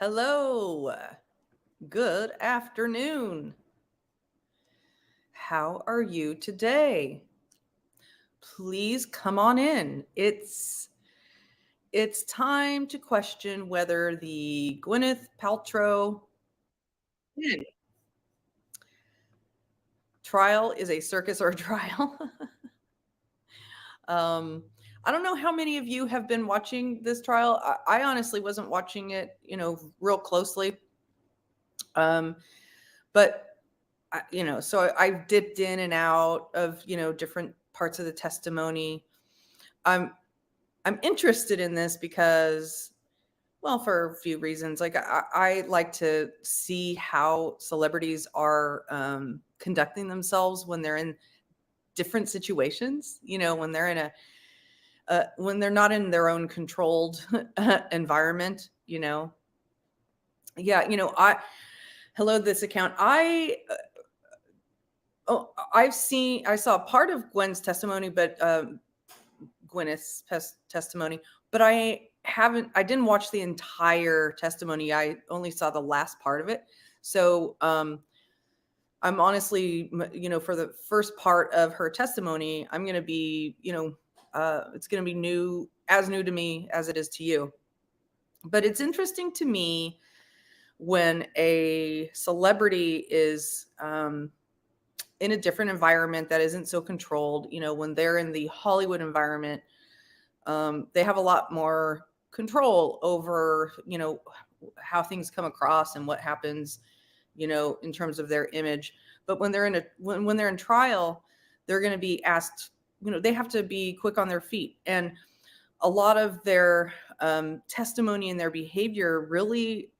Hello. Good afternoon. How are you today? Please come on in. It's time to question whether the Gwyneth Paltrow trial is a circus or a trial. um, I don't know how many of you have been watching this trial. I honestly wasn't watching it, real closely. But so I've dipped in and out of, different parts of the testimony. I'm I'm interested in this because, well, for a few reasons. Like I like to see how celebrities are conducting themselves when they're in different situations. When they're in when they're not in their own controlled environment. Yeah. Hello, this account. I saw part of Gwen's testimony, but Gwyneth's testimony, but I didn't watch the entire testimony. I only saw the last part of it. So I'm honestly, for the first part of her testimony, I'm going to be, it's going to be new to me as it is to you. But it's interesting to me when a celebrity is in a different environment that isn't so controlled. When they're in the Hollywood environment, they have a lot more control over, how things come across and what happens, in terms of their image. But when they're when they're in trial, they're going to be asked, they have to be quick on their feet. And a lot of their testimony and their behavior really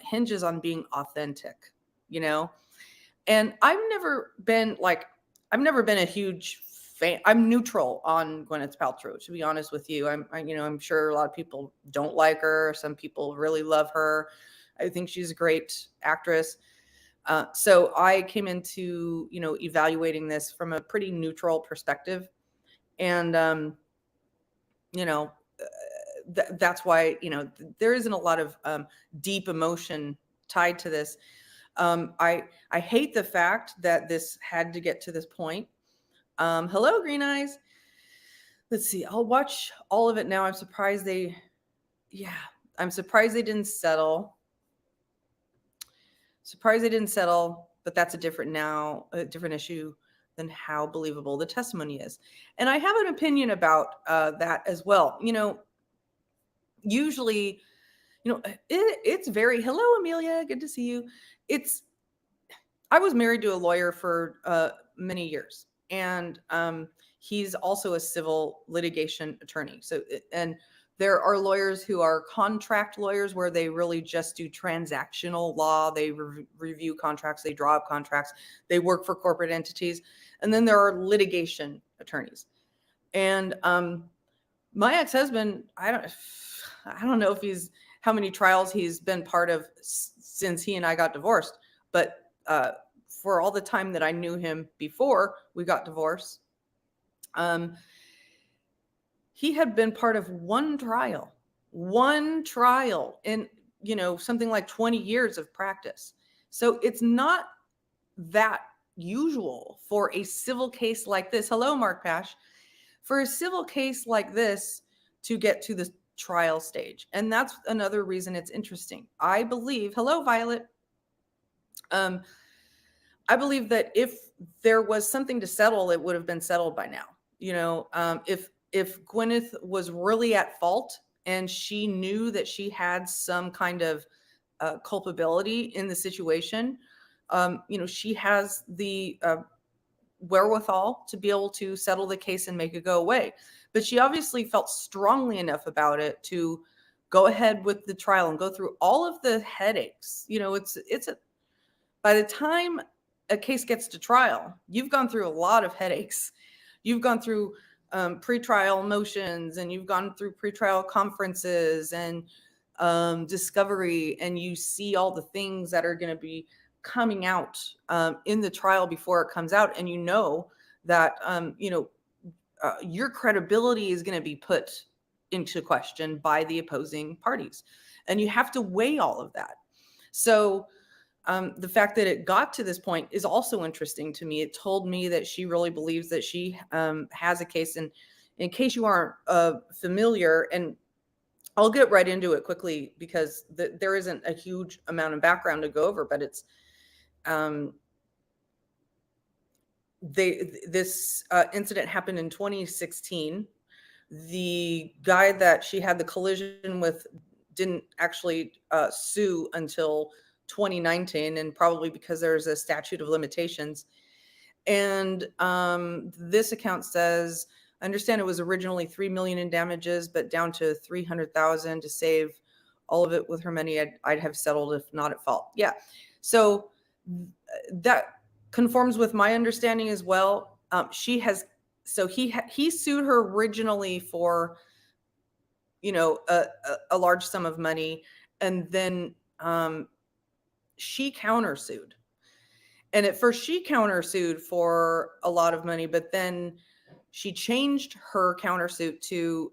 hinges on being authentic, and I've never been a huge fan. I'm neutral on Gwyneth Paltrow, to be honest with you. I'm sure a lot of people don't like her. Some people really love her. I think she's a great actress. So I came into, evaluating this from a pretty neutral perspective. And, that's why, there isn't a lot of deep emotion tied to this. I hate the fact that this had to get to this point. Hello, Green Eyes. Let's see. I'll watch all of it now. I'm surprised they didn't settle. But that's a different issue than how believable the testimony is. And I have an opinion about that as well. Usually, it's very, hello, Amelia. Good to see you. I was married to a lawyer for many years, and he's also a civil litigation attorney. So, and there are lawyers who are contract lawyers where they really just do transactional law. They review contracts, they draw up contracts, they work for corporate entities. And then there are litigation attorneys. And my ex-husband, I don't know if how many trials he's been part of since he and I got divorced, but for all the time that I knew him before we got divorced, he had been part of one trial in, something like 20 years of practice. So it's not that usual for a civil case like this. Hello, Mark Pash. For a civil case like this to get to the trial stage. And that's another reason it's interesting. I believe, hello, Violet. I believe that if there was something to settle, it would have been settled by now. If Gwyneth was really at fault and she knew that she had some kind of culpability in the situation, she has the wherewithal to be able to settle the case and make it go away. But she obviously felt strongly enough about it to go ahead with the trial and go through all of the headaches. By the time a case gets to trial, you've gone through a lot of headaches. You've gone through pretrial motions, and you've gone through pretrial conferences and discovery, and you see all the things that are going to be coming out in the trial before it comes out, and that your credibility is going to be put into question by the opposing parties. And you have to weigh all of that. So the fact that it got to this point is also interesting to me. It told me that she really believes that she has a case. And in case you aren't familiar, and I'll get right into it quickly because there isn't a huge amount of background to go over, but it's this incident happened in 2016. The guy that she had the collision with didn't actually sue until 2019, and probably because there's a statute of limitations. And this account says, I understand it was originally $3 million in damages, but down to $300,000 to save all of it with her money. I'd have settled if not at fault. Yeah. So that conforms with my understanding as well. He sued her originally for, a large sum of money, and then she countersued. And at first she countersued for a lot of money, but then she changed her countersuit to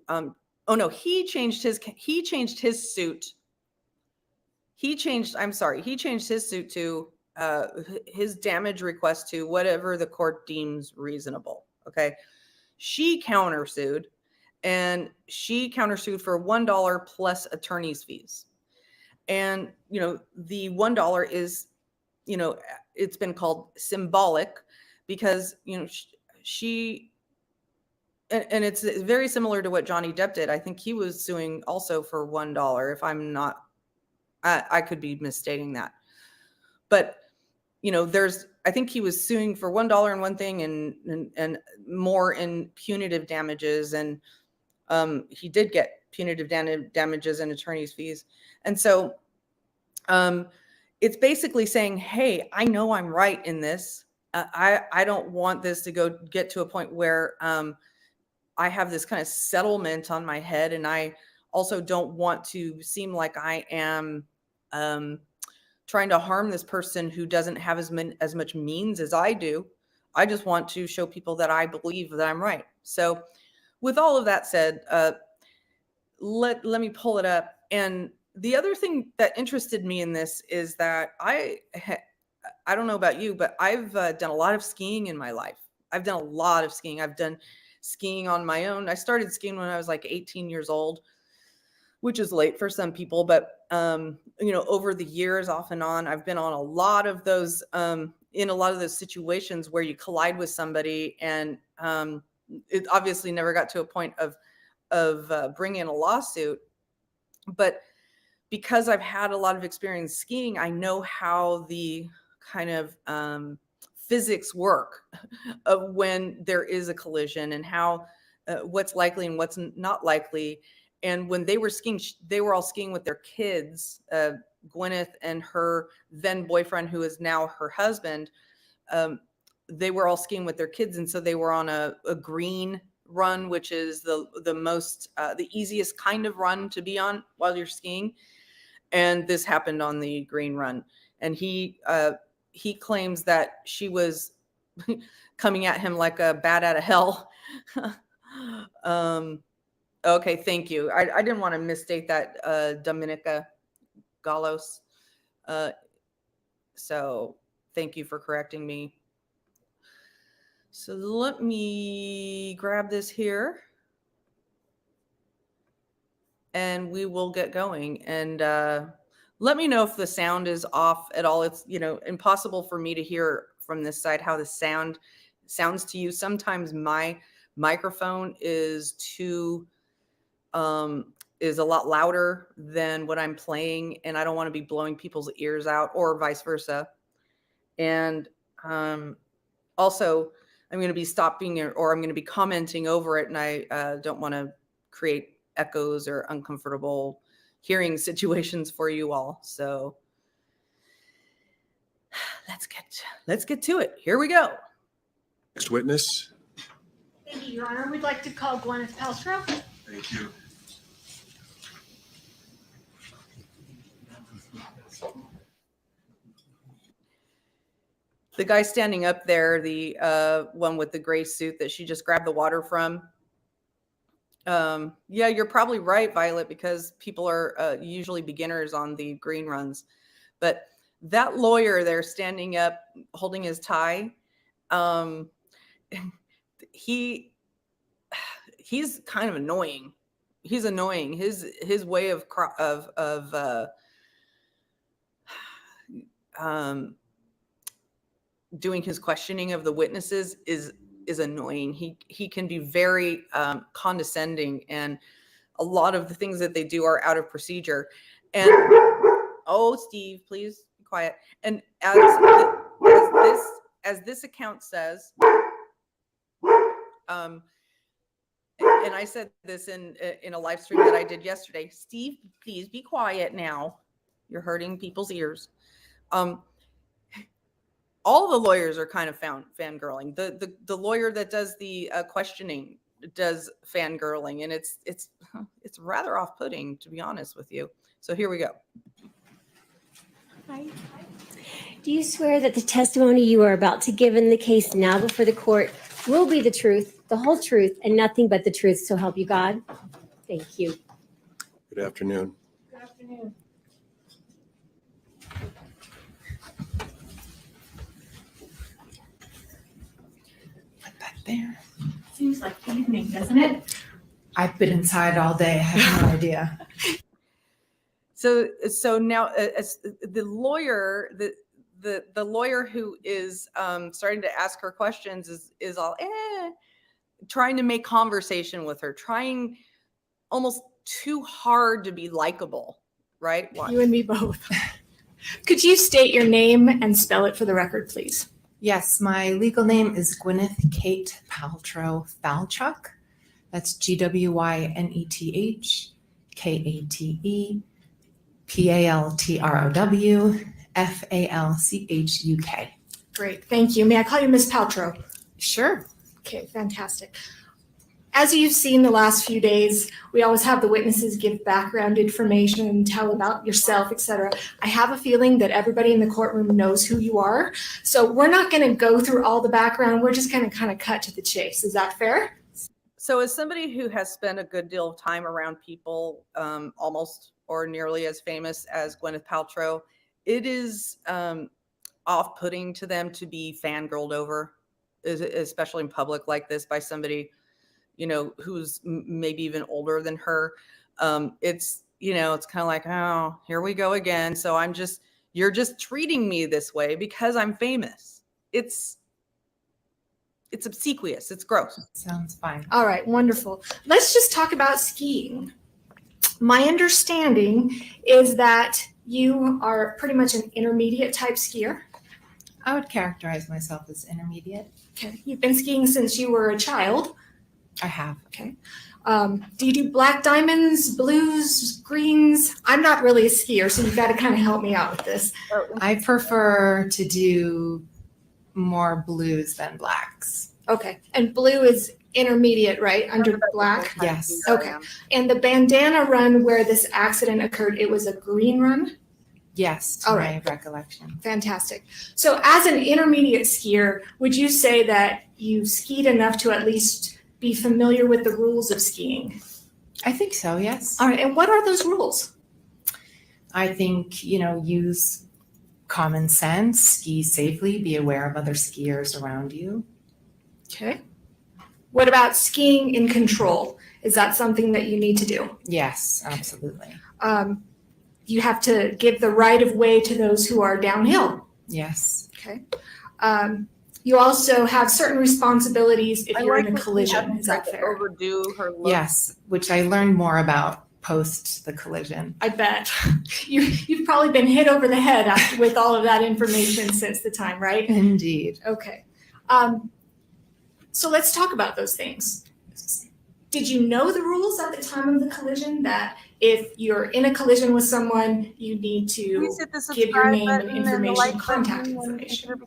he changed his suit. He changed his suit to his damage request to whatever the court deems reasonable. Okay. She countersued, and she countersued for $1 plus attorney's fees. And, the $1 is, it's been called symbolic because, she, and it's very similar to what Johnny Depp did. I think he was suing also for $1. If I'm not, I could be misstating that. But, I think he was suing for $1 in one thing and more in punitive damages. And he did get punitive damages and attorney's fees. And so it's basically saying, hey, I know I'm right in this. I don't want this to get to a point where I have this kind of settlement on my head. And I also don't want to seem like I am trying to harm this person who doesn't have as much means as I do. I just want to show people that I believe that I'm right. So with all of that said, let me pull it up. And the other thing that interested me in this is that I don't know about you, but I've done a lot of skiing in my life. I've done a lot of skiing. I've done skiing on my own. I started skiing when I was like 18 years old, which is late for some people. But, over the years, off and on, I've been on a lot of those, in a lot of those situations where you collide with somebody, and it obviously never got to a point of bringing a lawsuit. But because I've had a lot of experience skiing, I know how the kind of physics work of when there is a collision, and how what's likely and what's not likely. And when they were skiing, they were all skiing with their kids, Gwyneth and her then boyfriend, who is now her husband. They were all skiing with their kids. And so they were on a green run, which is the most, the easiest kind of run to be on while you're skiing. And this happened on the green run. And he claims that she was coming at him like a bat out of hell. Okay, thank you. I didn't want to misstate that, Dominica Galos. So thank you for correcting me. So let me grab this here, and we will get going. And let me know if the sound is off at all. It's, impossible for me to hear from this side how the sound sounds to you. Sometimes my microphone is is a lot louder than what I'm playing, and I don't want to be blowing people's ears out, or vice versa. And also, I'm going to be stopping or I'm going to be commenting over it, and I don't want to create echoes or uncomfortable hearing situations for you all. So let's get to it. Here we go. Next witness. Thank you, Your Honor. We'd like to call Gwyneth Paltrow. Thank you. The guy standing up there, the one with the gray suit that she just grabbed the water from, Yeah, you're probably right, Violet, because people are usually beginners on the green runs. But that lawyer there standing up, holding his tie, um, he's kind of annoying. He's annoying. His way of um, doing his questioning of the witnesses is annoying. He can be very condescending, and a lot of the things that they do are out of procedure. And oh, Steve, please be quiet. And as this account says, and I said this in a live stream that I did yesterday. Steve, please be quiet now. You're hurting people's ears. All the lawyers are kind of fangirling. The lawyer that does the questioning does fangirling, and it's rather off-putting, to be honest with you. So here we go. Hi. Do you swear that the testimony you are about to give in the case now before the court will be the truth, the whole truth, and nothing but the truth, so help you God? Thank you. Good afternoon. Good afternoon. Put that there. Seems like evening, doesn't it? I've been inside all day. I have no idea. So now as the lawyer, the lawyer who is starting to ask her questions is all trying to make conversation with her, trying almost too hard to be likable, right? Watch. You and me both. Could you state your name and spell it for the record, please? Yes, my legal name is Gwyneth Kate Paltrow Falchuk. That's Gwyneth Kate Paltrow Falchuk. Great, thank you. May I call you Miss Paltrow? Sure. Okay, fantastic. As you've seen the last few days, we always have the witnesses give background information, tell about yourself, etc. I have a feeling that everybody in the courtroom knows who you are. So we're not going to go through all the background. We're just going to kind of cut to the chase. Is that fair? So as somebody who has spent a good deal of time around people almost or nearly as famous as Gwyneth Paltrow, it is off-putting to them to be fangirled over, especially in public like this by somebody, who's maybe even older than her. It's kind of like, oh, here we go again. So you're just treating me this way because I'm famous. It's obsequious. It's gross. Sounds fine. All right, wonderful. Let's just talk about skiing. My understanding is that you are pretty much an intermediate type skier. I would characterize myself as intermediate. Okay. You've been skiing since you were a child. I have. Okay. Do you do black diamonds, blues, greens? I'm not really a skier, so you've got to kind of help me out with this. I prefer to do more blues than blacks. Okay. And blue is intermediate, right? Under black? Yes. Okay. And the bandana run where this accident occurred, it was a green run? Yes, to All my right. recollection. Fantastic. So as an intermediate skier, would you say that you skied enough to at least be familiar with the rules of skiing? I think so, yes. All right. And what are those rules? I think, use common sense, ski safely, be aware of other skiers around you. Okay. What about skiing in control? Is that something that you need to do? Yes, absolutely. You have to give the right of way to those who are downhill. Yes. Okay. You also have certain responsibilities if you're in a collision. Is that fair? Overdo her look. Yes, which I learned more about post the collision. I bet. You've probably been hit over the head with all of that information since the time, right? Indeed. Okay. So let's talk about those things. Did you know the rules at the time of the collision that if you're in a collision with someone, you need to give your name and information, contact information?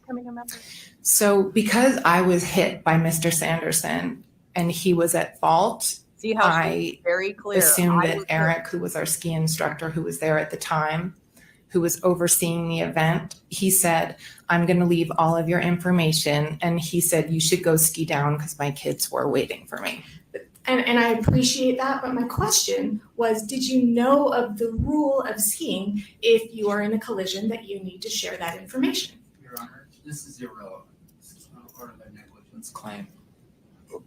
So because I was hit by Mr. Sanderson and he was at fault, See how I she's very clear. assumed I that was Eric, who was our ski instructor, who was there at the time, who was overseeing the event, he said, I'm going to leave all of your information. And he said, you should go ski down because my kids were waiting for me. And I appreciate that, but my question was, did you know of the rule of skiing if you are in a collision that you need to share that information? Your Honor, this is irrelevant. This is not part of a negligence claim.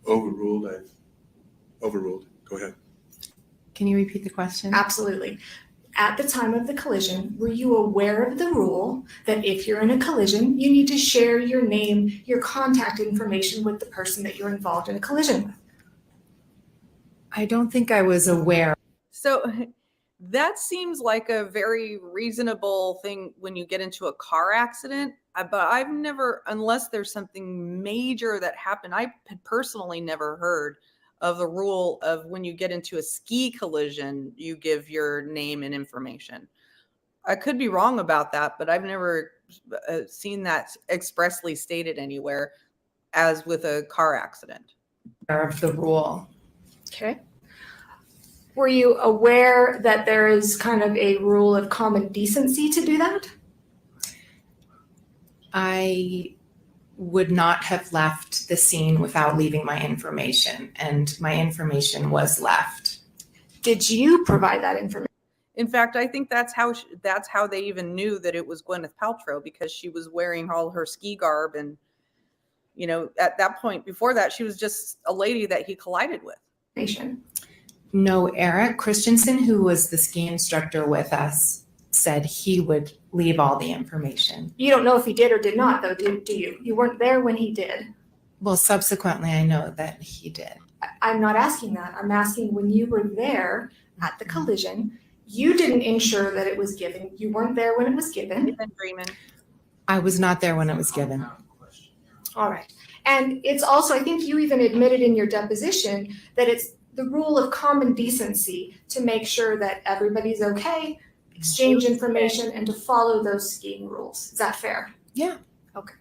Overruled. Overruled. Go ahead. Can you repeat the question? Absolutely. At the time of the collision, were you aware of the rule that if you're in a collision, you need to share your name, your contact information with the person that you're involved in a collision with? I don't think I was aware. So that seems like a very reasonable thing when you get into a car accident. But I've never, unless there's something major that happened, I had personally never heard of the rule of when you get into a ski collision, you give your name and information. I could be wrong about that, but I've never seen that expressly stated anywhere as with a car accident. Of the rule. Okay. Were you aware that there is kind of a rule of common decency to do that? I would not have left the scene without leaving my information, and my information was left. Did you provide that information? In fact, I think that's how they even knew that it was Gwyneth Paltrow, because she was wearing all her ski garb, and at that point, before that, she was just a lady that he collided with. No, Eric Christensen, who was the ski instructor with us, said he would leave all the information. You don't know if he did or did not, though, do you? You weren't there when he did. Well, subsequently, I know that he did. I'm not asking that. I'm asking when you were there at the collision, you didn't ensure that it was given. You weren't there when it was given. I was not there when it was given. All right. And it's also, I think you even admitted in your deposition that it's the rule of common decency to make sure that everybody's okay, exchange information, and to follow those skiing rules. Is that fair? Yeah. Okay.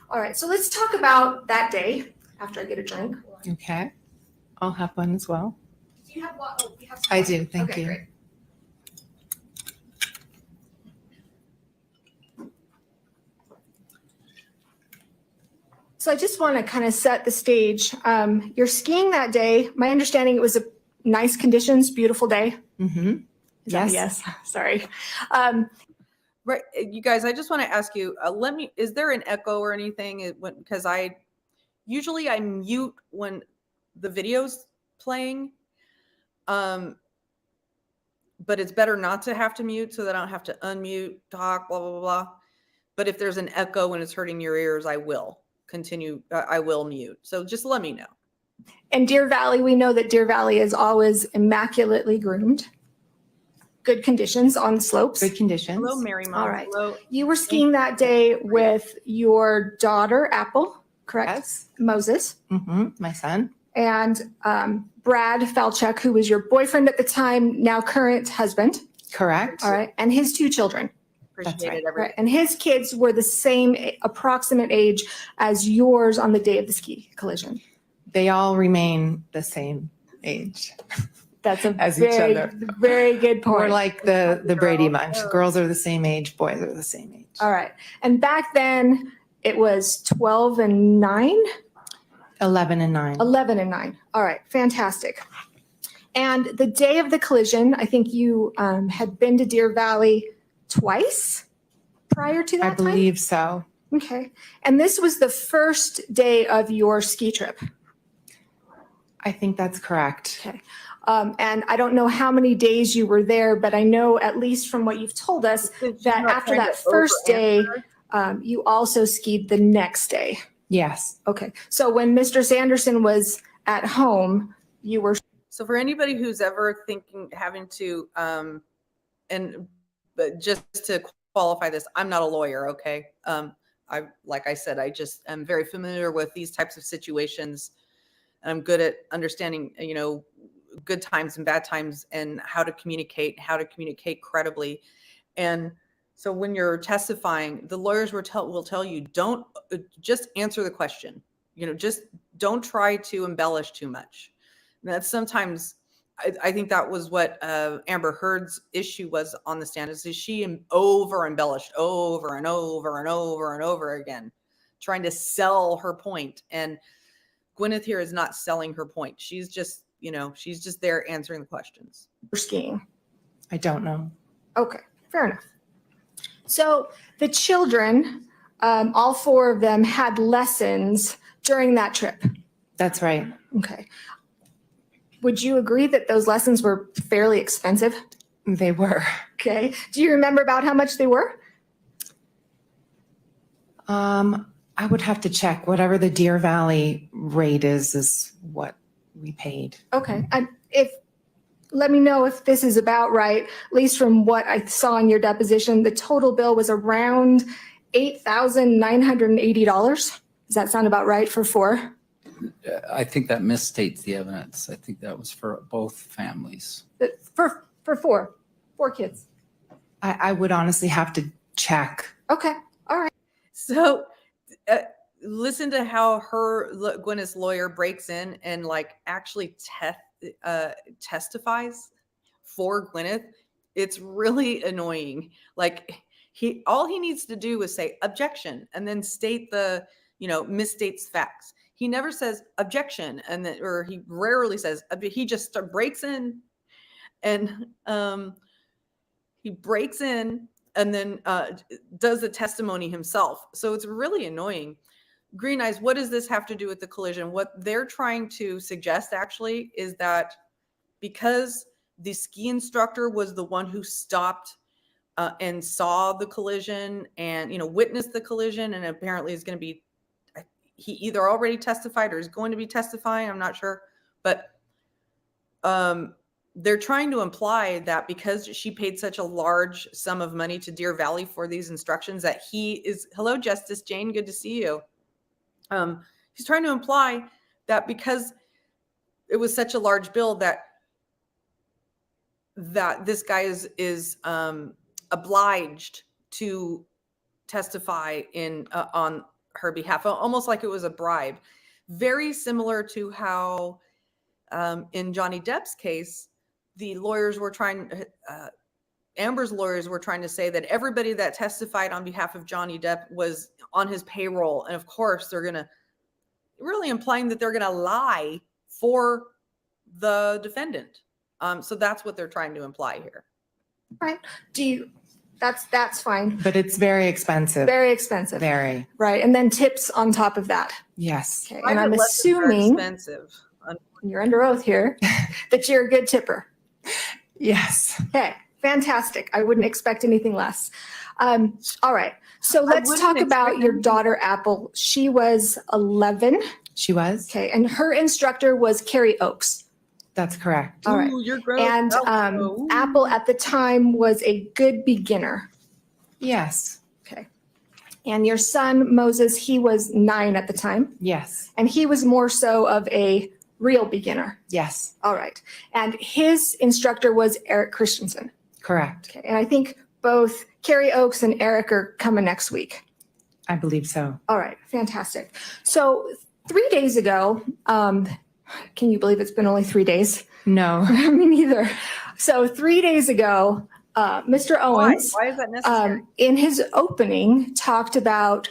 All right. So let's talk about that day after I get a drink. Okay. I'll have one as well. Do you have what? Oh, we have some I water. do. Thank Okay, you. great. So I just want to kind of set the stage. You're skiing that day. My understanding, it was a nice conditions, beautiful day. Mm-hmm. Is that a Yes. yes. Sorry. Right, you guys, I just want to ask you, is there an echo or anything? Because I usually mute when the video's playing, but it's better not to have to mute so that I don't have to unmute, talk, blah, blah, blah, blah. But if there's an echo when it's hurting your ears, I will continue. I will mute. So just let me know. And Deer Valley, we know that Deer Valley is always immaculately groomed. Good conditions on the slopes. Good conditions. Hello, Mary Mom. All right. Hello. You were skiing that day with your daughter, Apple, correct? Yes. Moses. Mm-hmm. My son. And Brad Falchuk, who was your boyfriend at the time, now current husband. Correct. All right. And his 2 children. Appreciate right. it, everyone. Right. And his kids were the same approximate age as yours on the day of the ski collision. They all remain the same age. That's a As each very, other. very good point. We're like the Brady Bunch. Girls are the same age, boys are the same age. All right. And back then it was 12 and 9? 11 and 9. 11 and 9. All right. Fantastic. And the day of the collision, I think you had been to Deer Valley twice prior to that I time? believe so. Okay. And this was the first day of your ski trip. I think that's correct. Okay. And I don't know how many days you were there, but I know at least from what you've told us that after that first day, you also skied the next day. Yes. Okay. So when Mr. Sanderson was at home, you were. So for anybody who's ever having to, but just to qualify this, I'm not a lawyer. Okay. Like I said, I just am very familiar with these types of situations, and I'm good at understanding, good times and bad times and how to communicate credibly. And so when you're testifying, the lawyers will tell you, don't just answer the question, just don't try to embellish too much. And that's sometimes, I think that was what Amber Heard's issue was on the stand, is she over embellished over and over and over and over again, trying to sell her point. And Gwyneth here is not selling her point. She's just, she's just there answering the questions. Skiing. I don't know. Okay, fair enough. So the children, all 4 of them had lessons during that trip. That's right. Okay. Would you agree that those lessons were fairly expensive? They were. Okay. Do you remember about how much they were? I would have to check. Whatever the Deer Valley rate is what we paid. Okay. Let me know if this is about right. At least from what I saw in your deposition, the total bill was around $8,980. Does that sound about right for 4? I think that misstates the evidence. I think that was for both families. For 4 kids. I would honestly have to check. Okay. All right. So listen to how Gwyneth's lawyer breaks in and like actually testifies for Gwyneth. It's really annoying. Like all he needs to do is say objection and then state the, misstates facts. He never says objection, and then, or he rarely says, he just breaks in and and then does the testimony himself. So it's really annoying. Green Eyes, what does this have to do with the collision? What they're trying to suggest actually is that because the ski instructor was the one who stopped and saw the collision and, witnessed the collision, and apparently is going to be, he either already testified or is going to be testifying. I'm not sure, but they're trying to imply that because she paid such a large sum of money to Deer Valley for these instructions that he is, hello, Justice Jane, good to see you. He's trying to imply that because it was such a large bill that this guy is obliged to testify on her behalf, almost like it was a bribe. Very similar to how in Johnny Depp's case, the lawyers were Amber's lawyers were trying to say that everybody that testified on behalf of Johnny Depp was on his payroll. And of course, they're going to really implying that they're going to lie for the defendant. So that's what they're trying to imply here. Right. That's fine. But it's very expensive. Very expensive. Very. Right. And then tips on top of that. Yes. Okay. And I'm Private lessons are assuming, expensive. you're under oath here, that you're a good tipper. Yes. Okay. Fantastic. I wouldn't expect anything less. All right. So let's wouldn't talk about expect your anything. daughter, Apple. She was 11. She was? Okay. And her instructor was Carrie Oakes. That's correct. All right. Ooh, you're gross. And Ooh. Apple at the time was a good beginner. Yes. Okay. And your son, Moses, he was 9 at the time. Yes. And he was more so of a real beginner. Yes. All right. And his instructor was Eric Christensen. Correct. Okay. And I think both Carrie Oakes and Eric are coming next week. I believe so. All right. Fantastic. So 3 days ago, can you believe it's been only 3 days? No. Me neither. So 3 days ago, Mr. Owens, Why is that necessary? in his opening, talked about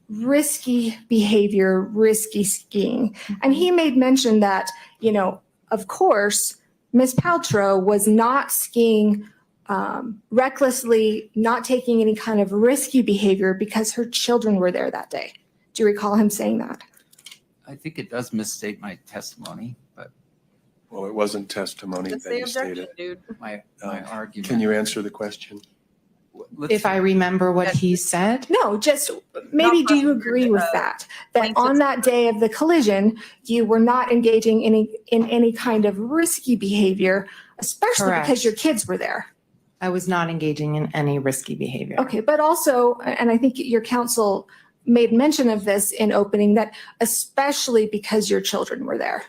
risky behavior, risky skiing. And he made mention that, of course, Ms. Paltrow was not skiing recklessly, not taking any kind of risky behavior because her children were there that day. Do you recall him saying that? I think it does misstate my testimony, but Well, it wasn't testimony Just that say you objection, stated. dude. my argument. Can you answer the question? Let's If I remember what he said, No, just maybe do you agree with that? That on that day of the collision, you were not engaging in any kind of risky behavior, especially Correct. because your kids were there. I was not engaging in any risky behavior. Okay, but also, and I think your counsel made mention of this in opening, that especially because your children were there.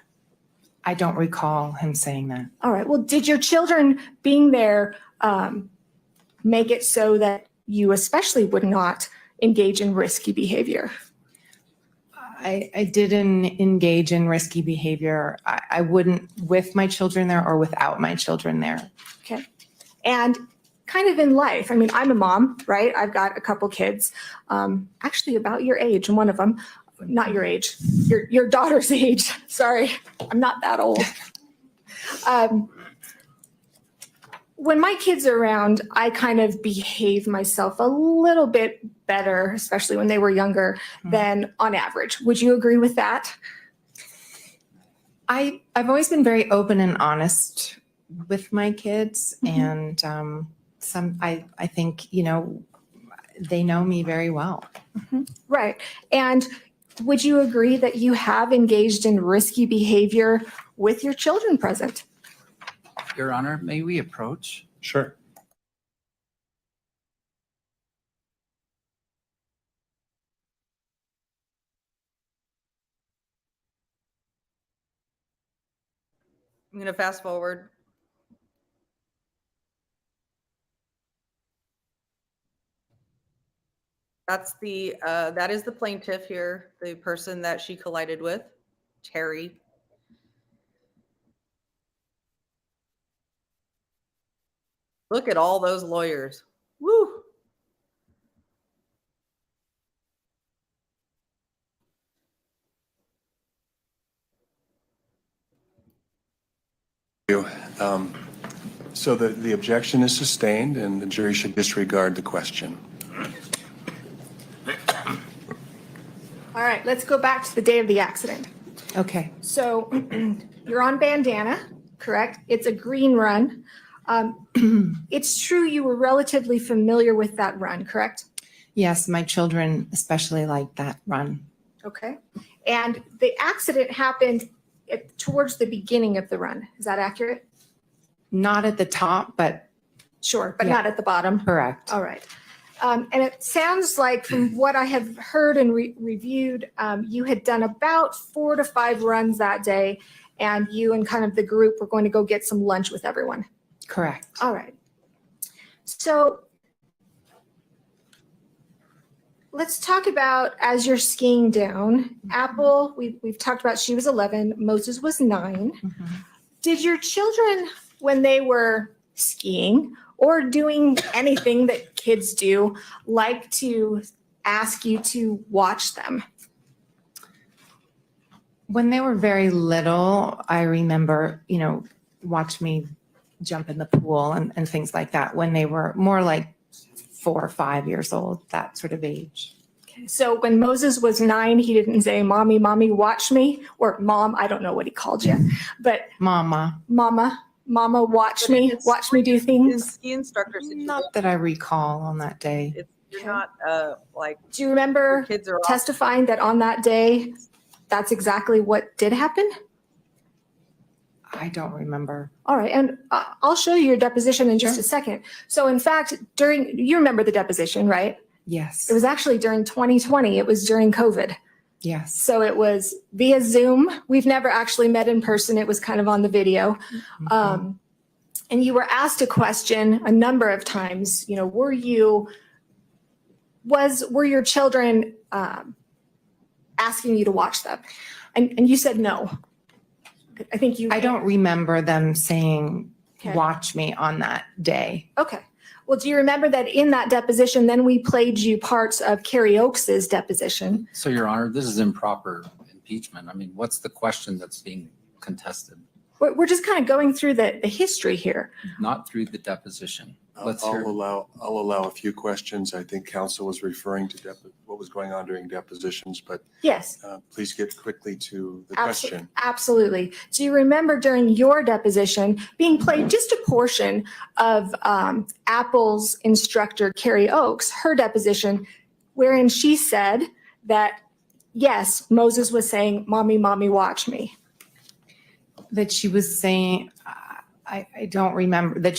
I don't recall him saying that. All right, well, did your children being there make it so that you especially would not engage in risky behavior? I didn't engage in risky behavior. I wouldn't with my children there or without my children there. Okay. And kind of in life, I mean, I'm a mom, right? I've got a couple kids, actually about your age, one of them. not your age, your daughter's age. Sorry, I'm not that old. When my kids are around, I kind of behave myself a little bit better, especially when they were younger, than on average. Would you agree with that? I've always been very open and honest with my kids, and I think, you know, they know me very well. Right. And would you agree that you have engaged in risky behavior with your children present? Your Honor, may we approach? Sure. I'm going to fast forward. That is the plaintiff here, the person that she collided with, Terry. Look at all those lawyers. Woo. So the objection is sustained and the jury should disregard the question. All right, let's go back to the day of the accident. Okay. So you're on Bandana, correct? It's a green run. It's true you were relatively familiar with that run, correct? Yes, my children especially like that run. Okay. And the accident happened towards the beginning of the run. Is that accurate? Not at the top, but Sure, but Yeah. not at the bottom. correct. All right. And it sounds like from what I have heard and reviewed, you had done about 4 to 5 runs that day, and you and kind of the group were going to go get some lunch with everyone. Correct. All right. So let's talk about as you're skiing down. Apple, we've talked about she was 11, Moses was 9. Mhm. Did your children, when they were skiing or doing anything that kids do, like to ask you to watch them? When they were very little, I remember, you know, watch me jump in the pool and things like that. When they were more like 4 or 5 years old, that sort of age. So when Moses was 9, he didn't say, "Mommy, mommy, watch me," or "Mom," I don't know what he called you, but Mama, "Mama, mama, watch But me, it's- watch me do In things." ski instructor situation, not that I recall on that day. you're Okay. not like Do you remember your kids are off. testifying that on that day, that's exactly what did happen? I don't remember. All right, and I'll show you your deposition in just Sure. a second. So in fact, you remember the deposition, right? Yes. It was actually during 2020. It was during COVID. Yes. So it was via Zoom. We've never actually met in person. It was kind of on the video. Mhm. And you were asked a question a number of times, you know, were your children asking you to watch them? And you said no. I think you. I don't remember them saying, Okay. watch me on that day. Okay. Well, do you remember that in that deposition, then we played you parts of Carrie Oakes's deposition? So, Your Honor, this is improper impeachment. I mean, what's the question that's being contested? We're just kind of going through the history here. Not through the deposition. Let's I'll hear. allow a few questions. I think counsel was referring to what was going on during depositions, but Yes. please get quickly to the Absol- question. Absolutely. Do you remember during your deposition being played just a portion of Apple's instructor, Carrie Oakes, her deposition, wherein she said that, yes, Moses was saying, "Mommy, mommy, watch me." That she was saying, I don't remember that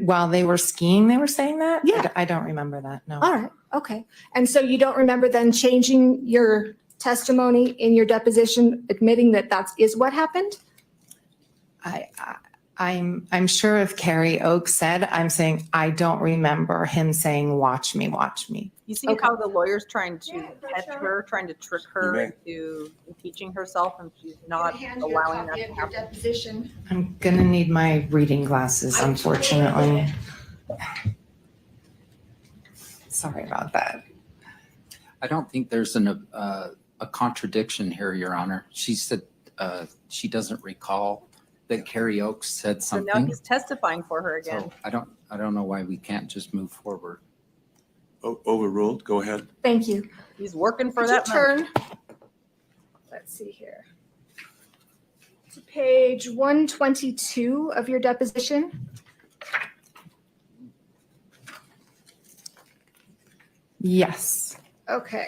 while they were skiing, they were saying that? Yeah. I don't remember that, no. All right. Okay. And so you don't remember then changing your testimony in your deposition, admitting that that is what happened? I'm sure if Carrie Oakes said, I'm saying, I don't remember him saying, watch me, watch me. You see Okay. how the lawyer's trying to catch her, trying to trick her You into impeaching herself, and she's not allowing that to happen. deposition. I'm gonna need my reading glasses, unfortunately. Sorry about that. I don't think there's a a contradiction here, Your Honor. She said she doesn't recall that Carrie Oakes said So now something. he's testifying for her again. So I don't know why we can't just move forward. Overruled, go ahead. Thank you. He's working for Could you that money. turn, let's see here, to page 122 of your deposition? Yes. Okay.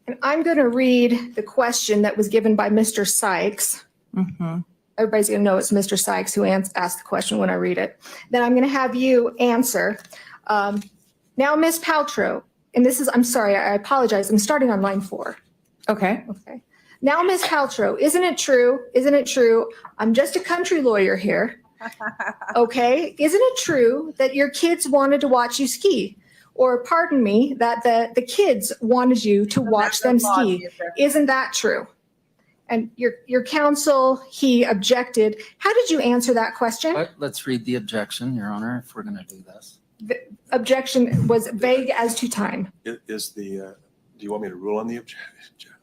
And I'm going to read the question that was given by Mr. Sykes. Mm-hmm. Everybody's going to know it's Mr. Sykes who asked the question when I read it. Then I'm going to have you answer. Now, Ms. Paltrow, and this is, I'm sorry, I apologize. I'm starting on line 4. Okay. Okay. Now, Ms. Paltrow, isn't it true? Isn't it true? I'm just a country lawyer here. Okay. Isn't it true that your kids wanted to watch you ski? Or pardon me, that the kids wanted you to watch them ski. Isn't that true? And your counsel, he objected. How did you answer that question? Let's read the objection, Your Honor, if we're going to do this. The objection was vague as to time. Do you want me to rule on the objection?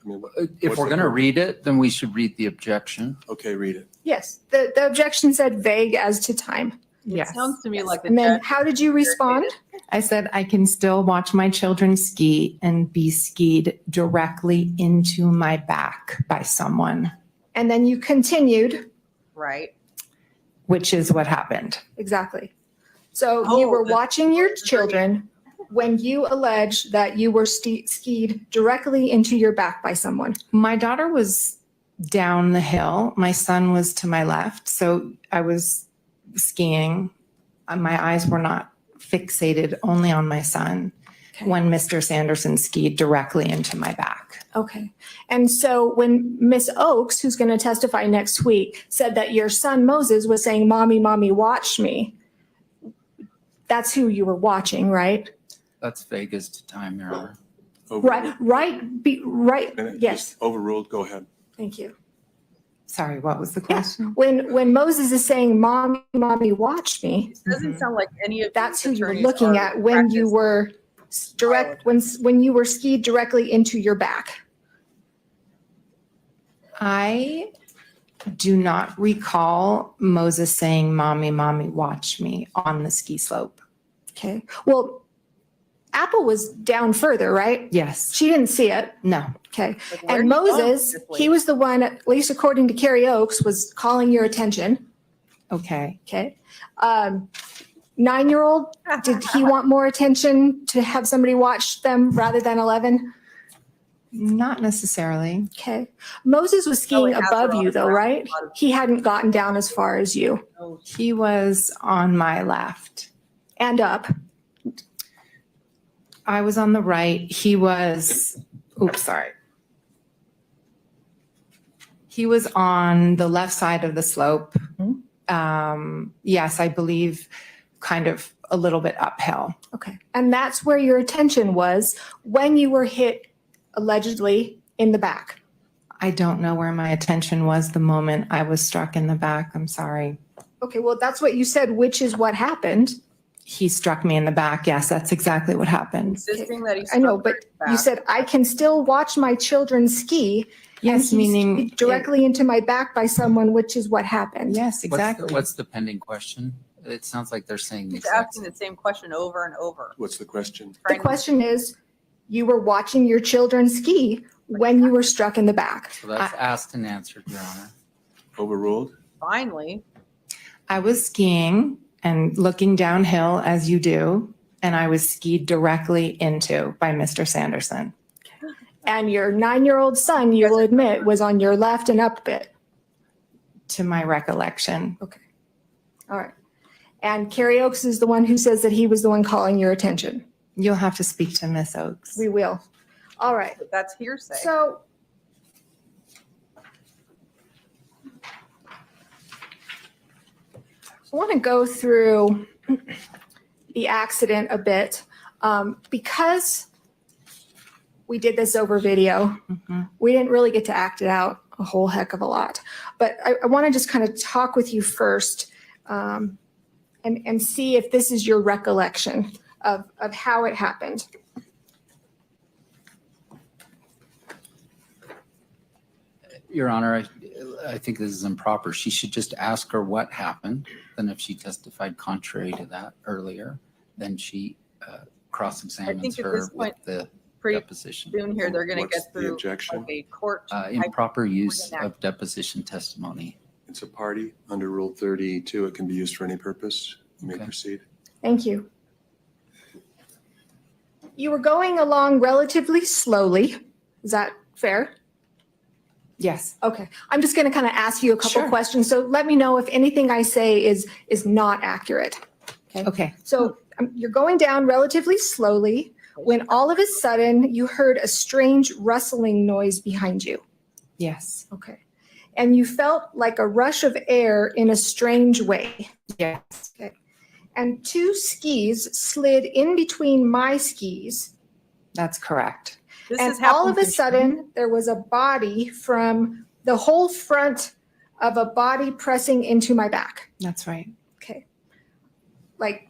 I mean, If what's we're the going to purpose? read it, then we should read the objection. Okay, read it. Yes, the objection said vague as to time. It Yes. sounds to me like the And then judge. how did you respond? I said I can still watch my children ski and be skied directly into my back by someone, And then you continued. Right. which is what happened. Exactly. So Oh, you were the- watching your children when you alleged that you were skied directly into your back by someone. My daughter was down the hill. My son was to my left. So I was skiing. My eyes were not fixated only on my son Okay. when Mr. Sanderson skied directly into my back. Okay. And so when Miss Oakes, who's going to testify next week, said that your son Moses was saying, "Mommy, mommy, watch me," that's who you were watching, right? That's vague as to time, Your Honor. Right, right, Minute, yes, just Overruled, go ahead. thank you. Sorry, what was the question? When Moses is saying, "Mommy, mommy, watch me," It doesn't sound like any of that's who these you were attorneys looking are at when you practiced. were when you were skied directly into your back. I do not recall Moses saying, "Mommy, mommy, watch me" on the ski slope. Okay. Well, Apple was down further, right? Yes. She didn't see it. No. Okay. Like, where And do you go Moses, with this he lady? was the one, at least according to Carrie Oakes, was calling your attention. Okay. Okay. 9-year-old, did he want more attention to have somebody watch them rather than 11? Not necessarily. Okay. Moses was skiing Probably has above her on you the though, ground. right? He hadn't gotten down as far as you Oh, He was on my left. and up. I was on the right. He was, oops, sorry. He was on the left side of the slope. Yes, I believe kind of a little bit uphill. Okay. And that's where your attention was when you were hit allegedly in the back. I don't know where my attention was the moment I was struck in the back. I'm sorry. Okay. Well, that's what you said, which is what happened. He struck me in the back. Yes, that's exactly what happened. insisting that he's. I know, but you said, "I can still watch my children ski." Yes, and he's meaning. directly into my back by someone, which is what happened. Yes, exactly. What's the pending question? It sounds like they're saying the He's exact asking same. the same question over and over. What's the question? The question is, you were watching your children ski when you were struck in the back. So that's asked and answered, Your Honor. Overruled? Finally, I was skiing and looking downhill as you do, and I was skied directly into by Mr. Sanderson. And your 9-year-old son, you will admit, was on your left and up a bit. To my recollection. All right. And Carrie Oakes is the one who says that he was the one calling your attention. You'll have to speak to Miss Oakes. We will. All right. but that's hearsay. So I want to go through the accident a bit because we did this over video. Mhm. We didn't really get to act it out a whole heck of a lot. But I want to just kind of talk with you first and see if this is your recollection of how it happened. Your Honor, I think this is improper. She should just ask her what happened. Then if she testified contrary to that earlier, then she cross-examines at her this with point, the pretty deposition. soon here, they're gonna What's get the through objection? like a court. Improper use enact- of deposition testimony. It's a party under Rule 32. It can be used for any purpose. You may Okay. proceed. Thank you. You were going along relatively slowly. Is that fair? Yes. Okay. I'm just going to kind of ask you a couple Sure. questions. So let me know if anything I say is not accurate. Okay. So you're going down relatively slowly when all of a sudden you heard a strange rustling noise behind you. Yes. Okay. And you felt like a rush of air in a strange way. Yes. And two skis slid in between my skis. That's correct. This And has all of happened a sudden, there was a body from the whole front of a body pressing into my back. That's right. Okay. Like,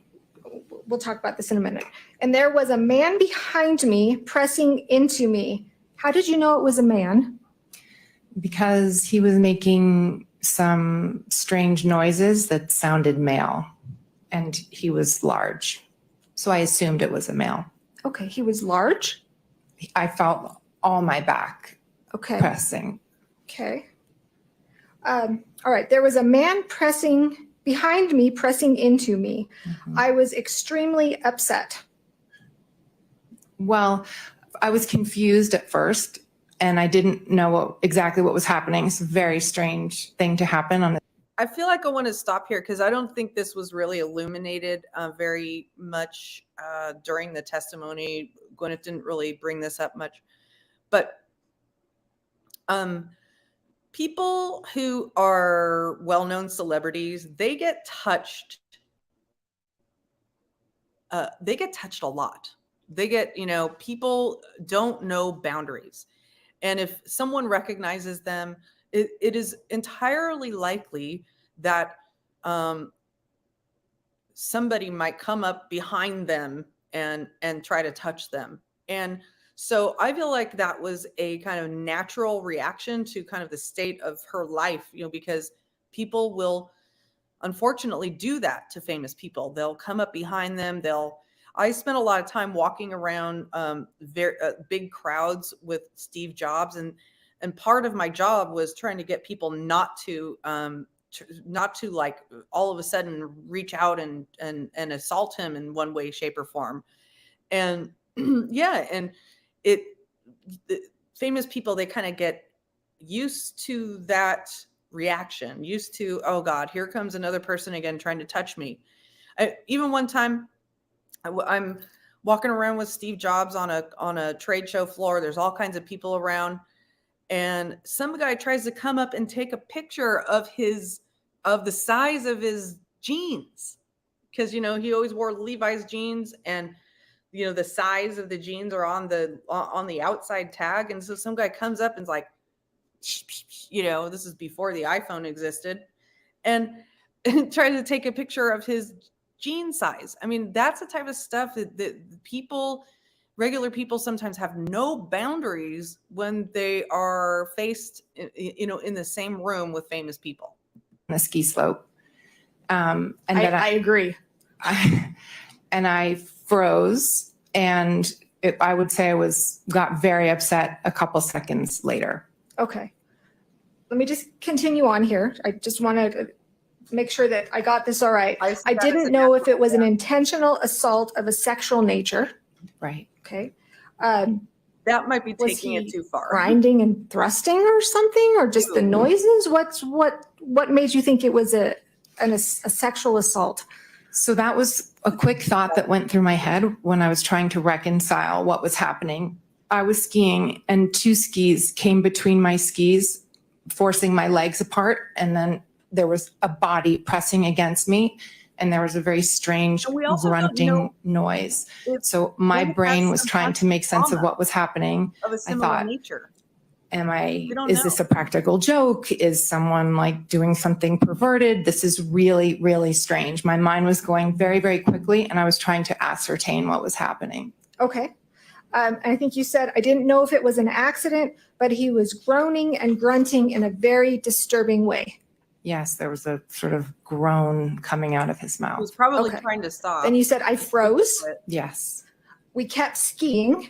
we'll talk about this in a minute. And there was a man behind me pressing into me. How did you know it was a man? Because he was making some strange noises that sounded male, and he was large. So I assumed it was a male. Okay, he was large. I felt all my back Okay. pressing. Okay. All right. There was a man pressing behind me, pressing into me. Mhm. I was extremely upset. Well, I was confused at first, and I didn't know exactly what was happening. It's a very strange thing to happen on I feel like I want to stop here because I don't think this was really illuminated very much during the testimony. Gwyneth didn't really bring this up much, but people who are well-known celebrities, they get touched. They get touched a lot. They get, people don't know boundaries. And if someone recognizes them, it is entirely likely that somebody might come up behind them and try to touch them. And so I feel like that was a kind of natural reaction to kind of the state of her life, because people will unfortunately do that to famous people. They'll come up behind them. I spent a lot of time walking around very big crowds with Steve Jobs, and part of my job was trying to get people not to like all of a sudden reach out and assault him in one way, shape, or form. And yeah, and the famous people, they kind of get used to that reaction, used to, oh God, here comes another person again trying to touch me. Even one time, I'm walking around with Steve Jobs on a trade show floor. There's all kinds of people around, and some guy tries to come up and take a picture of the size of his jeans, because he always wore Levi's jeans, and the size of the jeans are on the outside tag. And so some guy comes up and's like, this is before the iPhone existed, and tries to take a picture of his jean size. I mean, that's the type of stuff that regular people sometimes have no boundaries when they are faced, in the same room with famous people. the ski slope. And then I agree. I froze, and I would say I got very upset a couple seconds later. Okay. Let me just continue on here. I just want to make sure that I got this all right. I didn't know if it was an intentional assault of a sexual nature. Right. Okay. That might be Was taking he it too far. Grinding and thrusting or something, or just the noises? What made you think it was a sexual assault? So that was a quick thought that went through my head when I was trying to reconcile what was happening. I was skiing, and two skis came between my skis, forcing my legs apart. And then there was a body pressing against me, and there was a very strange And we also don't grunting know noise. if So my Gwyneth brain has was some trying to make sense of trauma what was happening. of a similar thought, nature. Is this a practical joke? Is someone like doing something perverted? This is really, really strange. My mind was going very, very quickly, and I was trying to ascertain what was happening. Okay. I think you said, I didn't know if it was an accident, but he was groaning and grunting in a very disturbing way. Yes, there was a sort of groan coming out of his He was mouth. probably Okay. trying to stop. Then you said, I froze. Yes, We kept skiing.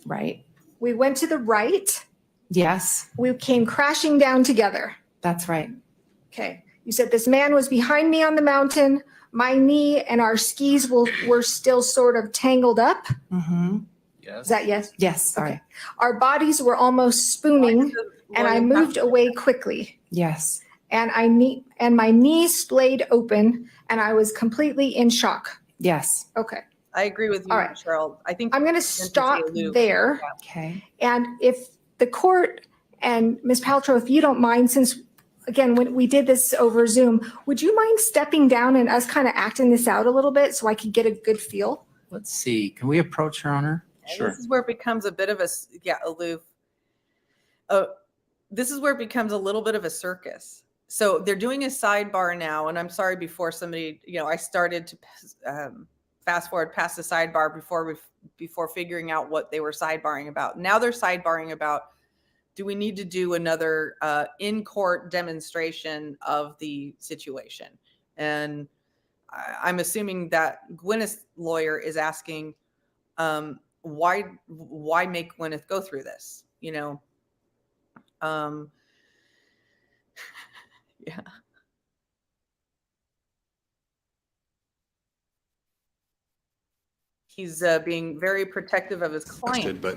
right. We went to the right. Yes, We came crashing down together. that's right. Okay. You said this man was behind me on the mountain. My knee and our skis were still sort of tangled up. Mm-hmm. Yes. Is that yes? Yes, sorry. Okay. Our bodies were almost spooning, and I moved away quickly. Yes, And my knee splayed open, and I was completely in shock. yes. Okay. I agree with you, All right. Cheryl. I think I'm going to meant to say stop aloof. there. Okay. And if the court and Ms. Paltrow, if you don't mind, since again, when we did this over Zoom, would you mind stepping down and us kind of acting this out a little bit so I could get a good feel? Let's see. Can we approach Your Honor? And Sure. This is where it becomes a bit of aloof. This is where it becomes a little bit of a circus. So they're doing a sidebar now, and I'm sorry before somebody, I started to fast forward past the sidebar before figuring out what they were sidebarring about. Now they're sidebarring about, do we need to do another in-court demonstration of the situation? And I'm assuming that Gwyneth's lawyer is asking, why make Gwyneth go through this? Yeah. He's being very protective of his client. But,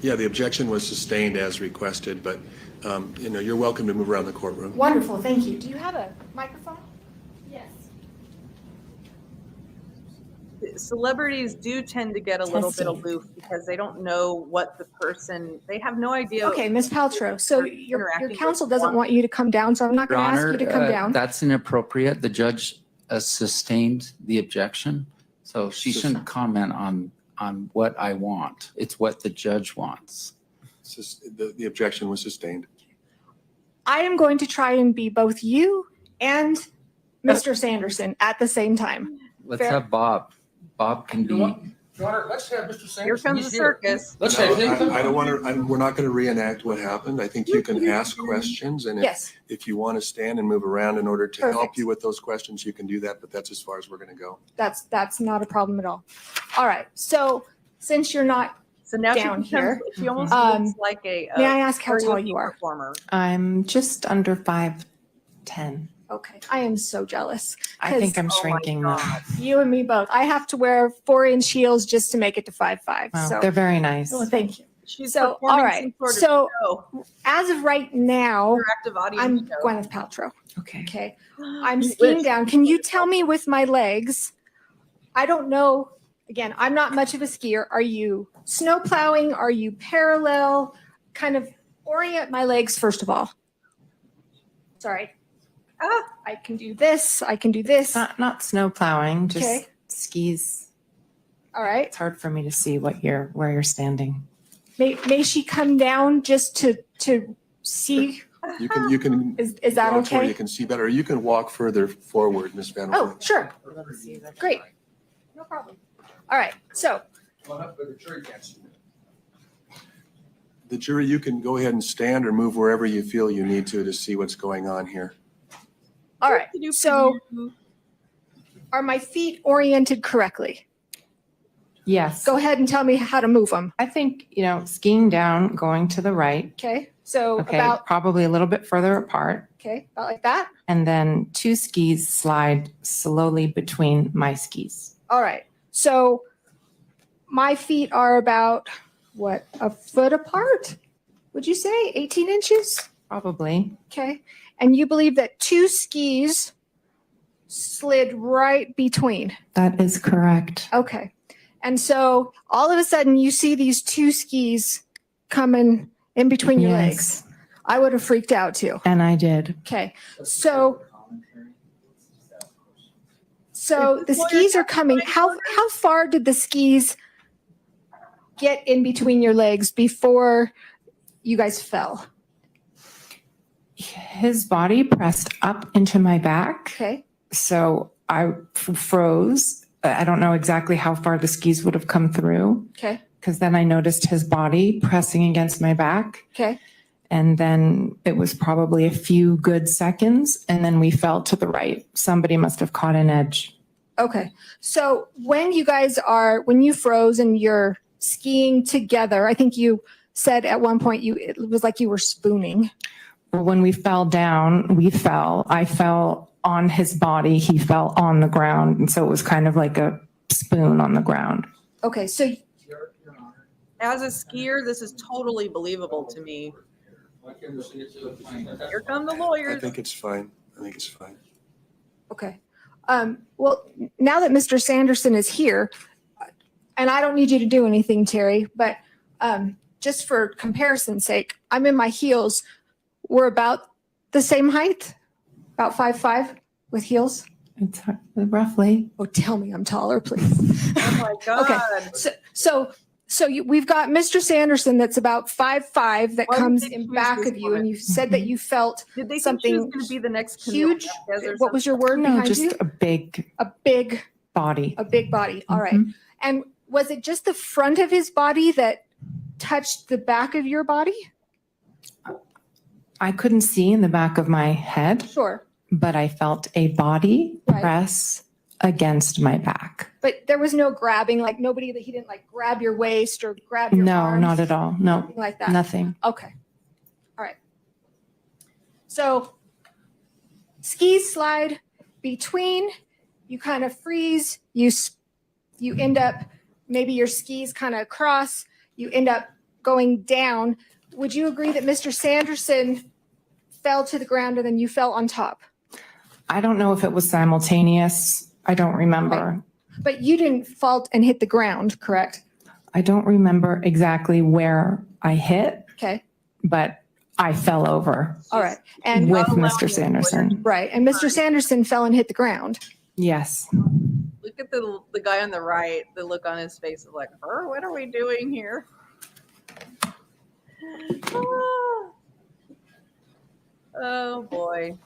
yeah, the objection was sustained as requested, but, you're welcome to move around the courtroom. Wonderful, thank you. Do you have a microphone? Yes. Celebrities do tend to get a little bit Testing. aloof because they don't know what the person, they have no idea. Okay, Ms. Paltrow, so your Interacting with counsel doesn't one. want you to come down, so I'm not Your going to ask Honor, you to come down. that's inappropriate. The judge sustained the objection, so she shouldn't comment on what I want. It's what the judge wants. The objection was sustained. I am going to try and be both you and Mr. Sanderson at the same time. Let's Fair. have Bob. Bob can be. Your Honor, let's have Mr. Sanderson. Here comes the He's here. circus. Let's have him. I don't want to, we're not going to reenact what happened. I think you can ask questions, and Yes, if you want to stand and move around in order to help Perfect. you with those questions, you can do that, but that's as far as we're going to go. that's not a problem at all. All right, so since you're not, So now Down she becomes, here. she almost Um, looks like a may I ask how tall karaoke you are? performer. I'm just under 5'10". Okay, I am so jealous. I think I'm Oh my shrinking now. God. You and me both. I have to wear 4-inch heels just to make it to 5'5". Wow, So, they're very nice. well, thank you. She's So, performing all right. some sort of So, show, as of right now, interactive audience I'm show. Gwyneth Paltrow. Okay. Okay, I'm Which- skiing down. Can you tell me with my legs? I don't know. Again, I'm not much of a skier. Are you snow plowing? Are you parallel? Kind of orient my legs first of all. Sorry. I can do this. I can do this. Not snow plowing, just Okay. skis. All right. It's hard for me to see where you're standing. May she come down just to see? You can. Is that go to where okay? You can see better. You can walk further forward, Ms. Van Oh, Horn. sure. Great. No problem. All right. So, Well, not the jury can't see. The jury, you can go ahead and stand or move wherever you feel you need to see what's going on here. all right. So, are my feet oriented correctly? Yes. Go ahead and tell me how to move them. I think, skiing down, going to the right. Okay. So Okay. about, Probably a little bit further apart. okay, about like that. And then 2 skis slide slowly between my skis. All right. So my feet are about, what, a foot apart? Would you say 18 inches? Probably. Okay. And you believe that 2 skis slid right between. That is correct. Okay. And so all of a sudden you see these 2 skis coming in between your legs. Yes. I would have freaked out too. And I did. Okay. So the skis are coming. How far did the skis get in between your legs before you guys fell? His body pressed up into my back. Okay. So I froze I don't know exactly how far the skis would have come through, Okay. because then I noticed his body pressing against my back. Okay. And then it was probably a few good seconds, and then we fell to the right. Somebody must have caught an edge. Okay. So when you froze and you're skiing together, I think you said at one point it was like you were spooning. Well, when we fell down, I fell on his body, he fell on the ground. And so it was kind of like a spoon on the ground. Okay. So Your Honor. As a skier, this is totally believable to me. Why can't you see it to the plaintiff? Here come the I lawyers. think it's fine. I think it's fine. okay. Well, now that Mr. Sanderson is here, and I don't need you to do anything, Terry, but just for comparison's sake, I'm in my heels. We're about the same height, about 5'5" with heels. It's roughly. Oh, tell me I'm taller, please. Oh my God. We've got Mr. Sanderson that's about 5'5" that Why would comes they in choose back this of you, woman? and you said that you felt Did they think she was something going to be the next Camille huge. Vasquez or What was your word No, behind just you? a big A big body. body. All right. Mhm. And was it just the front of his body that touched the back of your body? I couldn't see in the back of my head, Sure. but I felt a body Right. press against my back. But there was no grabbing, like he didn't like grab your waist or grab your No, arms, not at all. No, anything like that. nothing. Okay. All right. So skis slide between, you kind of freeze, you end up, maybe your skis kind of cross, you end up going down. Would you agree that Mr. Sanderson fell to the ground and then you fell on top? I don't know if it was simultaneous. I don't remember. But you didn't fall and hit the ground, correct? I don't remember exactly where I hit, Okay. but I fell over All right. And with allowing Mr. it. Sanderson. right. And Mr. Sanderson fell and hit the ground. Yes. Look at the guy on the right. The look on his face is like, what are we doing here? Ah. Oh boy.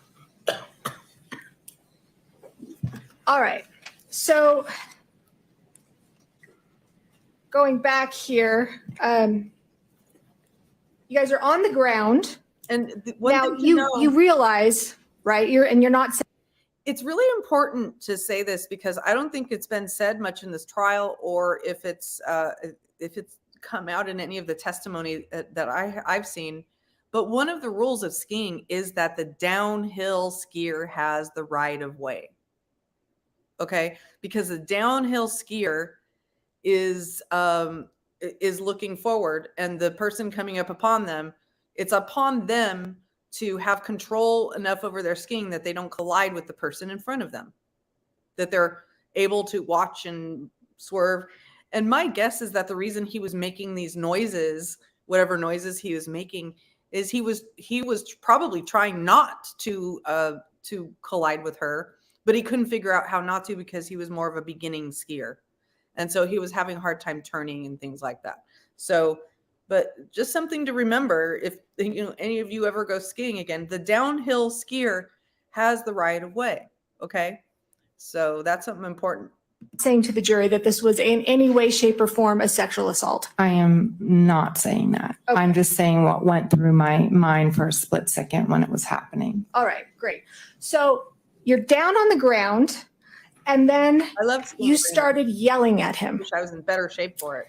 All right. So going back here, you guys are on the ground. And one Now thing to you know- realize, right? You're not saying, it's really important to say this because I don't think it's been said much in this trial, or if it's come out in any of the testimony that I've seen. But one of the rules of skiing is that the downhill skier has the right of way. Okay, because the downhill skier is looking forward, and the person coming up upon them, it's upon them to have control enough over their skiing that they don't collide with the person in front of them, that they're able to watch and swerve. And my guess is that the reason he was making these noises, whatever noises he was making, is he was probably trying not to collide with her, but he couldn't figure out how not to because he was more of a beginning skier. And so he was having a hard time turning and things like that. So, but just something to remember, if any of you ever go skiing again, the downhill skier has the right of way. Okay. So that's something important. saying to the jury that this was in any way, shape, or form a sexual assault. I am not saying that. Okay. I'm just saying what went through my mind for a split second when it was happening. All right, great. So you're down on the ground, and then I love skiing. you started yelling at him. Wish I was in better shape for it.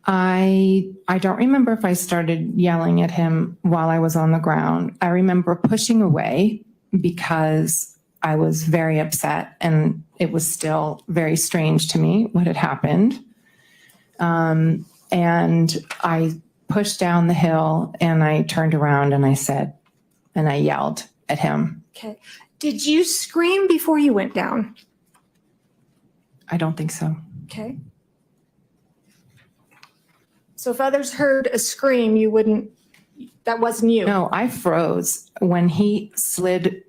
I don't remember if I started yelling at him while I was on the ground. I remember pushing away because I was very upset, and it was still very strange to me what had happened. And I pushed down the hill, and I turned around and I yelled at him. Okay. Did you scream before you went down? I don't think so. Okay. So if others heard a scream, that wasn't you. No, I froze. When he slid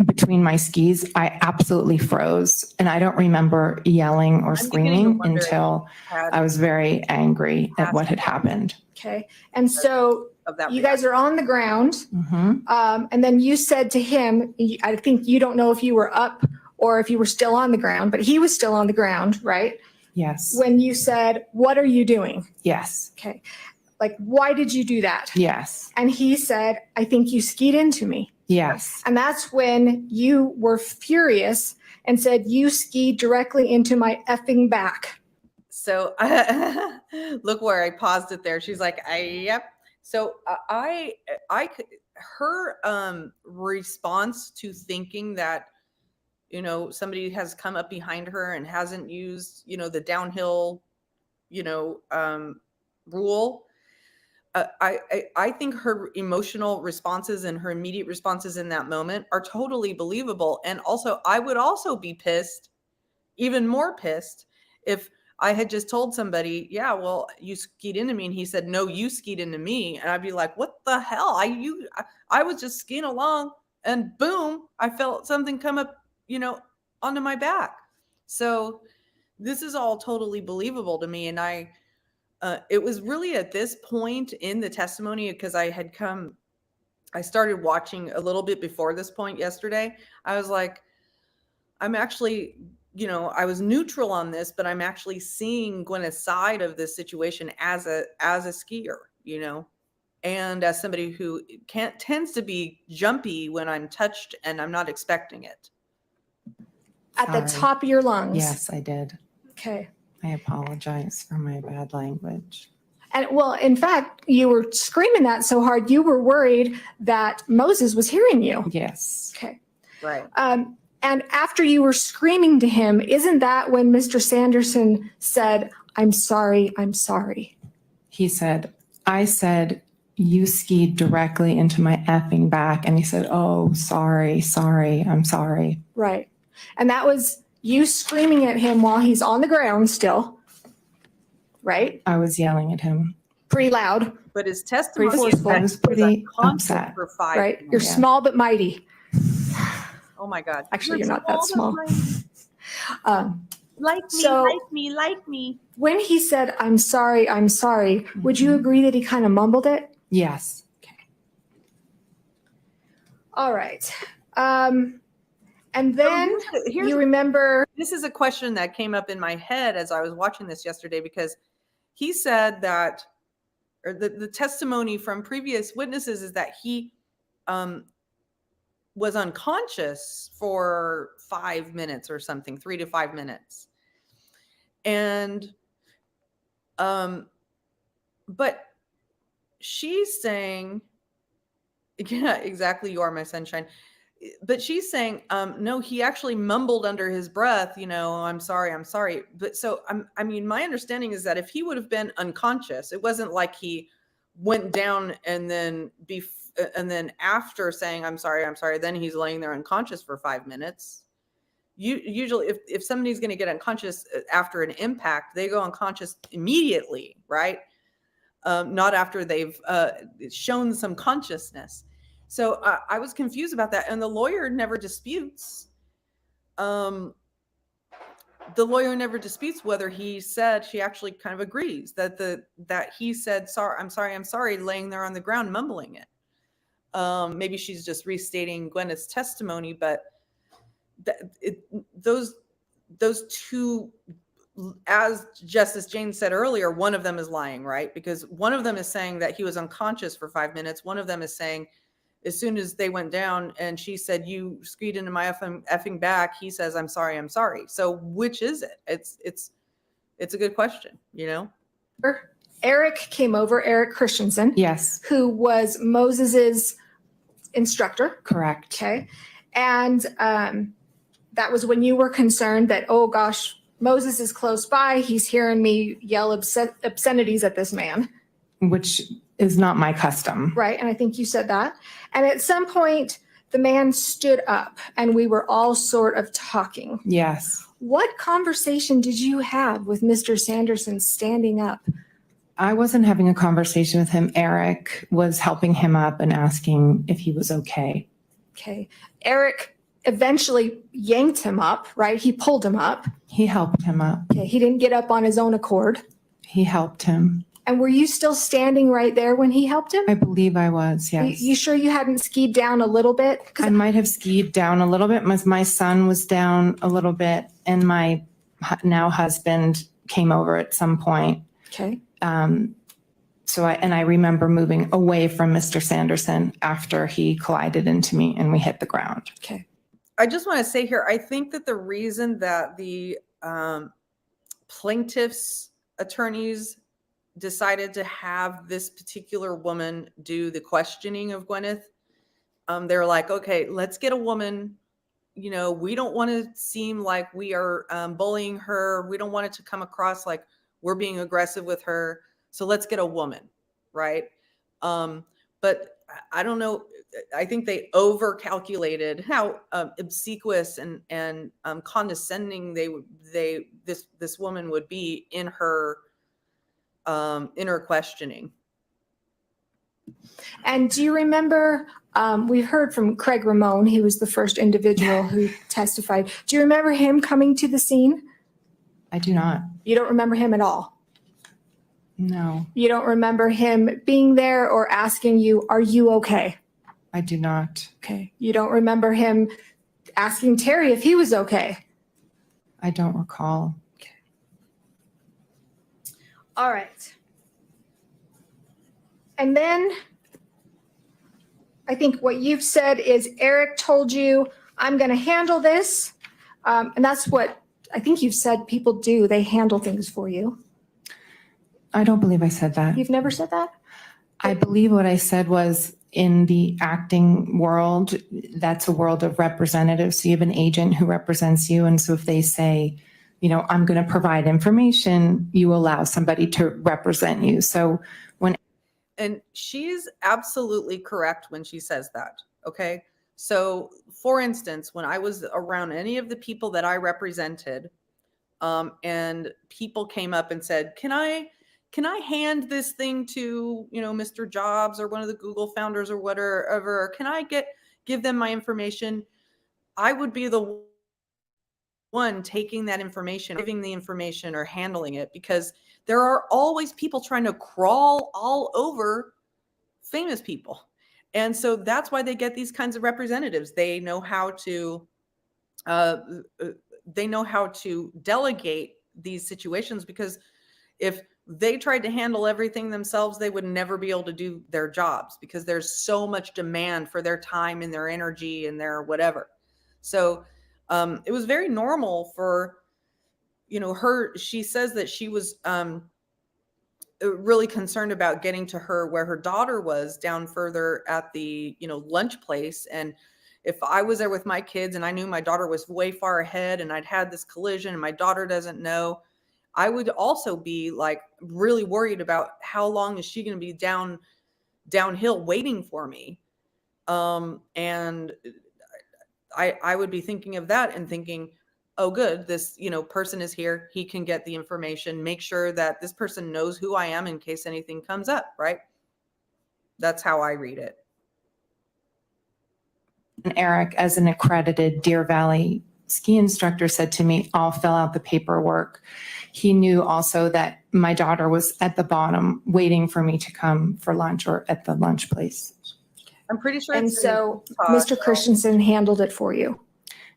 between my skis, I absolutely froze. And I don't remember yelling or beginning to screaming wonder if until I was very angry at what had happened. Okay. And so Of that you guys are on the ground. Mhm. And then you said to him, I think you don't know if you were up or if you were still on the ground, but he was still on the ground, right? Yes. When you said, "What are you doing?" Yes. Okay. Like, why did you do that? Yes. And he said, "I think you skied into me." Yes. And that's when you were furious and said, "You skied directly into my effing back." So look where I paused it there. She's like, yep. So her response to thinking that, somebody has come up behind her and hasn't used, the downhill, rule. I think her emotional responses and her immediate responses in that moment are totally believable. And also, I would also be pissed, even more pissed, if I had just told somebody, "Yeah, well, you skied into me," and he said, "No, you skied into me," and I'd be like, "What the hell? I was just skiing along, and boom, I felt something come up, onto my back." So this is all totally believable to me, and it was really at this point in the testimony, because I started watching a little bit before this point yesterday. I was like, I'm actually, I was neutral on this, but I'm actually seeing Gwyneth's side of this situation as a skier, and as somebody who tends to be jumpy when I'm touched and I'm not expecting it. At the Sorry. top of your lungs. Yes, I did. Okay. I apologize for my bad language. And well, in fact, you were screaming that so hard, you were worried that Moses was hearing you. Yes. Okay. Right. And after you were screaming to him, isn't that when Mr. Sanderson said, "I'm sorry, I'm sorry"? He said, I said, "You skied directly into my effing back." And he said, "Oh, sorry, I'm sorry." Right. And that was you screaming at him while he's on the ground still, right? I was yelling at him. Pretty loud, But his testimony Pretty is forceful. that I was he was pretty unconscious upset. for 5 right? minutes. You're Yeah. small but mighty. Oh my God. Actually, you're not that small. Um, Like me, So- like me. when he said, "I'm sorry, would you Mhm. agree that he kind of mumbled it? Yes. All right. And then Here's you remember, this is a question that came up in my head as I was watching this yesterday, because he said that, or the testimony from previous witnesses is that he was unconscious for 5 minutes or something, 3 to 5 minutes. And, but she's saying, yeah, exactly. You are my sunshine. But she's saying, no, he actually mumbled under his breath, "I'm sorry, I'm sorry." But so, I mean, my understanding is that if he would have been unconscious, it wasn't like he went down and then after saying, I'm sorry, then he's laying there unconscious for 5 minutes. Usually if somebody's going to get unconscious after an impact, they go unconscious immediately, right? Not after they've shown some consciousness. So I was confused about that. And the lawyer never disputes. The lawyer never disputes whether he said, she actually kind of agrees that he said, "Sorry, I'm sorry," laying there on the ground, mumbling it. Maybe she's just restating Gwyneth's testimony, but those two, as Justice Jane said earlier, one of them is lying, right? Because one of them is saying that he was unconscious for 5 minutes. One of them is saying, as soon as they went down and she said, "You skied into my effing back," he says, I'm sorry. So which is it? It's a good question, Eric came over, Eric Christensen, Yes. who was Moses's instructor. Correct. Okay. And that was when you were concerned that, oh gosh, Moses is close by. He's hearing me yell obscenities at this man. Which is not my custom. Right. And I think you said that. And at some point, the man stood up and we were all sort of talking. Yes. What conversation did you have with Mr. Sanderson standing up? I wasn't having a conversation with him. Eric was helping him up and asking if he was okay. Okay. Eric eventually yanked him up, right? He pulled him up. He helped him up. Okay. He didn't get up on his own accord. He helped him. And were you still standing right there when he helped him? I believe I was, yes. You sure you hadn't skied down a little bit? 'Cause I might have skied down a little bit. My son was down a little bit, and my now husband came over at some point. Okay. So I remember moving away from Mr. Sanderson after he collided into me and we hit the ground. Okay. I just want to say here, I think that the reason that the plaintiff's attorneys decided to have this particular woman do the questioning of Gwyneth, they're like, okay, let's get a woman. You know, we don't want to seem like we are bullying her. We don't want it to come across like we're being aggressive with her. So let's get a woman, right? But I don't know. I think they over-calculated how obsequious and condescending this woman would be in her questioning. And do you remember, we've heard from Craig Ramone, he was the first individual who testified. Do you remember him coming to the scene? I do not. You don't remember him at all? No, You don't remember him being there or asking you, are you okay? I do not. Okay. You don't remember him asking Terry if he was okay? I don't recall. All right. And then I think what you've said is Eric told you, I'm going to handle this. And that's what I think you've said people do. They handle things for you. I don't believe I said that. You've never said that? I believe what I said was in the acting world, that's a world of representatives. So you have an agent who represents you. And so if they say, you know, I'm going to provide information, you allow somebody to represent you. So And she's absolutely correct when she says that. Okay. So for instance, when I was around any of the people that I represented, and people came up and said, can I hand this thing to, you know, Mr. Jobs or one of the Google founders or whatever, or can I give them my information? I would be the one taking that information, giving the information or handling it, because there are always people trying to crawl all over famous people. And so that's why they get these kinds of representatives. They know how to delegate these situations, because if they tried to handle everything themselves, they would never be able to do their jobs, because there's so much demand for their time and their energy and their whatever. So it was very normal for, you know, her. She says that she was really concerned about getting to her where her daughter was down further at the, you know, lunch place. And if I was there with my kids and I knew my daughter was way far ahead and I'd had this collision and my daughter doesn't know, I would also be like really worried about how long is she going to be downhill waiting for me. And I would be thinking of that and thinking, oh, good, this, you know, person is here. He can get the information, make sure that this person knows who I am in case anything comes up, right? That's how I read it. And Eric, as an accredited Deer Valley ski instructor, said to me, I'll fill out the paperwork. He knew also that my daughter was at the bottom waiting for me to come for lunch or at the lunch place. I'm pretty sure. And it's so in Mr. Christensen handled it for you.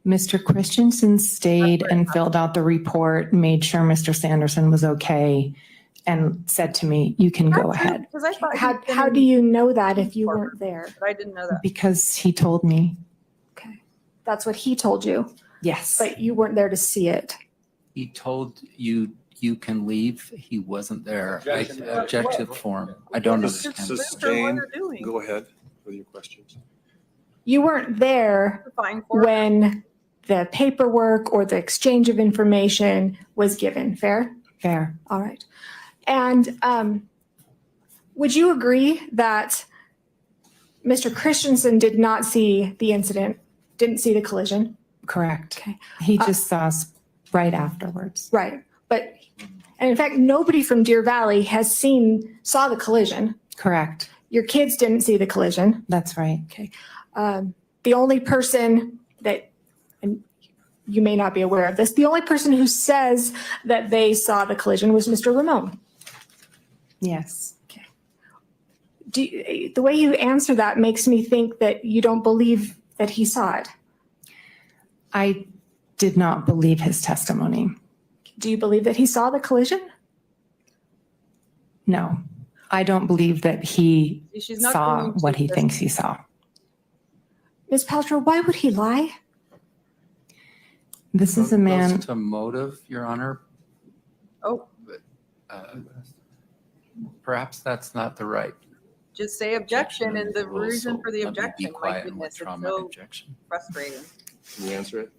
Mr. Christensen stayed and filled out the report, made sure Mr. Sanderson was okay, and said to me, you can go ahead. Because I thought How do you know that if you weren't there? But I didn't know that. Because he told me. Okay. That's what he told you, Yes. but you weren't there to see it. He told you you can leave. He wasn't there. I objected for him. I don't understand. Sustained. Go ahead with your questions. You weren't there when the paperwork or the exchange of information was given, fair? Fair. All right. And would you agree that Mr. Christensen did not see the incident, didn't see the collision? Correct. Okay. He just saw us right afterwards. Right. And in fact, nobody from Deer Valley saw the collision. Correct. Your kids didn't see the collision. That's right. Okay. The only person that, and you may not be aware of this, the only person who says that they saw the collision was Mr. Ramone. Yes. The way you answer that makes me think that you don't believe that he saw it. I did not believe his testimony. Do you believe that he saw the collision? No, I don't believe that he She's not saw going to what he just- thinks he saw. Ms. Paltrow, why would he lie? This is a man. Goes to motive, Your Honor. Oh, Uh, Perhaps that's not the right just say objection and the rules, reason so for the let me be objection. My quiet and goodness, it's withdraw my so objection. frustrating. Can you answer it?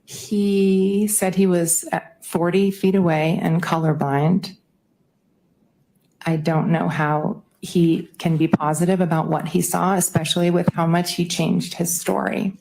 He said he was at 40 feet away and colorblind. I don't know how he can be positive about what he saw, especially with how much he changed his story.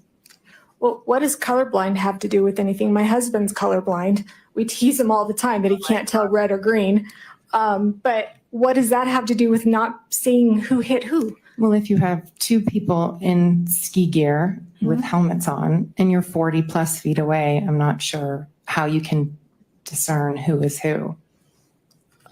Well, what does colorblind have to do with anything? My husband's colorblind. We tease him all the time that he can't tell red or green. But what does that have to do with not seeing who hit who? Well, if you have two people in ski gear with helmets on and you're 40 plus feet away, I'm not sure how you can discern who is who.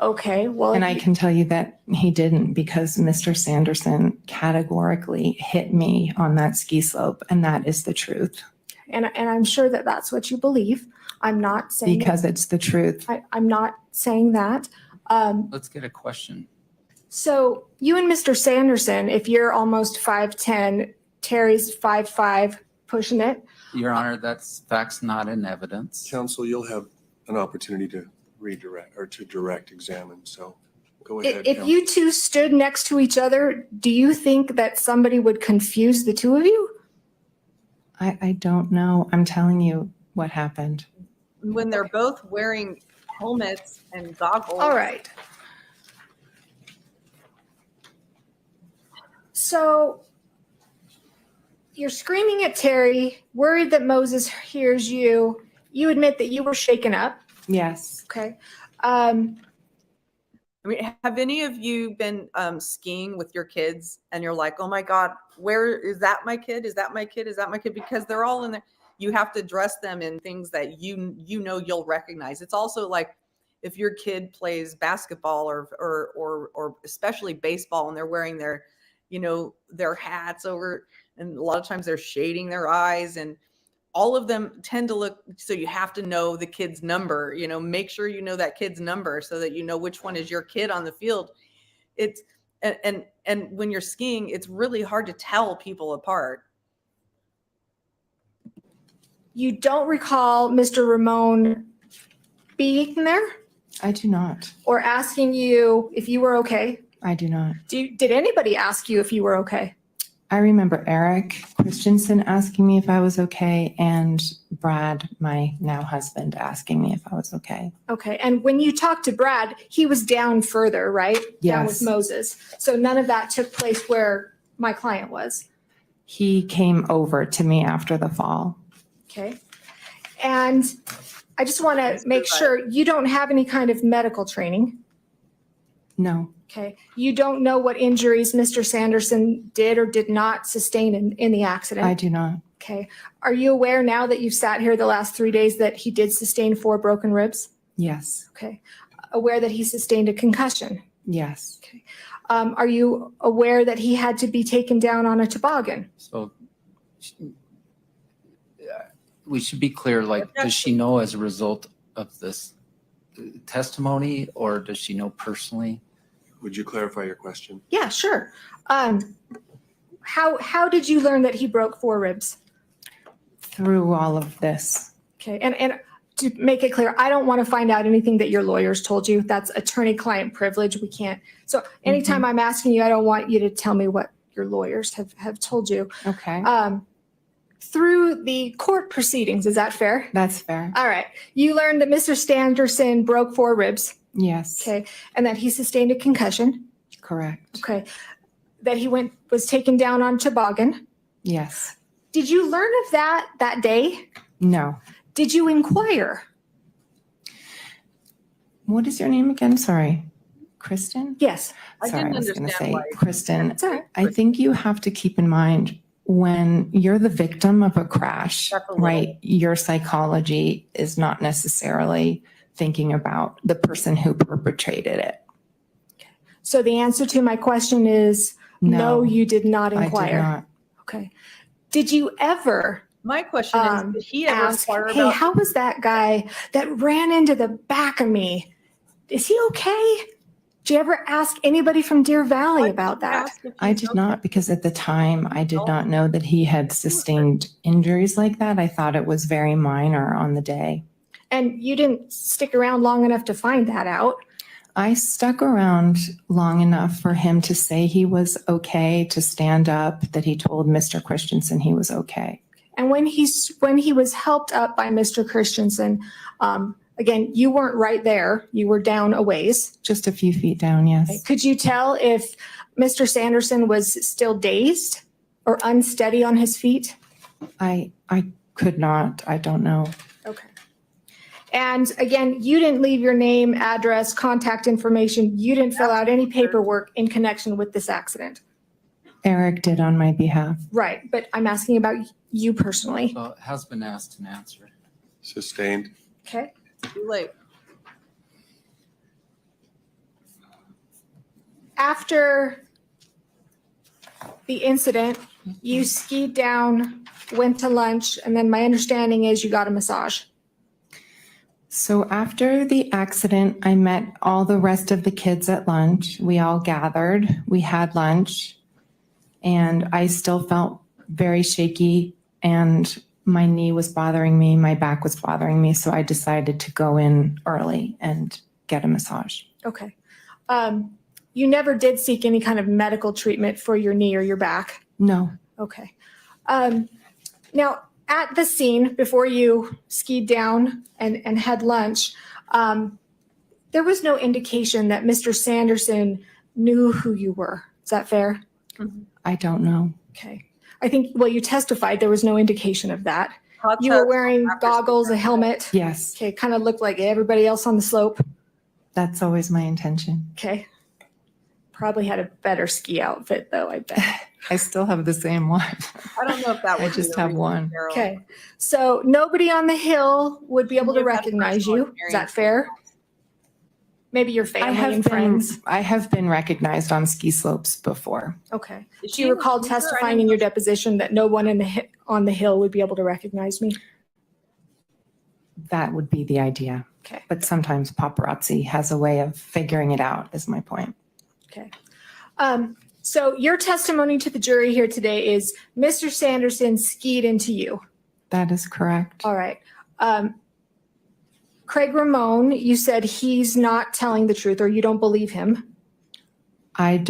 Okay, well, And I can tell you that he didn't, because Mr. Sanderson categorically hit me on that ski slope, and that is the truth. and I'm sure that that's what you believe. I'm not saying Because it's the truth. I'm not saying that. Let's get a question. So you and Mr. Sanderson, if you're almost 5'10", Terry's 5'5", pushing it. Your Honor, that's facts not in evidence. Counsel, you'll have an opportunity to redirect or to direct examine, so go ahead. If counsel. you two stood next to each other, do you think that somebody would confuse the two of you? I don't know. I'm telling you what happened. When they're both wearing helmets and goggles. All right. So you're screaming at Terry, worried that Moses hears you. You admit that you were shaken up. Yes. Okay. I mean, have any of you been skiing with your kids and you're like, oh my God, where is that my kid? Is that my kid? Is that my kid? Because they're all in there. You have to dress them in things that you know you'll recognize. It's also like if your kid plays basketball or especially baseball and they're wearing their, their hats over, and a lot of times they're shading their eyes, and all of them tend to look, so you have to know the kid's number, make sure you know that kid's number so that you know which one is your kid on the field. It's, and when you're skiing, it's really hard to tell people apart. You don't recall Mr. Ramon being there I do not. or asking you if you were okay? I do not. Did anybody ask you if you were okay? I remember Eric Christensen asking me if I was okay, and Brad, my now husband, asking me if I was okay. Okay. And when you talked to Brad, he was down further, right? Down with Yes. Moses. So none of that took place where my client was. He came over to me after the fall. Okay. And I just want to make sure you don't have any kind of medical training. No, Okay. You don't know what injuries Mr. Sanderson did or did not sustain in the accident. I do not. Okay. Are you aware now that you've sat here the last 3 days that he did sustain 4 broken ribs? Yes. Okay. Aware that he sustained a concussion? Yes. Are you aware that he had to be taken down on a toboggan? So we should be clear, like, does she know as a result of this testimony, or does she know personally? Would you clarify your question? Yeah, sure. How did you learn that he broke 4 ribs? Through all of this. Okay. And to make it clear, I don't want to find out anything that your lawyers told you. That's attorney-client privilege. We can't. So anytime I'm asking you, I don't want you to tell me what your lawyers have told you. Okay. Through the court proceedings, is that fair? That's fair. All right. You learned that Mr. Sanderson broke 4 ribs. Yes. Okay. And that he sustained a concussion. Correct. Okay. That he was taken down on toboggan. Yes. Did you learn of that day? No. Did you inquire? What is your name again? Sorry. Kristen? Yes. I Sorry, didn't I was going to understand say why. Kristen. That's all right. I think you have to keep in mind when you're the victim of a crash, That's a little- right? Your psychology is not necessarily thinking about the person who perpetrated it. So the answer to my question is no, you did not I inquire. did not. Okay. Did you ever My question is, did he ever ask, inquire hey, about? how was that guy that ran into the back of me? Is he okay? Did you ever ask anybody from Deer Valley Why about didn't you that? ask if I he's did okay? not, because at the time I did not know that he had sustained injuries like that. I thought it was very minor on the day. And you didn't stick around long enough to find that out. I stuck around long enough for him to say he was okay, to stand up, that he told Mr. Christensen he was okay. And when he was helped up by Mr. Christensen, again, you weren't right there. You were down a ways. Just a few feet down, yes. Could you tell if Mr. Sanderson was still dazed or unsteady on his feet? I could not. I don't know. Okay. And again, you didn't leave your name, address, contact information. You didn't fill out any paperwork in connection with this accident. Eric did on my behalf. Right, but I'm asking about you personally. So it has been asked and answered. Sustained. Okay. Too late. After the incident, you skied down, went to lunch, and then my understanding is you got a massage. So after the accident, I met all the rest of the kids at lunch. We all gathered, we had lunch, and I still felt very shaky, and my knee was bothering me, my back was bothering me, so I decided to go in early and get a massage. Okay. You never did seek any kind of medical treatment for your knee or your back? No, Okay. Now, at the scene, before you skied down and had lunch, there was no indication that Mr. Sanderson knew who you were. Is that fair? I don't know. Okay. I think, well, you testified there was no indication of that. Hot You were tub wearing after goggles, a sleep. helmet. Yes, Okay, kind of looked like everybody else on the slope. that's always my intention. Okay. Probably had a better ski outfit though, I bet. I still have the same one. I don't know if that I would be just the have reason, one. Carol. Okay. So nobody on the hill would be able to You've had recognize personal you. Is that experience. fair? Maybe your family and friends. I have been recognized on ski slopes before. Okay. Is Do she you a recall recruiter? I testifying didn't in know your deposition that no one on the hill would be able to recognize me? That would be the idea. Okay. But sometimes paparazzi has a way of figuring it out, is my point. Okay. So your testimony to the jury here today is Mr. Sanderson skied into you. That is correct. All right. Craig Ramone, you said he's not telling the truth or you don't believe him. I'm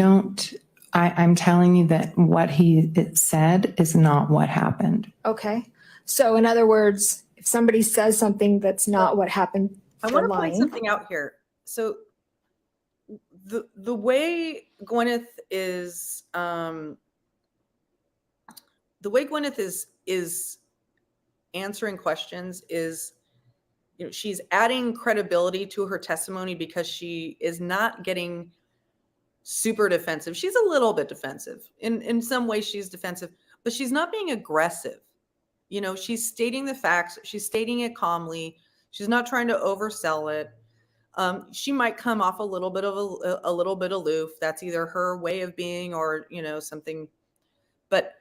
telling you that what he said is not what happened. Okay. So in other words, if somebody says something that's not what happened, I they're want to point lying. something out here. So the way Gwyneth is answering questions is, she's adding credibility to her testimony because she is not getting super defensive. She's a little bit defensive. In some ways she's defensive, but she's not being aggressive. She's stating the facts. She's stating it calmly. She's not trying to oversell it. She might come off a little bit aloof. That's either her way of being or, something. But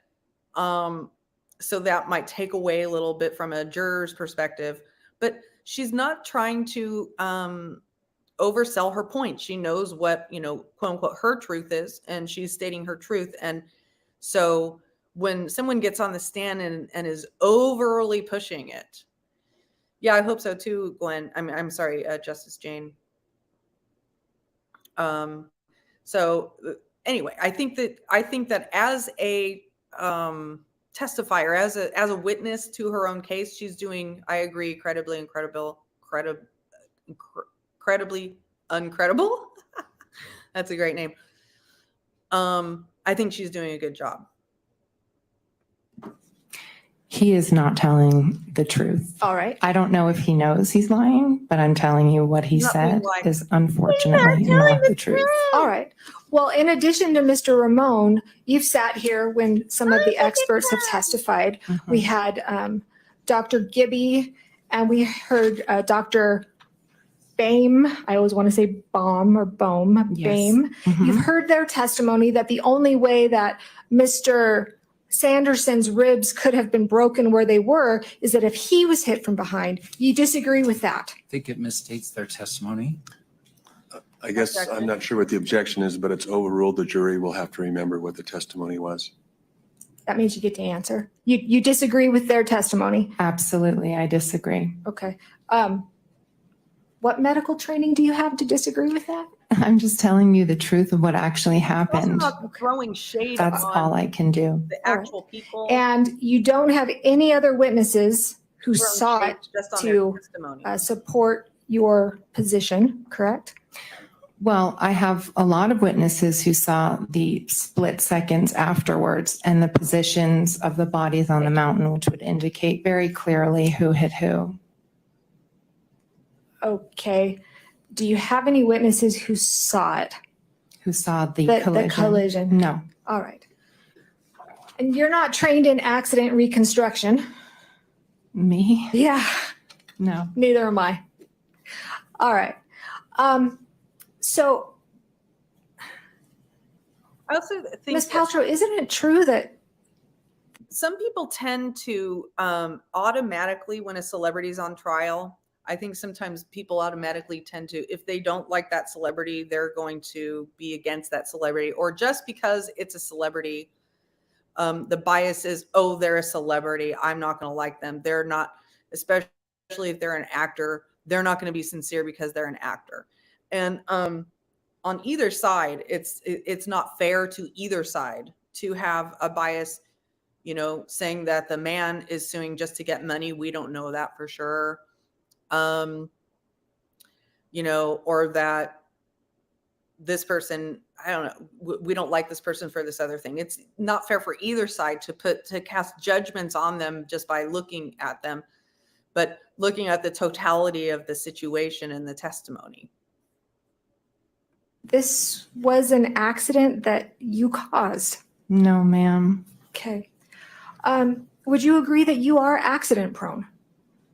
so that might take away a little bit from a juror's perspective. But she's not trying to oversell her point. She knows what, quote unquote, her truth is, and she's stating her truth. And so when someone gets on the stand and is overly pushing it, yeah, I hope so too, Glenn. I'm sorry, Justice Jane. So anyway, I think that as a testifier, as a witness to her own case, she's doing, I agree, incredibly uncredible. That's a great name. I think she's doing a good job. He is not telling the truth. All right. I don't know if he knows he's lying, but I'm telling you what he He's not being said lying. is unfortunately not the truth. All right. Well, in addition to Mr. Ramone, you've sat here when some of the experts have testified. We had Dr. Gibby and we heard Dr. BAME, I always want to say BOM or BOM, Yes. BAME. Mhm. You've heard their testimony that the only way that Mr. Sanderson's ribs could have been broken where they were is that if he was hit from behind. You disagree with that? I think it misstates their testimony. I guess I'm not sure what the objection is, but it's overruled. The jury will have to remember what the testimony was. That means you get to answer. You disagree with their testimony? Absolutely, I disagree. Okay. What medical training do you have to disagree with that? I'm just telling you the truth of what actually Also happened. not throwing shade That's all on I can do. the All right. actual people. And you don't have any other witnesses who throwing saw shade it just on to, their testimony. support your position, correct? Well, I have a lot of witnesses who saw the split seconds afterwards and the positions of the bodies on the mountain, which would indicate very clearly who hit who. Okay. Do you have any witnesses who saw it? Who saw the The collision? collision. No, All right. And you're not trained in accident reconstruction? me? Yeah, No. neither am I. All right. So, I also think Ms. that Paltrow, isn't it true that some people tend to automatically, when a celebrity's on trial, I think sometimes people automatically tend to, if they don't like that celebrity, they're going to be against that celebrity. Or just because it's a celebrity, the bias is, oh, they're a celebrity, I'm not going to like them. They're not, especially if they're an actor, they're not going to be sincere because they're an actor. And on either side, it's not fair to either side to have a bias, you know, saying that the man is suing just to get money. We don't know that for sure. You know, or that this person, I don't know, we don't like this person for this other thing. It's not fair for either side to cast judgments on them just by looking at them, but looking at the totality of the situation and the testimony. this was an accident that you caused? No, ma'am. Okay. Would you agree that you are accident prone?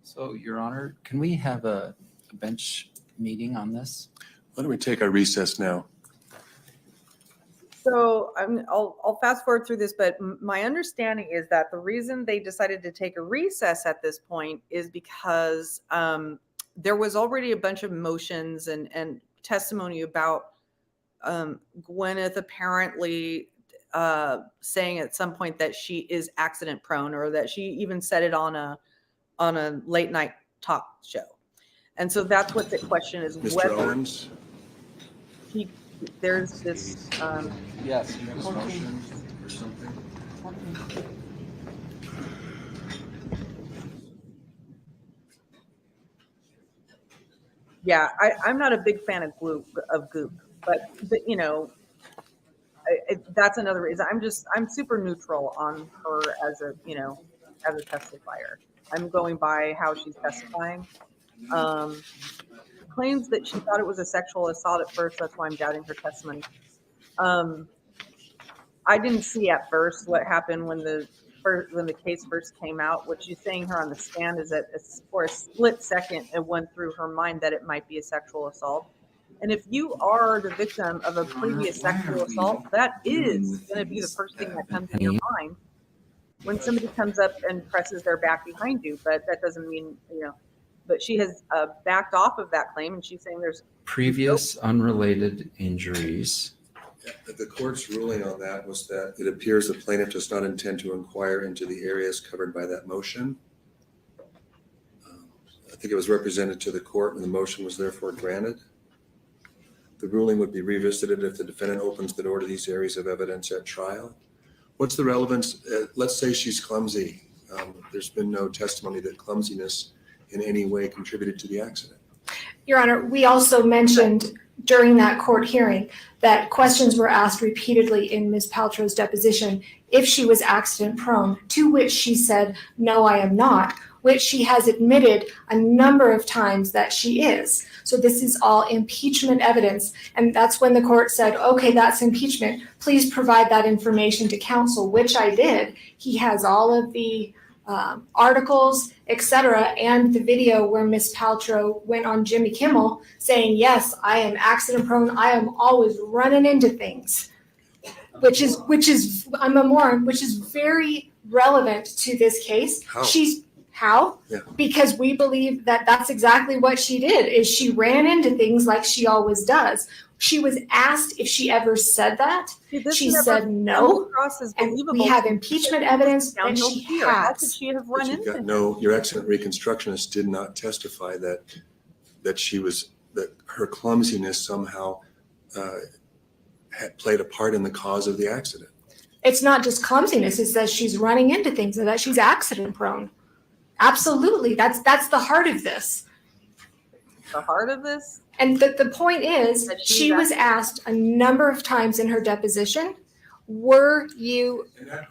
So, Your Honor, can we have a bench meeting on this? Why don't we take our recess now? So I'll fast forward through this, but my understanding is that the reason they decided to take a recess at this point is because there was already a bunch of motions and testimony about Gwyneth apparently saying at some point that she is accident prone, or that she even said it on a late night talk show. And so that's what the question is, Mr. whether Owens? there's this Yes, you have a motion or something? yeah, I'm not a big fan of Goop, but you know, that's another reason. I'm super neutral on her as a, you know, as a testifier. I'm going by how she's testifying. Claims that she thought it was a sexual assault at first. That's why I'm doubting her testimony. I didn't see at first what happened when the case first came out. What she's saying her on the stand is that for a split second, it went through her mind that it might be a sexual assault. And if you are the victim of a previous sexual assault, that is going to be the first thing that comes in your mind when somebody comes up and presses their back behind you. But that doesn't mean, you know, but she has backed off of that claim, and she's saying there's Previous unrelated injuries. The court's ruling on that was that it appears the plaintiff does not intend to inquire into the areas covered by that motion. I think it was represented to the court and the motion was therefore granted. The ruling would be revisited if the defendant opens the door to these areas of evidence at trial. What's the relevance? Let's say she's clumsy. There's been no testimony that clumsiness in any way contributed to the accident. Your Honor, we also mentioned during that court hearing that questions were asked repeatedly in Ms. Paltrow's deposition if she was accident prone, to which she said, no, I am not, which she has admitted a number of times that she is. So this is all impeachment evidence. And that's when the court said, okay, that's impeachment. Please provide that information to counsel, which I did. He has all of the articles etc., and the video where Miss Paltrow went on Jimmy Kimmel saying, yes, I am accident prone, I am always running into things, which is I'm a moron, which is very relevant to this case. How? Yeah. Because we believe that that's exactly what she did, is she ran into things like she always does. She was asked if she ever said that. She said no, and we have impeachment evidence that she How could has. she have But run you've into got him? your excellent reconstructionist did not testify that her clumsiness somehow had played a part in the cause of the accident. It's not just clumsiness, it's that she's running into things and that she's accident prone. Absolutely, that's the heart of this. The heart of this? And the point is, That she's she was asked a number of times in her deposition, were you, And that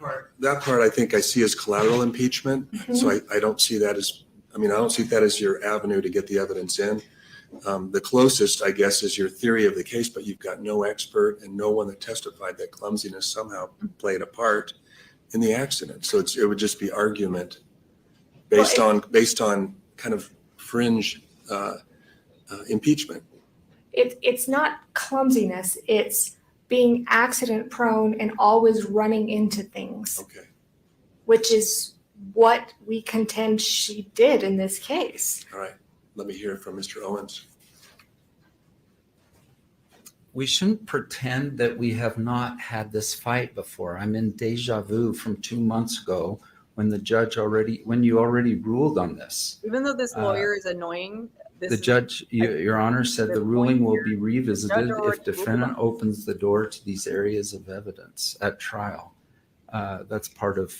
part I think I see as collateral impeachment. So I don't see that as, I don't see that as your avenue to get the evidence in. The closest, I guess, is your theory of the case, but you've got no expert and no one that testified that clumsiness somehow played a part in the accident. So it would just be argument based on kind of fringe impeachment. it's not clumsiness, it's being accident prone and always running into things, Okay. which is what we contend she did in this case. All right. Let me hear from Mr. Owens. We shouldn't pretend that we have not had this fight before. I'm in deja vu from 2 months ago when you already ruled on this. Even though this lawyer is annoying, The judge, Your Honor, said the ruling will be revisited if defendant opens the door to these areas of evidence at trial. That's part of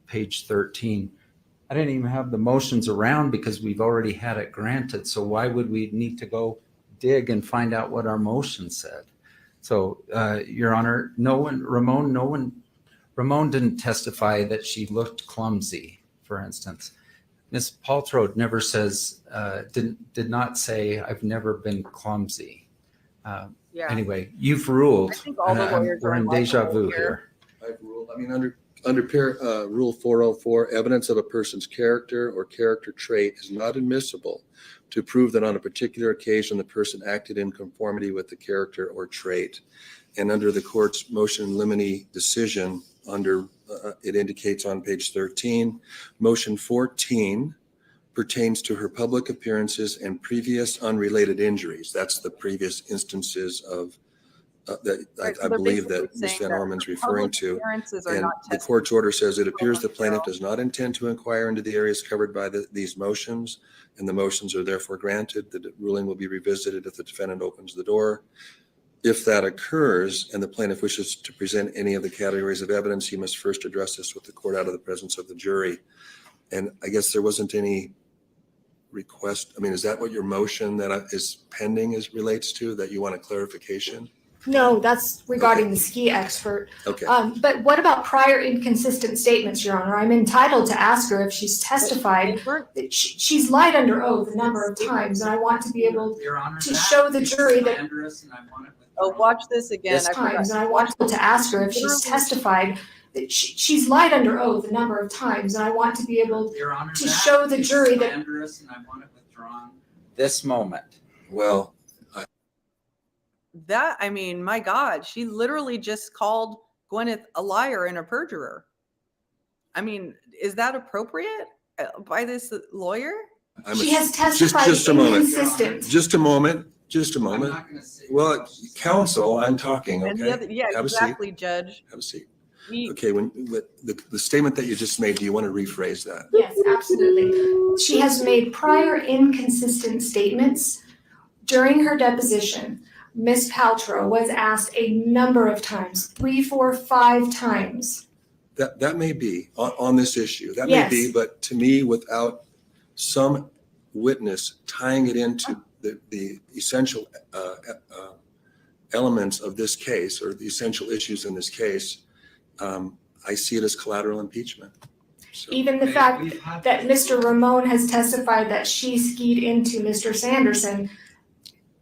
page 13. I didn't even have the motions around because we've already had it granted. So why would we need to go dig and find out what our motion said? So, Your Honor, Ramon didn't testify that she looked clumsy, for instance. Ms. Paltrow never says, did not say, I've never been clumsy. yeah. Anyway, you've ruled. I think all the lawyers We're are in deja unlikable vu here. here. I've ruled, under Rule 404, evidence of a person's character or character trait is not admissible to prove that on a particular occasion the person acted in conformity with the character or trait. And under the court's motion in limine decision, it indicates on page 13, motion 14 pertains to her public appearances and previous unrelated injuries. That's the previous instances of that Right, so I they're believe that basically Ms. saying Van that Orman's referring public to. appearances are And not the tested. court's order says it appears the plaintiff Well, does not intend to inquire into the areas covered by these motions, and the motions are therefore granted. The ruling will be revisited if the defendant opens the door. If that occurs and the plaintiff wishes to present any of the categories of evidence, he must first address this with the court out of the presence of the jury. And I guess there wasn't any request. Is that what your motion that is pending relates to, that you want a clarification? No, that's regarding the ski expert. Okay. But what about prior inconsistent statements, Your Honor? I'm entitled to ask her if she's testified. That she's lied under oath a number of times, and I want to be able Your Honor, to show the jury that slanderous and I want it Oh, watch this again. I forgot. times, and I want to ask her if she's testified that she's lied under oath a number of times, and I want to be able Your Honor, to show the jury that slanderous and I want it withdrawn this moment. Well, My God, she literally just called Gwyneth a liar and a perjurer. Is that appropriate by this lawyer? she has testified just a moment. inconsistent. Just a moment. I'm not gonna say- Well, counsel, I'm talking, And the okay? other, yeah, Have a seat. exactly, Judge. Have a seat. He- Okay, the statement that you just made, do you want to rephrase that? Yes, absolutely. She has made prior inconsistent statements. During her deposition, Ms. Paltrow was asked a number of times, 3, 4, 5 times. That may be on this issue. That may Yes. be, but to me, without some witness tying it into the essential elements of this case, or the essential issues in this case, I see it as collateral impeachment. So, Even the fact that Mr. Ramon has testified that she skied into Mr. Sanderson,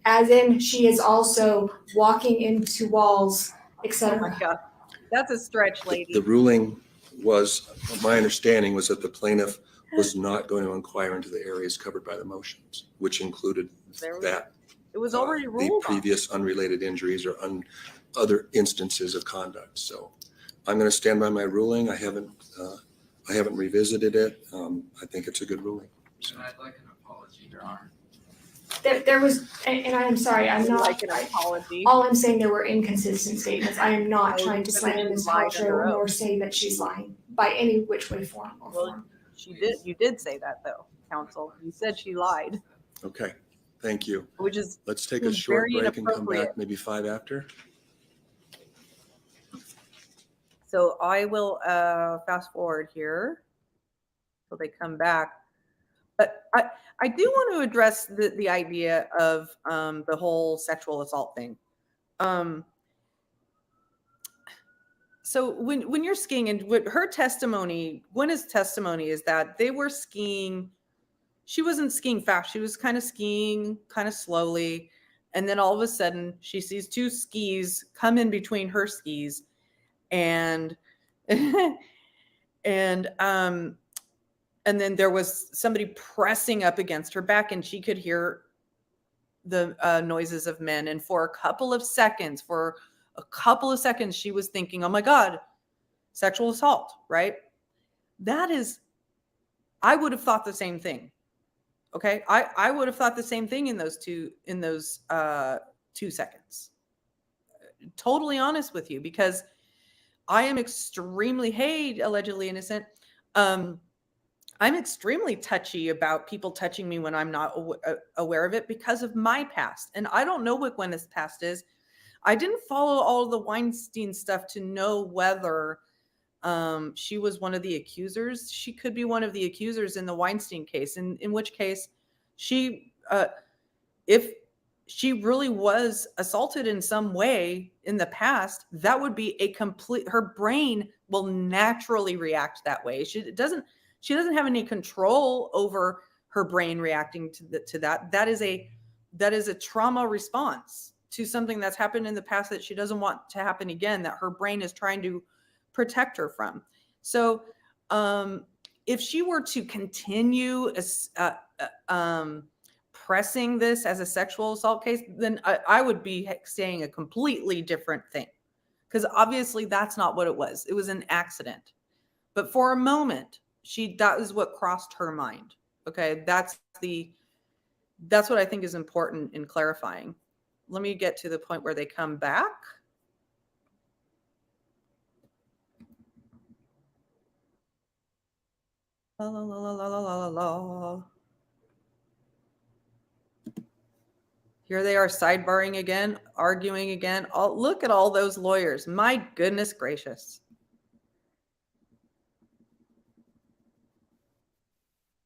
as in she is also walking into walls, Oh etc. my God, that's a stretch, lady. the ruling was, my understanding was that the plaintiff was not going to inquire into the areas covered by the motions, which included There was- that. It was already The ruled on. previous unrelated injuries or other instances of conduct. So I'm going to stand by my ruling. I haven't revisited it. I think it's a good ruling. And I'd like an apology, Your Honor. There was, and I am sorry, I'm not, Like an apology. all I'm saying, there were inconsistent statements. I am not Oh, trying to but slander then Ms. lied under Paltrow nor oath. say that she's lying by any which way, form or Well, form. You did say that though, counsel. You said she lied, Okay, thank you. which is Let's take a Seems short very break and come inappropriate. back maybe 5 after. so I will fast forward here till they come back. But I do want to address the idea of the whole sexual assault thing. So when you're skiing, and what her testimony, Gwyneth's testimony is that they were skiing. She wasn't skiing fast. She was kind of skiing kind of slowly. And then all of a sudden she sees two skis come in between her skis, and and then there was somebody pressing up against her back, and she could hear the noises of men. And for a couple of seconds, she was thinking, oh my God, sexual assault, right? That is, I would have thought the same thing. Okay. I would have thought the same thing in those 2 seconds. Totally honest with you, because I am extremely, hey, allegedly innocent. I'm extremely touchy about people touching me when I'm not aware of it because of my past. And I don't know what Gwyneth's past is. I didn't follow all of the Weinstein stuff to know whether she was one of the accusers. She could be one of the accusers in the Weinstein case, in which case she, if she really was assaulted in some way in the past, that would be her brain will naturally react that way. She doesn't have any control over her brain reacting to that. That is a trauma response to something that's happened in the past that she doesn't want to happen again, that her brain is trying to protect her from. So if she were to continue pressing this as a sexual assault case, then I would be saying a completely different thing, because obviously that's not what it was. It was an accident. But for a moment, that is what crossed her mind. Okay, that's what I think is important in clarifying. Let me get to the point where they come back. La, la, la, la, la, la, la, la. Here they are sidebarring again, arguing again. Look at all those lawyers. My goodness gracious.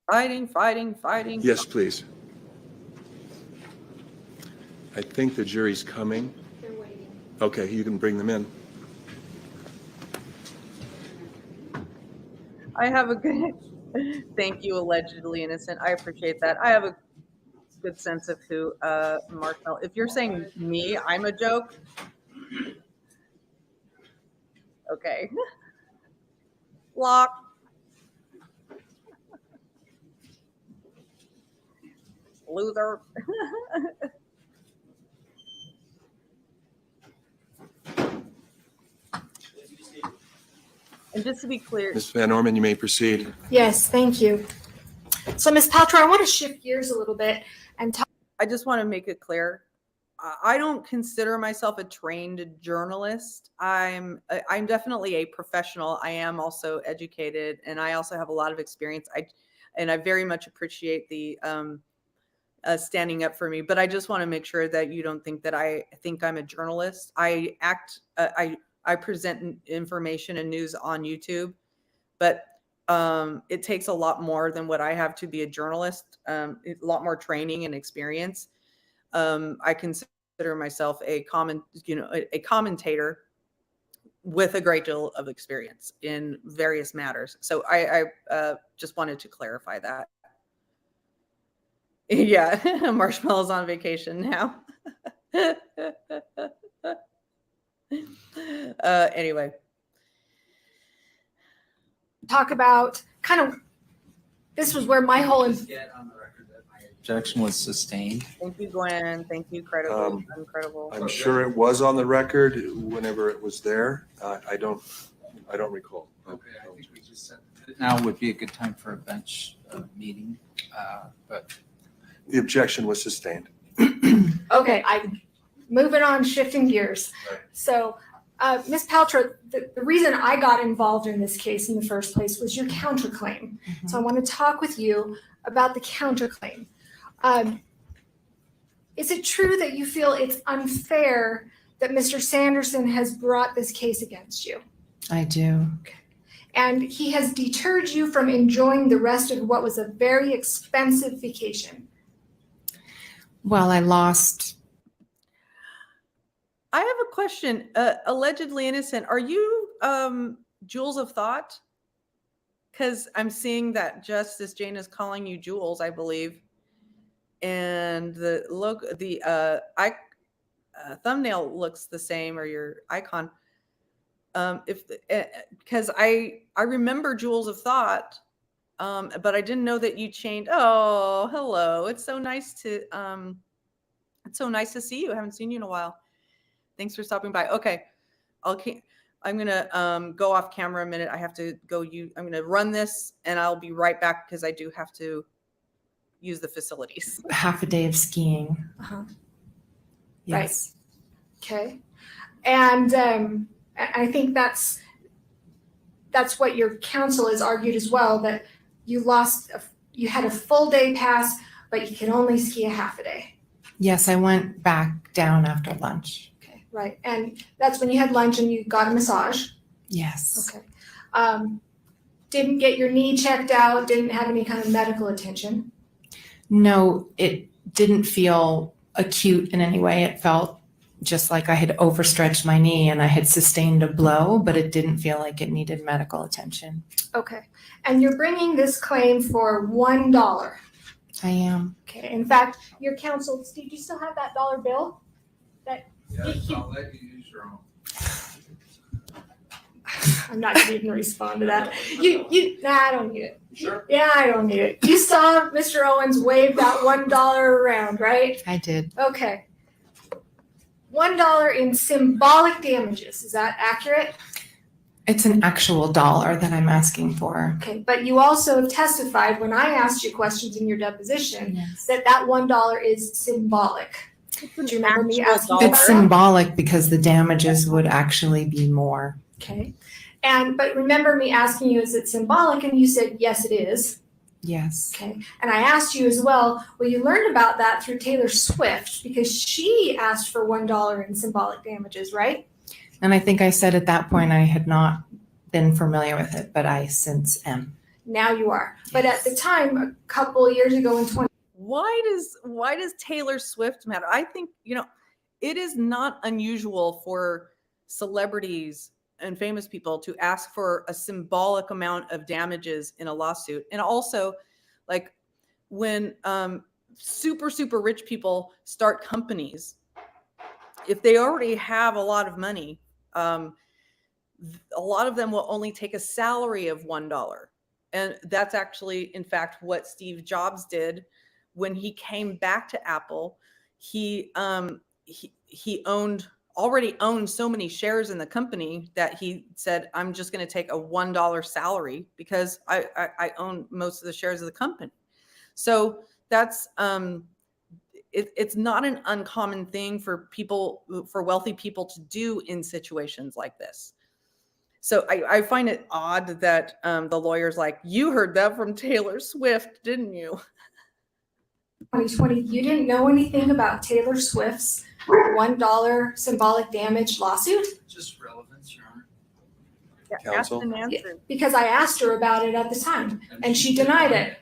Fighting. Yes, please. I think the jury's coming. They're waiting. Okay, you can bring them in. I have a good, thank you, allegedly innocent. I appreciate that. I have a good sense of who Marshall. If you're saying me, I'm a joke. Okay. Lock. Loser. And just to be clear, Ms. Van Orman, you may proceed. Yes, thank you. So Ms. Paltrow, I want to shift gears a little bit and talk. I just want to make it clear. I don't consider myself a trained journalist. I'm definitely a professional. I am also educated, and I also have a lot of experience. I very much appreciate the standing up for me. But I just want to make sure that you don't think that I think I'm a journalist. I present information and news on YouTube, but it takes a lot more than what I have to be a journalist. A lot more training and experience. I consider myself a commentator with a great deal of experience in various matters. So I just wanted to clarify that. Yeah, Marshmallow's on vacation now. Anyway. talk about kind of, this was where my whole, Just get on the record that my objection was sustained. Thank you, Gwen. Thank you, credible, incredible. I'm sure it was on the record whenever it was there. I don't recall. Okay, I think we just said that now would be a good time for a bench meeting, but The objection was sustained. okay, I'm moving on, shifting gears. Right. So, Ms. Paltrow, the reason I got involved in this case in the first place was your counterclaim. So I want to talk with you about the counterclaim. Is it true that you feel it's unfair that Mr. Sanderson has brought this case against you? I do. And he has deterred you from enjoying the rest of what was a very expensive vacation? Well, I lost. I have a question. Allegedly innocent. Are you Jules of Thought? Because I'm seeing that Justice Jane is calling you Jules, I believe. And the logo, the thumbnail looks the same, or your icon. Because I remember Jules of Thought, but I didn't know that you changed. Oh, hello! It's so nice to see you. I haven't seen you in a while. Thanks for stopping by. Okay, I'm gonna go off camera a minute. I have to go. I'm gonna run this, and I'll be right back because I do have to use the facilities. Half a day of skiing. Uh-huh. Yes. Okay. And I think that's what your counsel has argued as well, that you you had a full day pass, but you can only ski a half a day. Yes, I went back down after lunch. Okay, right. And that's when you had lunch and you got a massage. Yes. Okay. Didn't get your knee checked out, didn't have any kind of medical attention. No, it didn't feel acute in any way. It felt just like I had overstretched my knee and I had sustained a blow, but it didn't feel like it needed medical attention. Okay. And you're bringing this claim for $1. I am. Okay. In fact, your counsel, Steve, do you still have that dollar bill? yes, I'll let you use your own. I'm not gonna even respond to that. Nah, I don't need it. Sure. Yeah, I don't need it. You saw Mr. Owens wave that $1 around, right? I did. Okay. $1 in symbolic damages. Is that accurate? It's an actual dollar that I'm asking for. Okay, but you also have testified when I asked you questions in your deposition Yes. that $1 is symbolic. Do you remember me asking you about It's that? symbolic because the damages would actually be more. Okay. But remember me asking you, is it symbolic? And you said, yes, it is. Yes. Okay. And I asked you as well, you learned about that through Taylor Swift because she asked for $1 in symbolic damages, right? And I think I said at that point I had not been familiar with it, but I since am. Now you are. But at the time, a couple of years ago in 20. Why does Taylor Swift matter? I think, it is not unusual for celebrities and famous people to ask for a symbolic amount of damages in a lawsuit. And also, like, when super, super rich people start companies, if they already have a lot of money, a lot of them will only take a salary of $1. And that's actually, in fact, what Steve Jobs did when he came back to Apple. He already owned so many shares in the company that he said, I'm just going to take a $1 salary because I own most of the shares of the company. So that's it's not an uncommon thing for wealthy people to do in situations like this. So I find it odd that the lawyer's like, you heard that from Taylor Swift, didn't you? 2020, you didn't know anything about Taylor Swift's $1 symbolic damage lawsuit? Just relevance, Your Honor. Yeah, Counsel? asked and answered. Because I asked her about it at the time, and she denied it.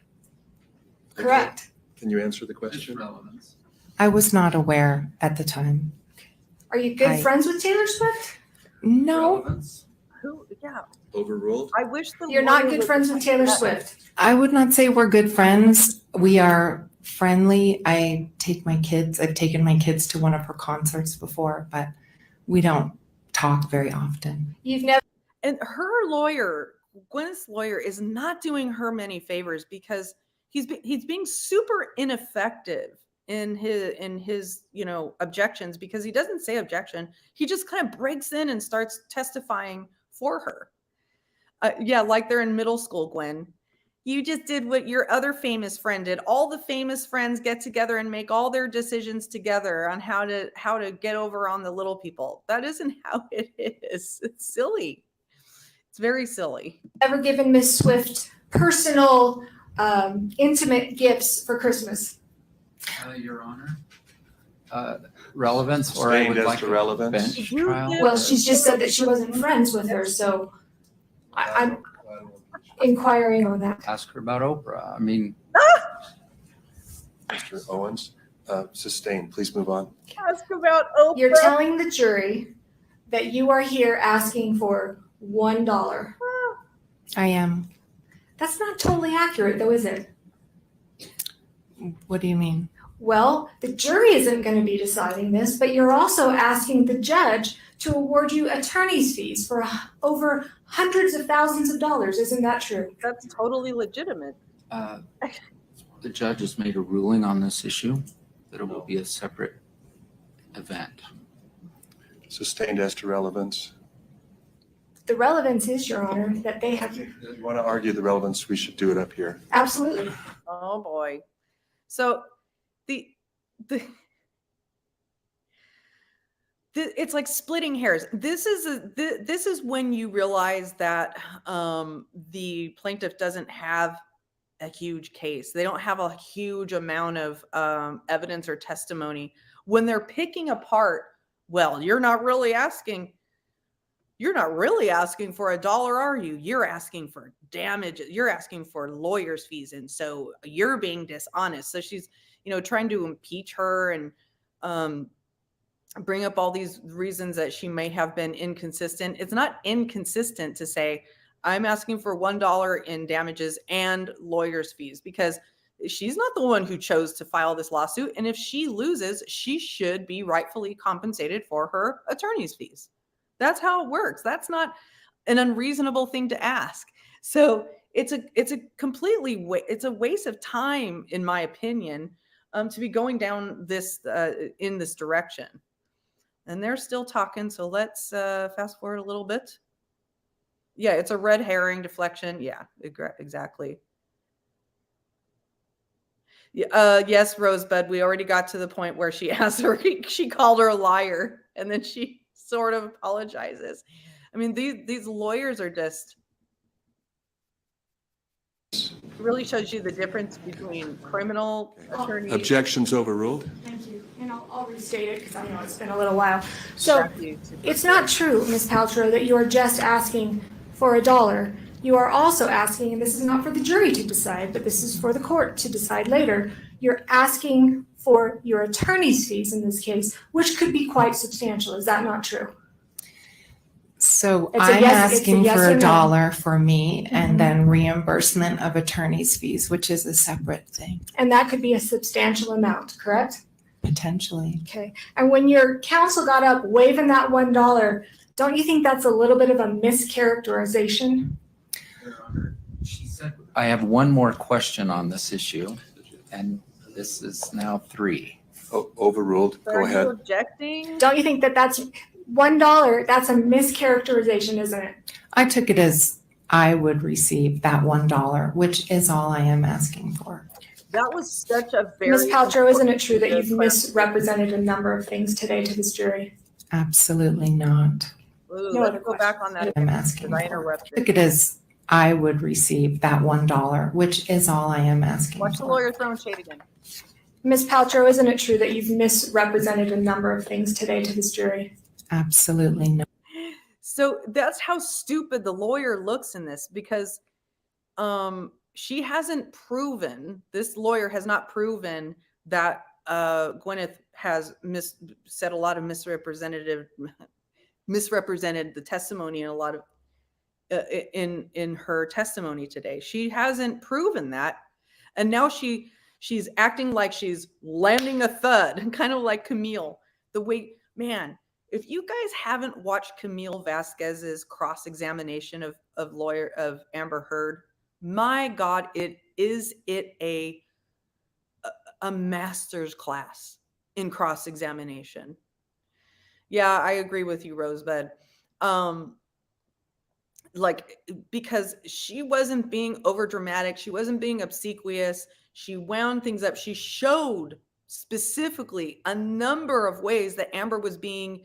Correct. Can you answer the Just question? relevance. I was not aware at the time. Are you good friends with Taylor Swift? No, Relevance. Yeah. Overruled? I wish the You're not lawyer good would- friends with Taylor Swift. I would not say we're good friends. We are friendly. I've taken my kids to one of her concerts before, but we don't talk very often. You've never. And her lawyer, Gwyneth's lawyer is not doing her many favors because he's being super ineffective in his objections, because he doesn't say objection. He just kind of breaks in and starts testifying for her. Yeah, like they're in middle school, Gwen. You just did what your other famous friend did. All the famous friends get together and make all their decisions together on how to get over on the little people. That isn't how it is. It's silly. It's very silly. Ever given Miss Swift personal, intimate gifts for Christmas? Your Honor. Relevance, or I Sustained would as like to a relevance. bench trial. Well, she's just said that she wasn't friends with her, so I'm inquiring on that. Ask her about Oprah. I mean, Mr. Owens, sustained. Please move on. Ask about Oprah. You're telling the jury that you are here asking for $1. I am. That's not totally accurate, though, is it? What do you mean? Well, the jury isn't going to be deciding this, but you're also asking the judge to award you attorney's fees for over hundreds of thousands of dollars. Isn't that true? That's totally legitimate. the judge has made a ruling on this issue, that it will be a separate event. Sustained as to relevance. The relevance is, Your Honor, that they have, You want to argue the relevance, we should do it up here. absolutely. Oh boy. So it's like splitting hairs. This is when you realize that the plaintiff doesn't have a huge case. They don't have a huge amount of evidence or testimony. When they're picking apart, well, you're not really asking for $1, are you? You're asking for damage. You're asking for lawyer's fees. And so you're being dishonest. So she's, trying to impeach her and bring up all these reasons that she may have been inconsistent. It's not inconsistent to say, I'm asking for $1 in damages and lawyer's fees, because she's not the one who chose to file this lawsuit. And if she loses, she should be rightfully compensated for her attorney's fees. That's how it works. That's not an unreasonable thing to ask. So it's a waste of time, in my opinion, to be going down this in this direction. And they're still talking. So let's fast forward a little bit. Yeah, it's a red herring deflection. Yeah, exactly. Yes, Rosebud, we already got to the point where she asked her, she called her a liar, and then she sort of apologizes. I mean, these lawyers are just, it really shows you the difference between criminal attorneys. Objections overruled. Thank you. And I'll restate it because I know it's been a little while. So it's not true, Ms. Paltrow, that you are just asking for $1. You are also asking, and this is not for the jury to decide, but this is for the court to decide later, you're asking for your attorney's fees in this case, which could be quite substantial. Is that not true? So It's a I'm yes- it's a asking yes for or no. $1 for me Mhm. and then reimbursement of attorney's fees, which is a separate thing, And that could be a substantial amount, correct? potentially. Okay. And when your counsel got up waving that $1, don't you think that's a little bit of a mischaracterization? Your Honor, she said, I have one more question on this issue, and this is now 3. Overruled. Are Go you ahead. objecting? Don't you think that that's $1? That's a mischaracterization, isn't it? I took it as I would receive that $1, which is all I am asking for. That was such a very Ms. Paltrow, isn't it true that you've important- misrepresented a number of things today to this jury? Absolutely not. Ooh, No let's other go back on that. I'm again, asking because I for. interrupted. Took it as I would receive that $1, which is all I am asking Watch the for. lawyer throwing shade again. Ms. Paltrow, isn't it true that you've misrepresented a number of things today to this jury? Absolutely not. So that's how stupid the lawyer looks in this, because she hasn't proven, this lawyer has not proven that Gwyneth has said a lot of misrepresented the testimony in a lot of in her testimony today. She hasn't proven that, and now she's acting like she's landing a thud, kind of like Camille. The way, man, if you guys haven't watched Camille Vasquez's cross-examination of Amber Heard. My God, it a master's class in cross-examination. Yeah, I agree with you, Rosebud. Like, because she wasn't being over dramatic, she wasn't being obsequious, she wound things up. She showed specifically a number of ways that Amber was being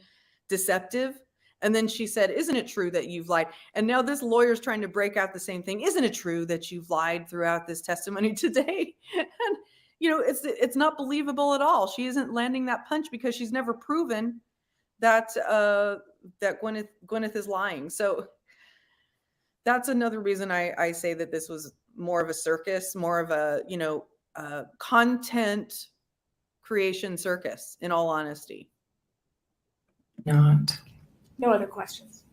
deceptive. And then she said, isn't it true that you've lied? And now this lawyer's trying to break out the same thing. Isn't it true that you've lied throughout this testimony today? And it's not believable at all. She isn't landing that punch because she's never proven that that Gwyneth is lying. So that's another reason I say that this was more of a circus, more of a, content creation circus, in all honesty. Not. No other questions.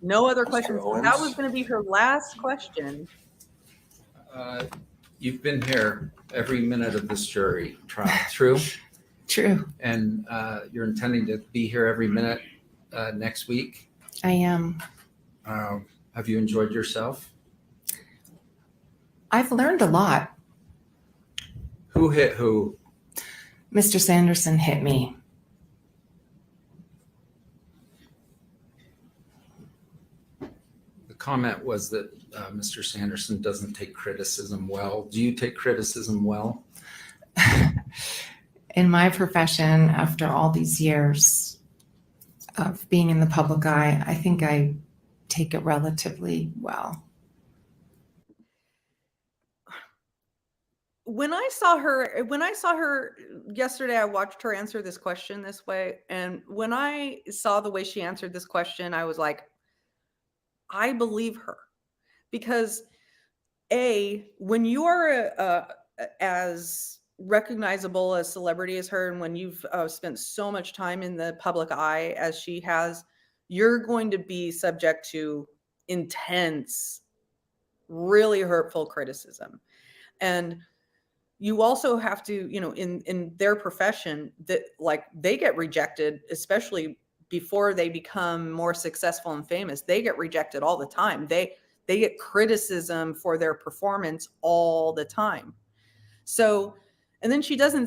No other Mr. questions. Owens? That was going to be her last question. You've been here every minute of this jury trial, true? True. And you're intending to be here every minute next week? I am. Have you enjoyed yourself? I've learned a lot. Who hit who? Mr. Sanderson hit me. The comment was that Mr. Sanderson doesn't take criticism well. Do you take criticism well? In my profession, after all these years of being in the public eye, I think I take it relatively well. When I saw her yesterday, I watched her answer this question this way. And when I saw the way she answered this question, I was like, I believe her. Because when you are as recognizable a celebrity as her, and when you've spent so much time in the public eye as she has, you're going to be subject to intense, really hurtful criticism. And you also have to, in their profession, that like they get rejected, especially before they become more successful and famous. They get rejected all the time. They get criticism for their performance all the time. So, and then she doesn't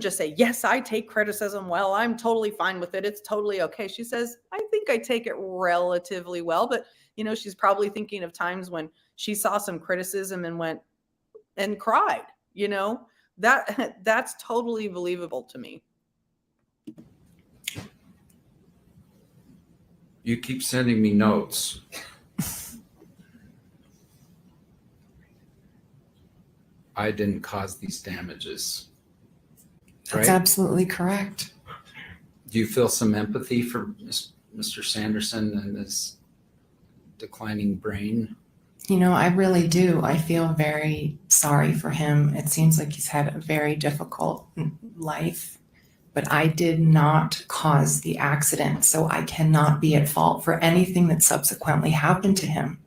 just say, yes, I take criticism well, I'm totally fine with it, it's totally okay. She says, I think I take it relatively well. But she's probably thinking of times when she saw some criticism and went and cried. That's totally believable to me. You keep sending me notes. I didn't cause these damages. That's absolutely correct. Do you feel some empathy for Mr. Sanderson and his declining brain? I really do. I feel very sorry for him. It seems like he's had a very difficult life, but I did not cause the accident, so I cannot be at fault for anything that subsequently happened to him.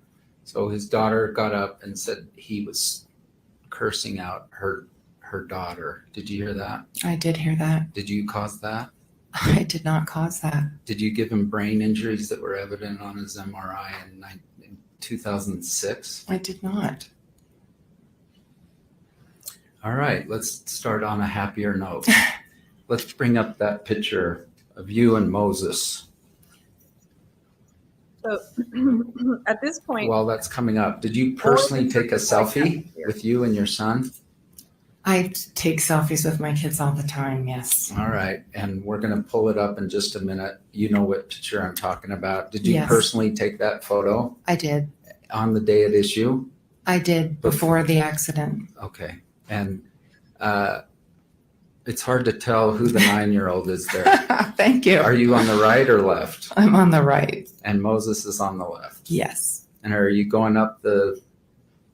So his daughter got up and said he was cursing out her daughter. Did you hear that? I did hear that. Did you cause that? I did not cause that. Did you give him brain injuries that were evident on his MRI in 2006? I did not. All right, let's start on a happier note. Let's bring up that picture of you and Moses. So at this point, While that's coming up, did you personally take a selfie with you and your son? I take selfies with my kids all the time, yes. All right, and we're going to pull it up in just a minute. You know what picture I'm talking about. Did you Yes. personally take that photo I did. on the day at issue? I did before the accident. Okay, and it's hard to tell who the 9-year-old is there. Thank you. Are you on the right or left? I'm on the right. And Moses is on the left. Yes. And are you going up the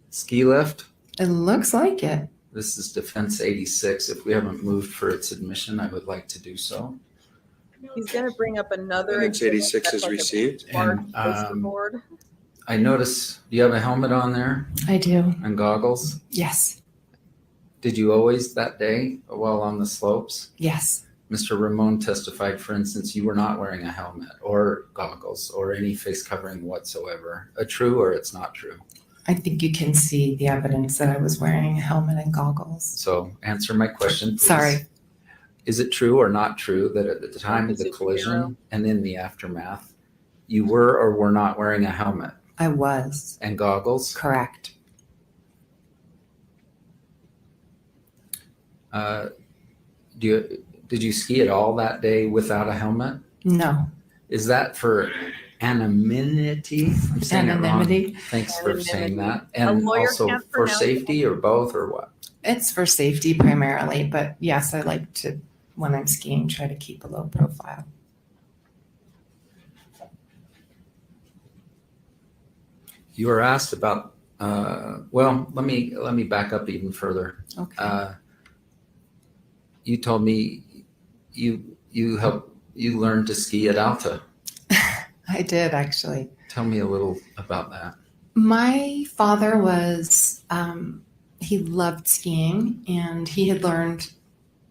ski lift? It looks like it. This is Defense 86. If we haven't moved for its admission, I would like to do so. he's going to bring up another. Evidence 86 that's is like a received. large And, poster board. I notice you have a helmet on there I do. and goggles. Yes. Did you always that day while on the slopes? Yes. Mr. Ramon testified, for instance, you were not wearing a helmet or goggles or any face covering whatsoever. True or it's not true? I think you can see the evidence that I was wearing a helmet and goggles. So answer my question, please. Sorry. Is it true or not true that at the time of the collision and in the aftermath, you were or were not wearing a helmet I was. and goggles? Correct. Did you ski at all that day without a helmet? No. Is that for anonymity? I'm saying it wrong. Anonymity. Thanks for saying that. A And lawyer also can't for pronounce safety or both or what? It's for safety primarily, but yes, I like to, when I'm skiing, try to keep a low profile. You were asked about, well, let me back up even further. Okay. You told me you learned to ski at Alta. I did actually. Tell me a little about that. My father was, he loved skiing and he had learned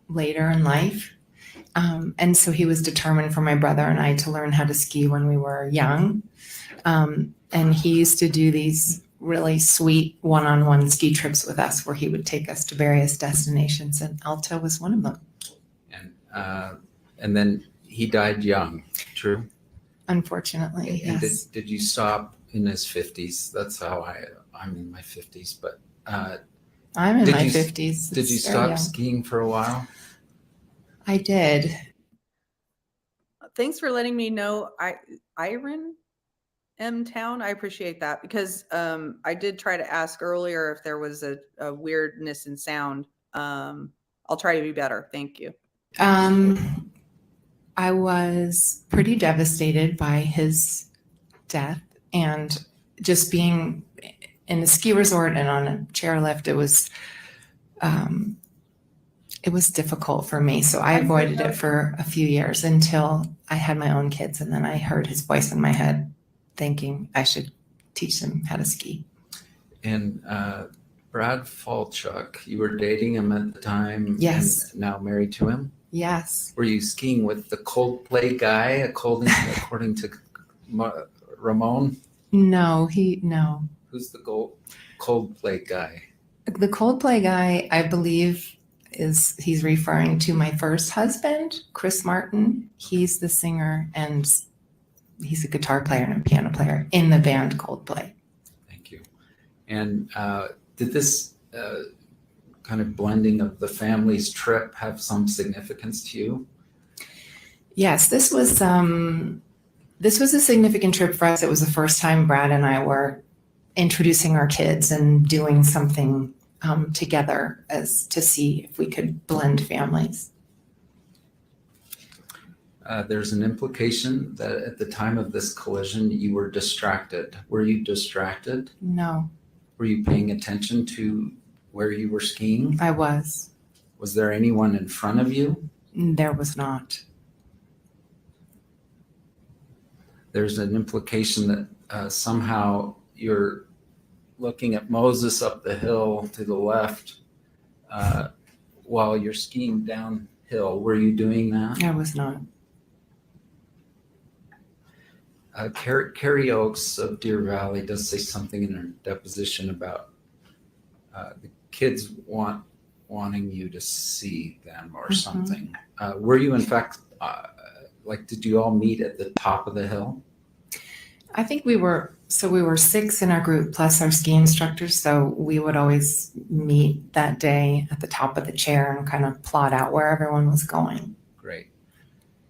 later in life. And so he was determined for my brother and I to learn how to ski when we were young. And he used to do these really sweet one-on-one ski trips with us where he would take us to various destinations, and Alta was one of them. And then he died young, true? Unfortunately, And yes. did you stop in his 50s? That's how I'm in my 50s, but I'm in did my you- 50s. did you It's very stop young. skiing for a while? I did. Thanks for letting me know. Iron M Town. I appreciate that because I did try to ask earlier if there was a weirdness in sound. I'll try to be better. Thank you. I was pretty devastated by his death, and just being in the ski resort and on a chairlift, it was difficult for me. So I avoided it for a few years until I had my own kids, and then I heard his voice in my head thinking I should teach them how to ski. And Brad Falchuk, you were dating him at the time. Yes. And now married to him. Yes. Were you skiing with the Coldplay guy, according to Ramon? No. Who's the Coldplay guy? The Coldplay guy, I believe, he's referring to my first husband, Chris Martin. He's the singer and he's a guitar player and a piano player in the band Coldplay. Thank you. And did this kind of blending of the family's trip have some significance to you? Yes, this was a significant trip for us. It was the first time Brad and I were introducing our kids and doing something together as to see if we could blend families. There's an implication that at the time of this collision, you were distracted. Were you distracted? No, Were you paying attention to where you were skiing? I was. Was there anyone in front of you? There was not. There's an implication that somehow you're looking at Moses up the hill to the left while you're skiing downhill. Were you doing that? I was not. Carrie Oakes of Deer Valley does say something in her deposition about the kids wanting you to see them or something. Were you in fact, did you all meet at the top of the hill? I think we were 6 in our group plus our ski instructors. So we would always meet that day at the top of the chair and kind of plot out where everyone was going. Great.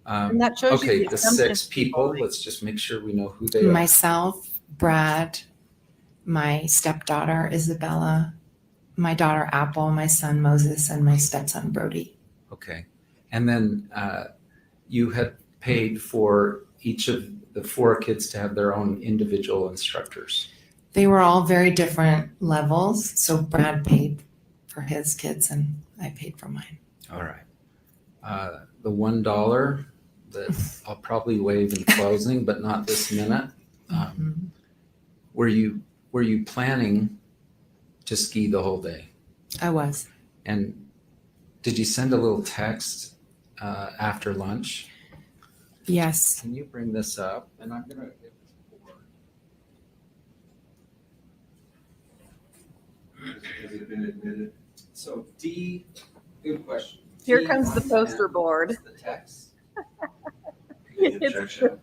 And that shows you Okay, the the assumptions 6 people, people make. let's just make sure we know who they are. Myself, Brad, my stepdaughter, Isabella, my daughter, Apple, my son, Moses, and my stepson, Brody. Okay. And then you had paid for each of the 4 kids to have their own individual instructors. They were all very different levels. So Brad paid for his kids and I paid for mine. All right. The $1 that I'll probably waive in closing, but not this minute. Were you planning to ski the whole day? I was. And did you send a little text after lunch. Yes. Can you bring this up? And I'm gonna. Has it been admitted? So D, good question. Here comes the poster board. The text. Any objection?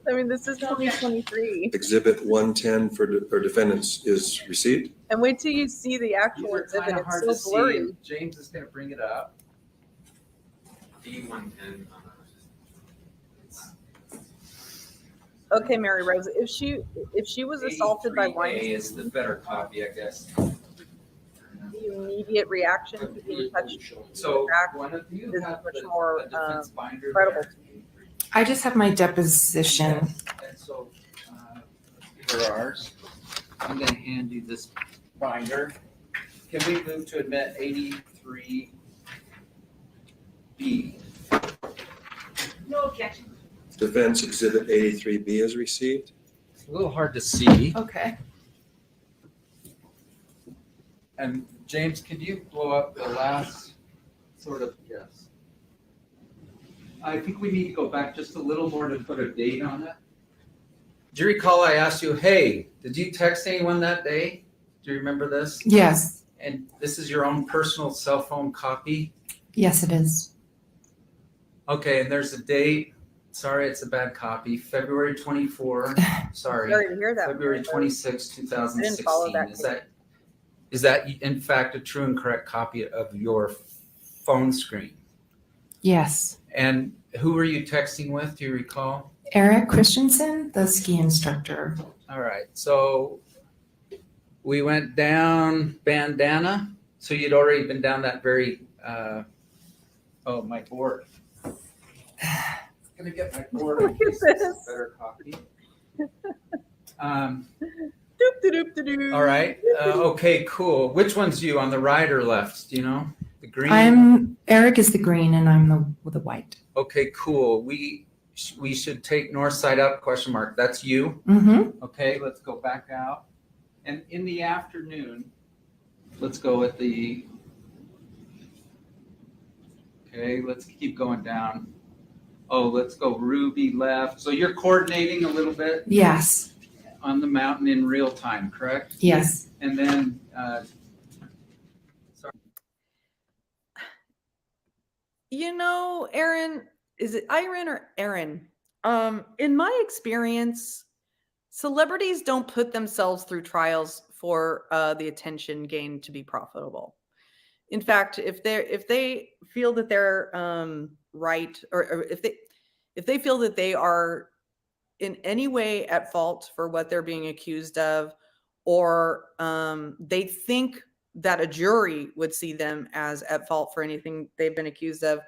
I mean, this is 2023. Exhibit 110 for defendants is received. And wait till you see the These actual are exhibit. kind of hard to It's so blurry. see. James is gonna bring it up. D110. Okay, Mary Rose, if she was assaulted by 83A Weinstein, is the better copy, I guess. the immediate reaction to being touched So back one of you is have much the more, defense binder credible there. to me. I just have my deposition. And so, let's give her ours. I'm gonna hand you this binder. Can we move to admit 83B? No objection. Defense Exhibit 83B is received. It's a little hard to see. Okay. And James, can you blow up the last sort of, yes. I think we need to go back just a little more to put a date on it. Do you recall I asked you, hey, did you text anyone that day? Do you remember this? Yes. And this is your own personal cell phone copy? Yes, it is. Okay, and there's a date. Sorry, it's a bad copy. February 24. Sorry. Sorry to hear that. February Mary Rose. 26, I didn't follow 2016. that Is that in fact a true and correct copy of your phone screen? Yes. And who were you texting with? Do you recall? Eric Christensen, the ski instructor. All right. So we went down Bandana. So you'd already been down that very. Oh, my board. I'm gonna get my board. Look at in case it's a this. better copy. Doop, doop, doop, doop. All right. Okay. Cool. Which one's you on the right or left? Do you know? The green. Eric is the green and I'm the white. Okay. Cool. We should take north side up ? That's you. Mm-hmm. Okay. Let's go back out. And in the afternoon, let's go with the. Okay. Let's keep going down. Oh, let's go Ruby left. So you're coordinating a little bit Yes. on the mountain in real time, correct? Yes. And then, You know, Aaron, is it Iron or Aaron? In my experience, celebrities don't put themselves through trials for the attention gained to be profitable. In fact, if they feel that they're right, or if they feel that they are in any way at fault for what they're being accused of, or they think that a jury would see them as at fault for anything they've been accused of,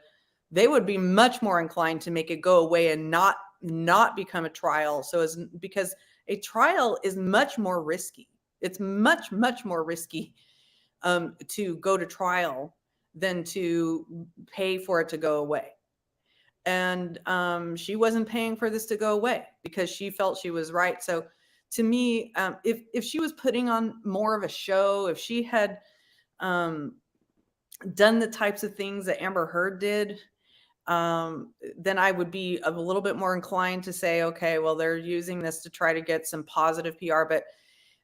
they would be much more inclined to make it go away and not become a trial. So because a trial is much more risky. It's much, much more risky to go to trial than to pay for it to go away. And she wasn't paying for this to go away because she felt she was right. So to me, if she was putting on more of a show, if she had done the types of things that Amber Heard did, then I would be a little bit more inclined to say, okay, well, they're using this to try to get some positive PR. But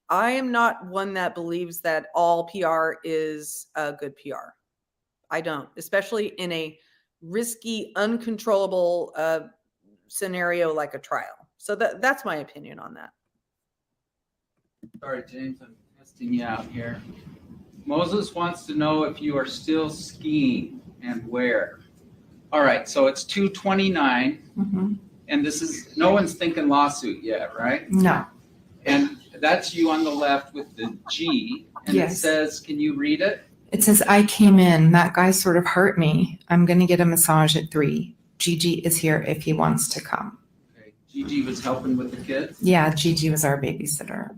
I am not one that believes that all PR is good PR. I don't, especially in a risky, uncontrollable scenario like a trial. So that's my opinion on that. sorry, James, I'm testing you out here. Moses wants to know if you are still skiing and where. All right, so it's 2:29, Mm-hmm. and this is, no one's thinking lawsuit yet, right? No. And that's you on the left with the G, and it Yes. says, can you read it? It says, I came in. That guy sort of hurt me. I'm going to get a massage at 3. Gigi is here if he wants to come. Okay, Gigi was helping with the kids. Yeah, Gigi was our babysitter.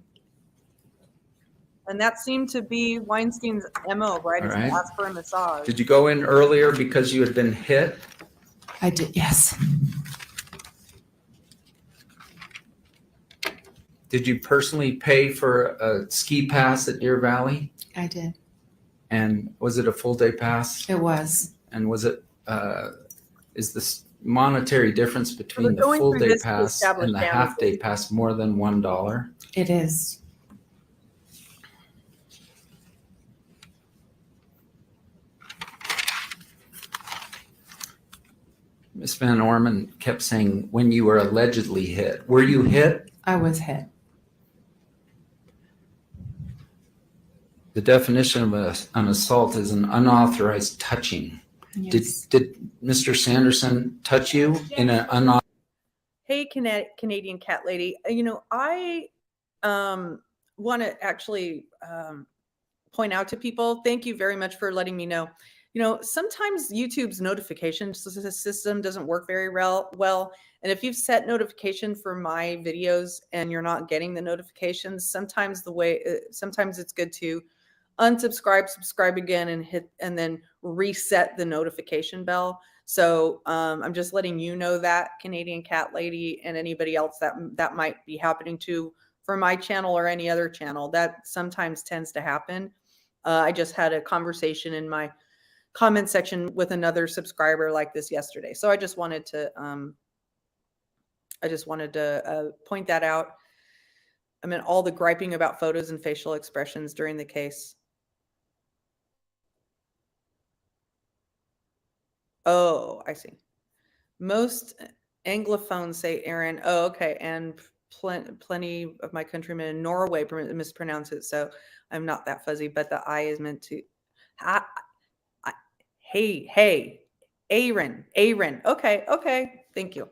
And that seemed to be Weinstein's MO, right? Is to All right. ask for a massage. Did you go in earlier because you had been hit? I did, yes. Did you personally pay for a ski pass at Deer Valley? I did. And was it a full day pass? It was. And was it is this monetary difference between we're the going full through day this to pass establish and the half day damages. pass more than $1? It is. Ms. Van Orman kept saying when you were allegedly hit. Were you hit? I was hit. The definition of an assault is an unauthorized touching. Yes. Did Mr. Sanderson touch you in an unauthorized? Hey, Canadian cat lady. I want to actually point out to people, thank you very much for letting me know. Sometimes YouTube's notification system doesn't work very well. And if you've set notification for my videos and you're not getting the notifications, sometimes it's good to unsubscribe, subscribe again, and then reset the notification bell. So I'm just letting you know that, Canadian cat lady, and anybody else that might be happening to for my channel or any other channel. That sometimes tends to happen. I just had a conversation in my comment section with another subscriber like this yesterday. So I just wanted to point that out. I mean, all the griping about photos and facial expressions during the case. Oh, I see. Most Anglophones say Aaron. Oh, okay. And plenty of my countrymen in Norway mispronounce it. So I'm not that fuzzy, but the I is meant to. Hey, Aaron. Okay. Thank you.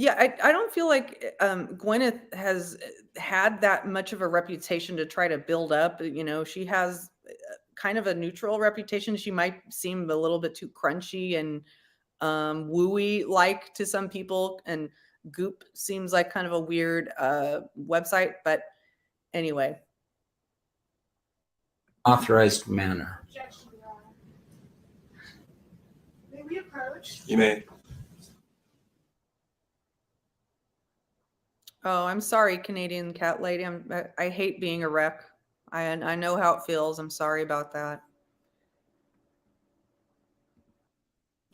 Yeah, I don't feel like Gwyneth has had that much of a reputation to try to build up. She has kind of a neutral reputation. She might seem a little bit too crunchy and wooey like to some people, and Goop seems like kind of a weird website. But anyway, Authorized manner. May we approach? You may. oh, I'm sorry, Canadian cat lady. I hate being a wreck. I know how it feels. I'm sorry about that.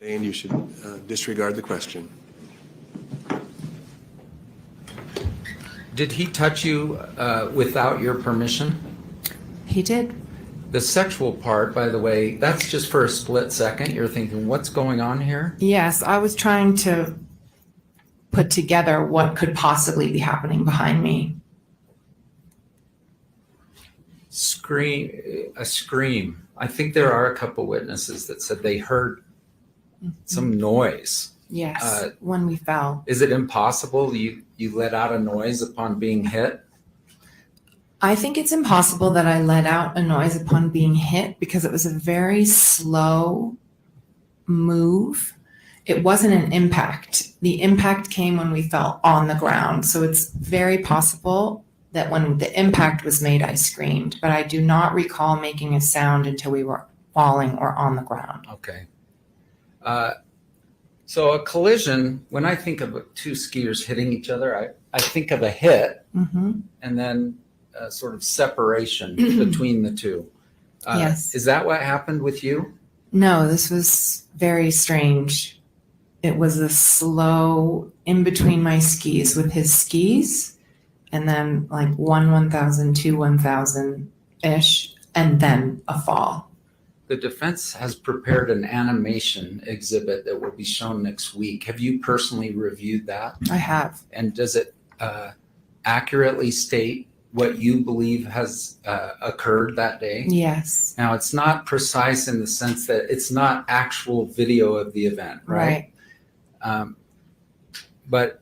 Dane, you should disregard the question. Did he touch you without your permission? He did. The sexual part, by the way, that's just for a split second. You're thinking, what's going on here? Yes, I was trying to put together what could possibly be happening behind me. A scream. I think there are a couple witnesses that said they heard some noise. Yes, when we fell. Is it impossible you let out a noise upon being hit? I think it's impossible that I let out a noise upon being hit because it was a very slow move. It wasn't an impact. The impact came when we fell on the ground. So it's very possible that when the impact was made, I screamed, but I do not recall making a sound until we were falling or on the ground. Okay. So a collision, when I think of two skiers hitting each other, I think of a hit and then a sort of separation between the two. Yes. Is that what happened with you? No, this was very strange. It was a slow in between my skis with his skis, and then like 1,000, 2, 1,000-ish, and then a fall. The defense has prepared an animation exhibit that will be shown next week. Have you personally reviewed that? I have. And does it accurately state what you believe has occurred that day? Yes. Now, it's not precise in the sense that it's not actual video of the event, right? But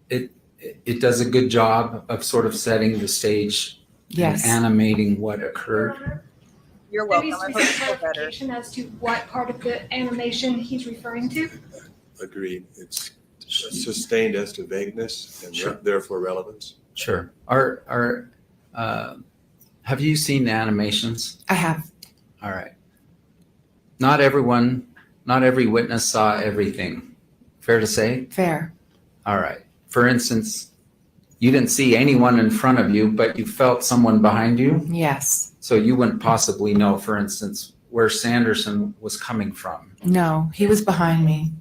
it does a good job of sort of setting the stage Yes. and animating what occurred. You're welcome. Maybe I hope you specific feel better. clarification as to what part of the animation he's referring to. Agreed. It's sustained as to vagueness and Sure. therefore relevance. Sure. Have you seen the animations? I have. All right. Not every witness saw everything. Fair to say? Fair. All right. For instance, You didn't see anyone in front of you, but you felt someone behind you. Yes. So you wouldn't possibly know, for instance, where Sanderson was coming from. No, he was behind me.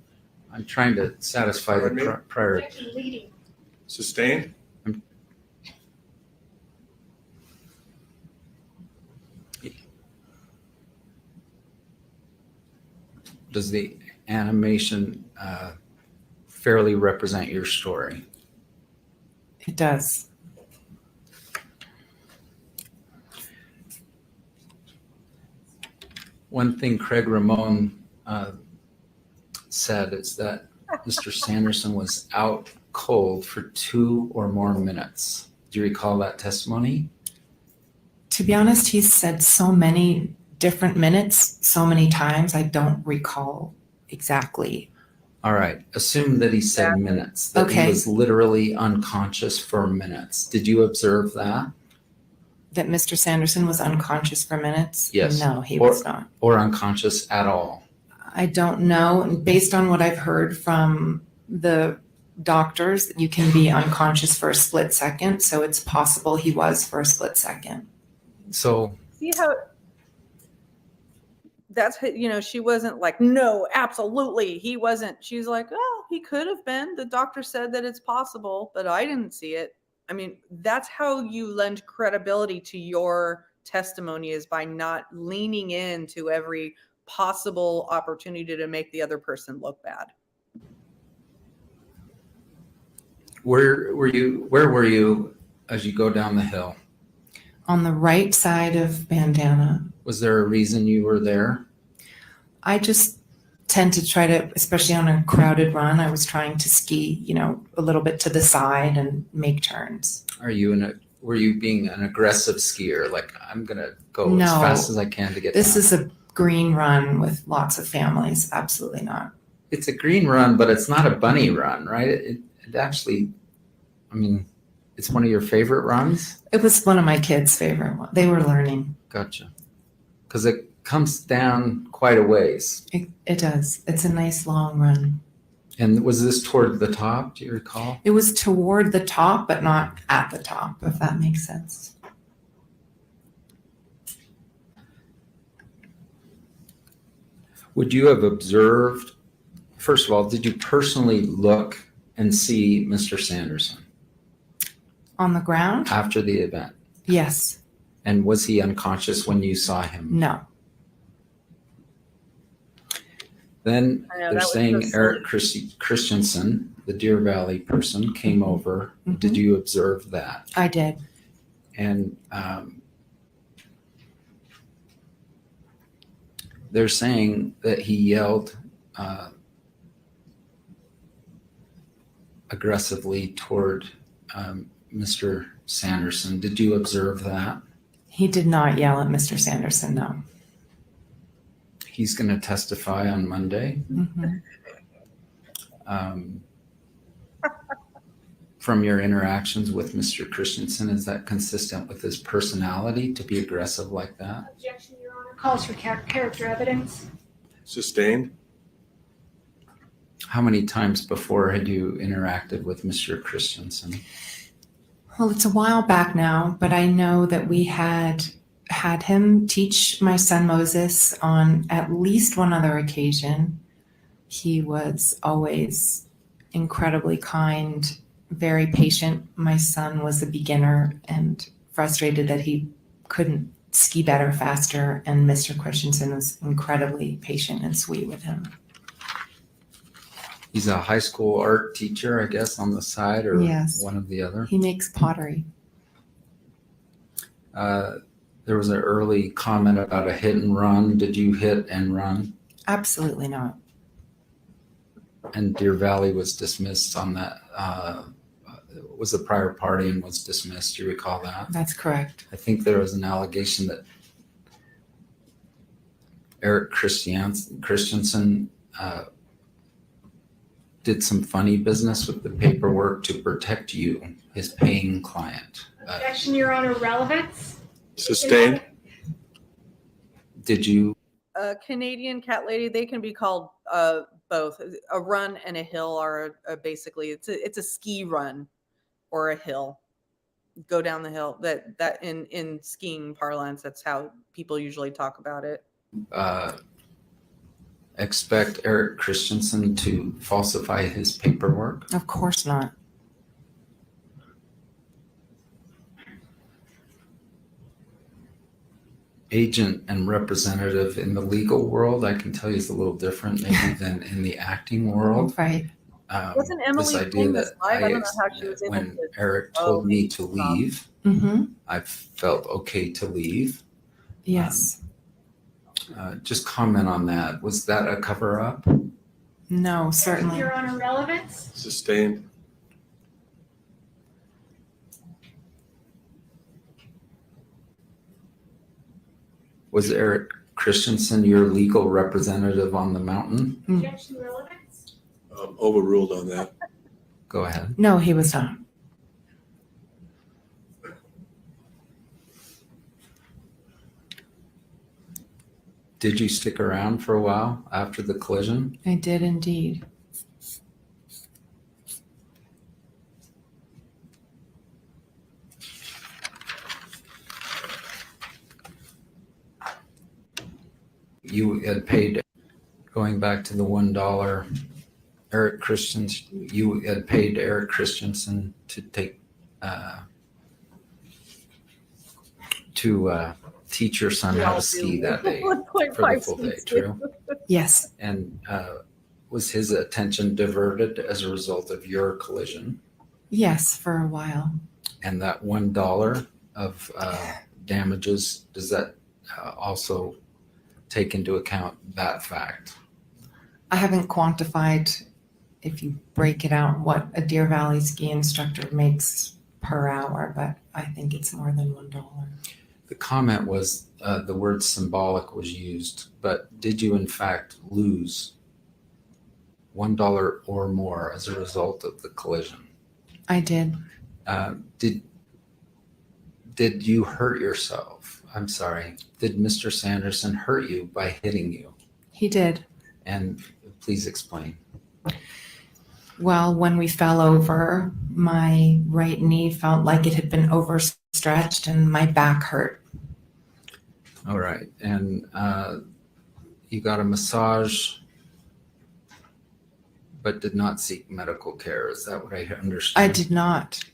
I'm trying to satisfy the Pardon me? prior. Objection leading. Sustained? Does the animation fairly represent your story? It does. One thing Craig Ramon said is that Mr. Sanderson was out cold for 2 or more minutes. Do you recall that testimony? To be honest, he said so many different minutes, so many times, I don't recall exactly. All right. Assume that he said minutes, that he Okay. was literally unconscious for minutes. Did you observe that? That Mr. Sanderson was unconscious for minutes? Yes. No, he Or- was not. Or unconscious at all? I don't know. And based on what I've heard from the doctors, you can be unconscious for a split second. So it's possible he was for a split second. So See how that's, she wasn't like, no, absolutely. He wasn't. She's like, oh, he could have been. The doctor said that it's possible, but I didn't see it. I mean, that's how you lend credibility to your testimony, is by not leaning into every possible opportunity to make the other person look bad. where were you as you go down the hill? On the right side of Bandana, Was there a reason you were there? I just tend to try to, especially on a crowded run, I was trying to ski, a little bit to the side and make turns. Were you being an aggressive skier? Like, I'm going to go as No. fast as I can to get This down. is a green run with lots of families. Absolutely not. It's a green run, but it's not a bunny run, right? It actually, I mean, it's one of your favorite runs? It was one of my kids' favorite ones. They were learning. Gotcha. Because it comes down quite a ways. It does. It's a nice long run. And was this toward the top? Do you recall? It was toward the top, but not at the top, if that makes sense. Would you have observed, first of all, did you personally look and see Mr. Sanderson On the ground? after the event? Yes. And was he unconscious when you saw him? No. Then I know, they're that was saying so Eric Christensen, the Deer Valley person, came over. Mhm. Did you observe that? I did. And they're saying that he yelled aggressively toward Mr. Sanderson. Did you observe that? He did not yell at Mr. Sanderson, no. He's going to testify on Monday. Mhm. From your interactions with Mr. Christensen, is that consistent with his personality to be aggressive like that? Objection, Your Honor. Calls for character evidence. Sustained? How many times before had you interacted with Mr. Christensen? Well, it's a while back now, but I know that we had him teach my son Moses on at least one other occasion. He was always incredibly kind, very patient. My son was a beginner and frustrated that he couldn't ski better faster, and Mr. Christensen was incredibly patient and sweet with him. He's a high school art teacher, I guess, on the side, or Yes. one of the other. He makes pottery. There was an early comment about a hit and run. Did you hit and run? Absolutely not. And Deer Valley was dismissed on that. Was a prior party and was dismissed. Do you recall that? That's correct. I think there was an allegation that Eric Christensen did some funny business with the paperwork to protect you, his paying client. Objection, Your Honor. Relevance. Sustained? Did you? Canadian cat lady, they can be called both. A run and a hill are basically, it's a ski run. or a hill. Go down the hill. That in skiing parlance, that's how people usually talk about it. Expect Eric Christensen to falsify his paperwork? Of course not. Agent and representative in the legal world, I can tell you is a little different maybe than in the acting world. Right. Wasn't This Emily idea playing this that live? I don't know how she was able when to. Eric told me to leave, Mm-hmm. I felt okay to leave. Yes. Just comment on that. Was that a cover up? No, certainly. Your Honor, relevance? Sustained. Was Eric Christensen your legal representative on the mountain? Objection, relevance? Overruled on that. Go ahead. No, he was not. Did you stick around for a while after the collision? I did indeed. You had paid, going back to the $1, Eric Christensen, you had paid Eric Christensen to take, to teach your son how to ski that day for the full day, true? Yes. And was his attention diverted as a result of your collision? Yes, for a while. And that $1 of damages, does that also take into account that fact? I haven't quantified, if you break it out, what a Deer Valley ski instructor makes per hour, but I think it's more than $1. The comment was the word symbolic was used, but did you in fact lose $1 or more as a result of the collision? I did. Did you hurt yourself? I'm sorry. Did Mr. Sanderson hurt you by hitting you? He did. And please explain. Well, when we fell over, my right knee felt like it had been overstretched and my back hurt. All right. And you got a massage, but did not seek medical care. Is that what I understand? I did not.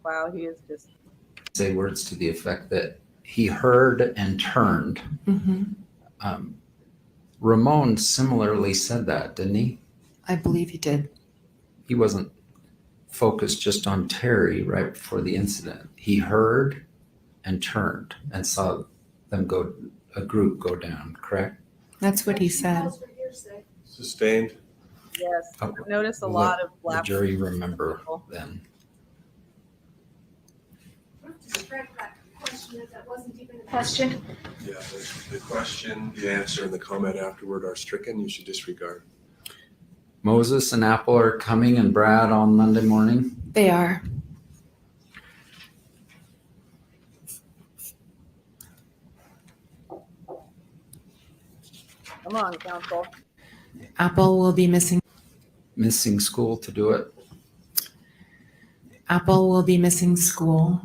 Wow, he is just. Say words to the effect that he heard and turned. Mm-hmm. Ramon similarly said that, didn't he? I believe he did. He wasn't focused just on Terry right before the incident. He heard and turned and saw them go, a group go down, correct? That's what he said. Sustained. Yes, Oh, I've noticed a Let lot of the black. jury remember then. Describe that question as that wasn't even a question. Yeah, the question, the answer, and the comment afterward are stricken. You should disregard. Moses and Apple are coming and Brad on Monday morning. They are. Come on, counsel. Apple will be missing. Missing school to do it. Apple will be missing school,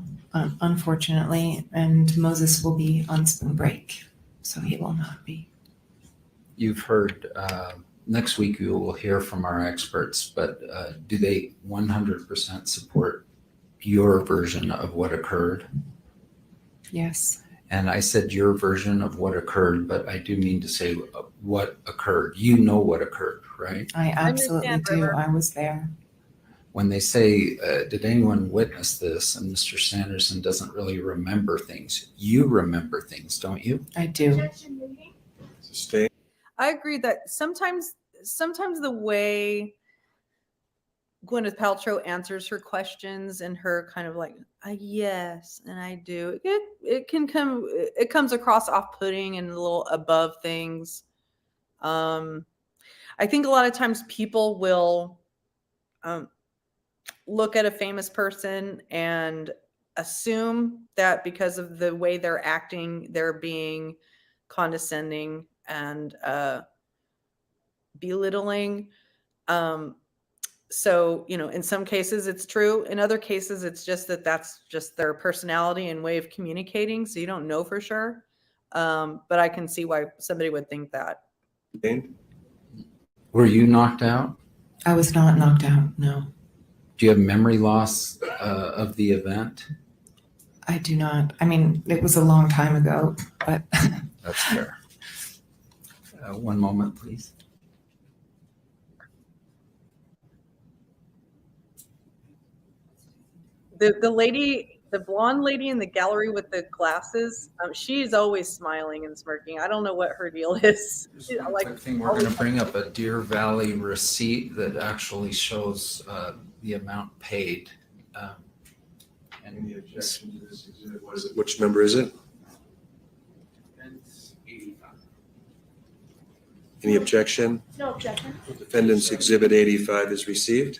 unfortunately, and Moses will be on spring break, so he will not be. You've heard, next week you will hear from our experts, but do they 100% support your version of what occurred? Yes, And I said your version of what occurred, but I do mean to say what occurred. You know what occurred, right? I absolutely understand, do. River. I was there. When they say, did anyone witness this? And Mr. Sanderson doesn't really remember things. You remember things, don't you? I do. Sustained. I agree that sometimes the way Gwyneth Paltrow answers her questions and her kind of like, yes, and I do, it comes across off-putting and a little above things. I think a lot of times people will look at a famous person and assume that because of the way they're acting, they're being condescending and belittling. So, in some cases it's true. In other cases, it's just that's just their personality and way of communicating. So you don't know for sure. But I can see why somebody would think that. Jane? Were you knocked out? I was not knocked out, no. Do you have memory loss of the event? I do not. I mean, it was a long time ago, but That's fair. One moment, please. The lady, the blonde lady in the gallery with the glasses, she's always smiling and smirking. I don't know what her deal is. I think we're going to bring up a Deer Valley receipt that actually shows the amount paid. Any objection to this exhibit? What is it? Which number is it? Any objection? No objection. Defendant's Exhibit 85 is received.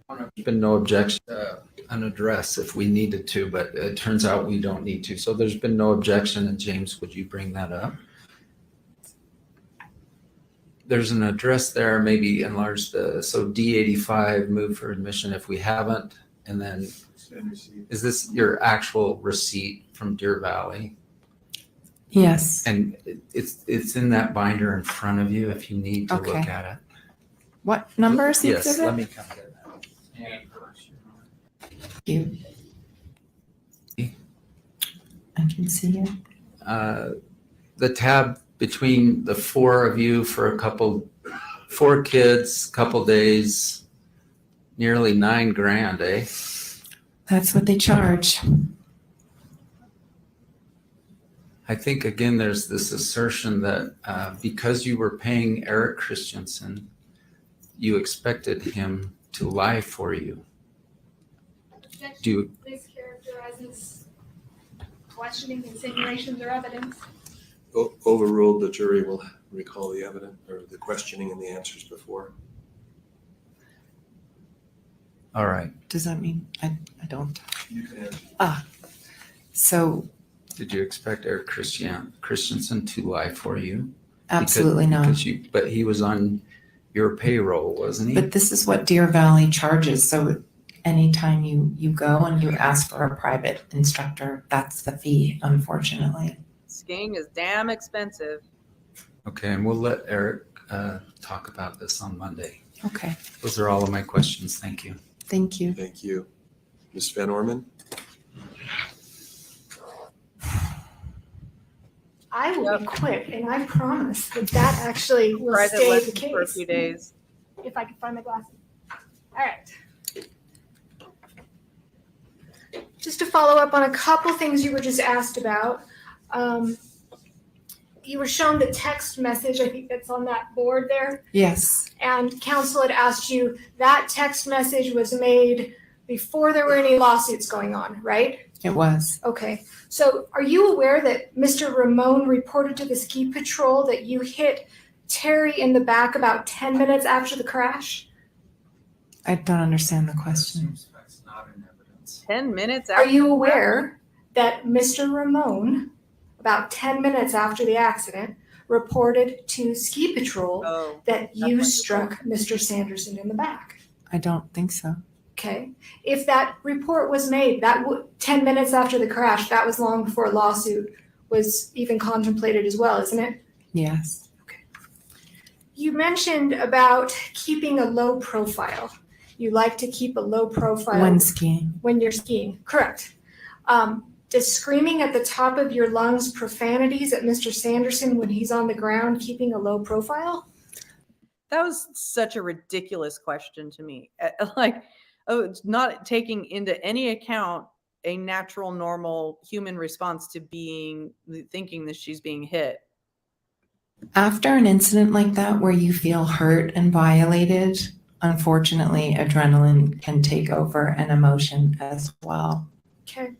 There's been no objection, unaddressed if we needed to, but it turns out we don't need to. So there's been no objection. And James, would you bring that up? There's an address there, maybe enlarge so D85, move for admission if we haven't. And then is this your actual receipt from Deer Valley? yes. And it's in that binder in front of you if you need to look Okay. at it. What number is the Yes, exhibit? let me come get that. You. I can see it. The tab between the four of you for 4 kids, couple days, nearly $9,000, eh? That's what they charge. I think again, there's this assertion that because you were paying Eric Christensen, you expected him to lie for you. Do you, This characterizes questioning, insinuations, or evidence. Overruled, the jury will recall the evidence or the questioning and the answers before. all right. Does that mean I don't? You can answer. So Did you expect Eric Christensen to lie for you? absolutely not. But he was on your payroll, wasn't he? But this is what Deer Valley charges. So anytime you go and you ask for a private instructor, that's the fee, unfortunately. Skiing is damn expensive. Okay, and we'll let Eric talk about this on Monday. Okay, Those are all of my questions. Thank you. thank you. Thank you. Ms. Van Orman? I will be quick, and I promise that actually will Private stay the lessons for a case. few days. If I can find my glasses. All right. Just to follow up on a couple things you were just asked about. You were shown the text message, I think that's on that board there. Yes, And counsel had asked you, that text message was made before there were any lawsuits going on, right? it was. Okay, so are you aware that Mr. Ramon reported to the ski patrol that you hit Terry in the back about 10 minutes after the crash? I don't understand the question. That's not in evidence. 10 minutes Are you aware that Mr. Ramon, about 10 minutes after the accident, reported to ski patrol Oh, that you wonderful. struck Mr. Sanderson in the back? I don't think so. Okay, if that report was made, 10 minutes after the crash, that was long before a lawsuit was even contemplated as well, isn't it? Yes. You mentioned about keeping a low profile. You like to keep a low profile When skiing. when you're skiing, correct. Does screaming at the top of your lungs profanities at Mr. Sanderson when he's on the ground keeping a low profile? That was such a ridiculous question to me. Like, it's not taking into any account a natural, normal human response to thinking that she's being hit. After an incident like that where you feel hurt and violated, unfortunately, adrenaline can take over and emotion as well. Okay.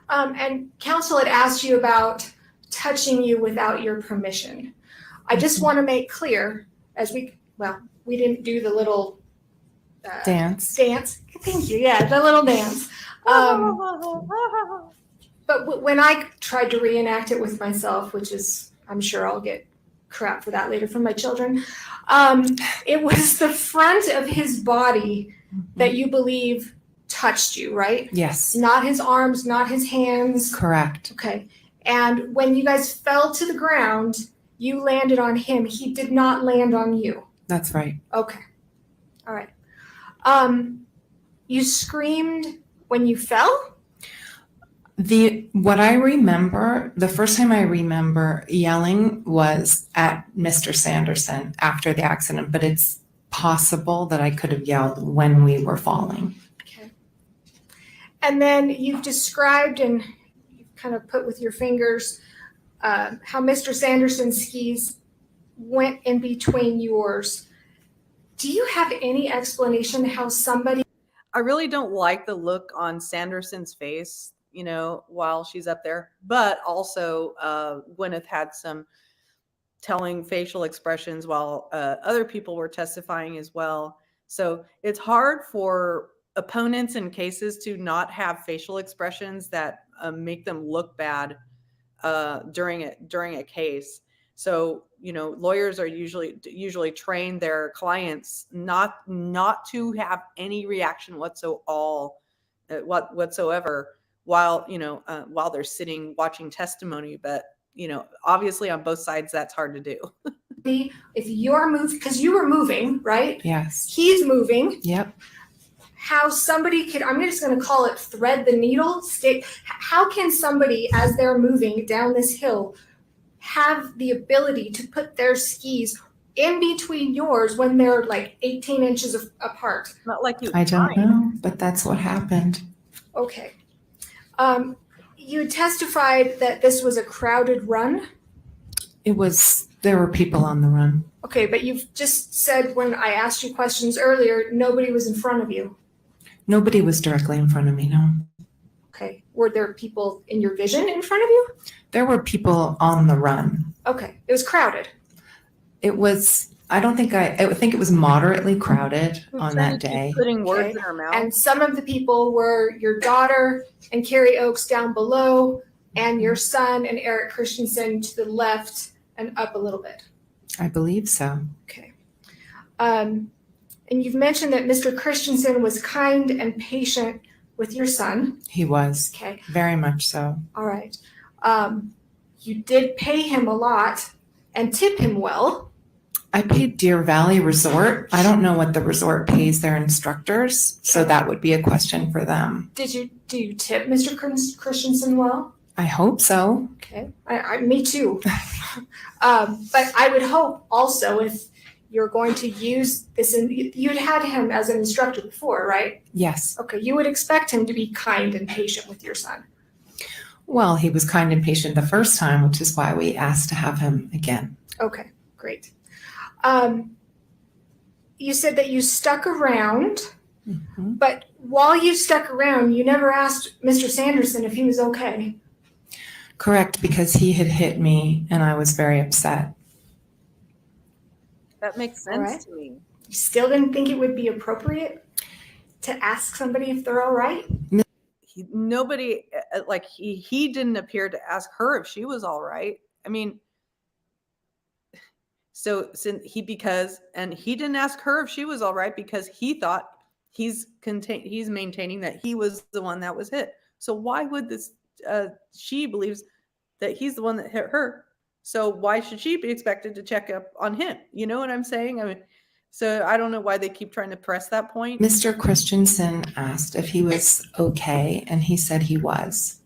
And counsel had asked you about touching you without your permission. I just want to make clear, we didn't do the little Dance. Dance. Thank you. Yeah, the little dance. But when I tried to reenact it with myself, which is, I'm sure I'll get crap for that later from my children, it was the front of his body that you believe touched you, right? Yes, Not his arms, not his hands. correct. Okay. And when you guys fell to the ground, you landed on him. He did not land on you. That's right. Okay. All right. You screamed when you fell? What I remember, the first time I remember yelling was at Mr. Sanderson after the accident, but it's possible that I could have yelled when we were falling. Okay. And then you've described and you've kind of put with your fingers how Mr. Sanderson's skis went in between yours. Do you have any explanation how somebody... I really don't like the look on Sanderson's face, you know, while she's up there, but also Gwyneth had some telling facial expressions while other people were testifying as well. So it's hard for opponents in cases to not have facial expressions that make them look bad during a case. So, you know, lawyers are usually train their clients not to have any reaction whatsoever while, you know, while they're sitting watching testimony. But, you know, obviously on both sides, that's hard to do. If you're moving, because you were moving, right? Yes. He's moving. Yep. How somebody could, I'm just going to call it thread the needle, stick. How can somebody, as they're moving down this hill, have the ability to put their skis in between yours when they're like 18 inches apart? Not like you. I don't know, but that's what happened. Okay. You testified that this was a crowded run. There were people on the run. Okay, but you've just said when I asked you questions earlier, nobody was in front of you. Nobody was directly in front of me, no. Okay. Were there people in your vision in front of you? There were people on the run. Okay. It was crowded. It was, I think it was moderately crowded on that day. Putting words Okay. in her mouth. And some of the people were your daughter and Carrie Oakes down below, and your son and Eric Christensen to the left and up a little bit. I believe so. Okay. And you've mentioned that Mr. Christensen was kind and patient with your son. He was, Okay. very much so. All right. You did pay him a lot and tip him well. I paid Deer Valley Resort. I don't know what the resort pays their instructors, so that would be a question for them. Do you tip Mr. Christensen well? I hope so. Okay. Me too. But I would hope also if you're going to use this, you'd had him as an instructor before, right? Yes. Okay. You would expect him to be kind and patient with your son. Well, he was kind and patient the first time, which is why we asked to have him again. Okay. Great. You said that you stuck around, Mhm. but while you stuck around, you never asked Mr. Sanderson if he was okay. Correct, because he had hit me and I was very upset. That makes sense All right. to me. You still didn't think it would be appropriate to ask somebody if they're all right? Nobody he didn't appear to ask her if she was all right. I mean, so since he didn't ask her if she was all right because he thought he's maintaining that he was the one that was hit. So why would this she believes that he's the one that hit her. So why should she be expected to check up on him? You know what I'm saying? I mean, so I don't know why they keep trying to press that point. Mr. Christensen asked if he was okay, and he said he was,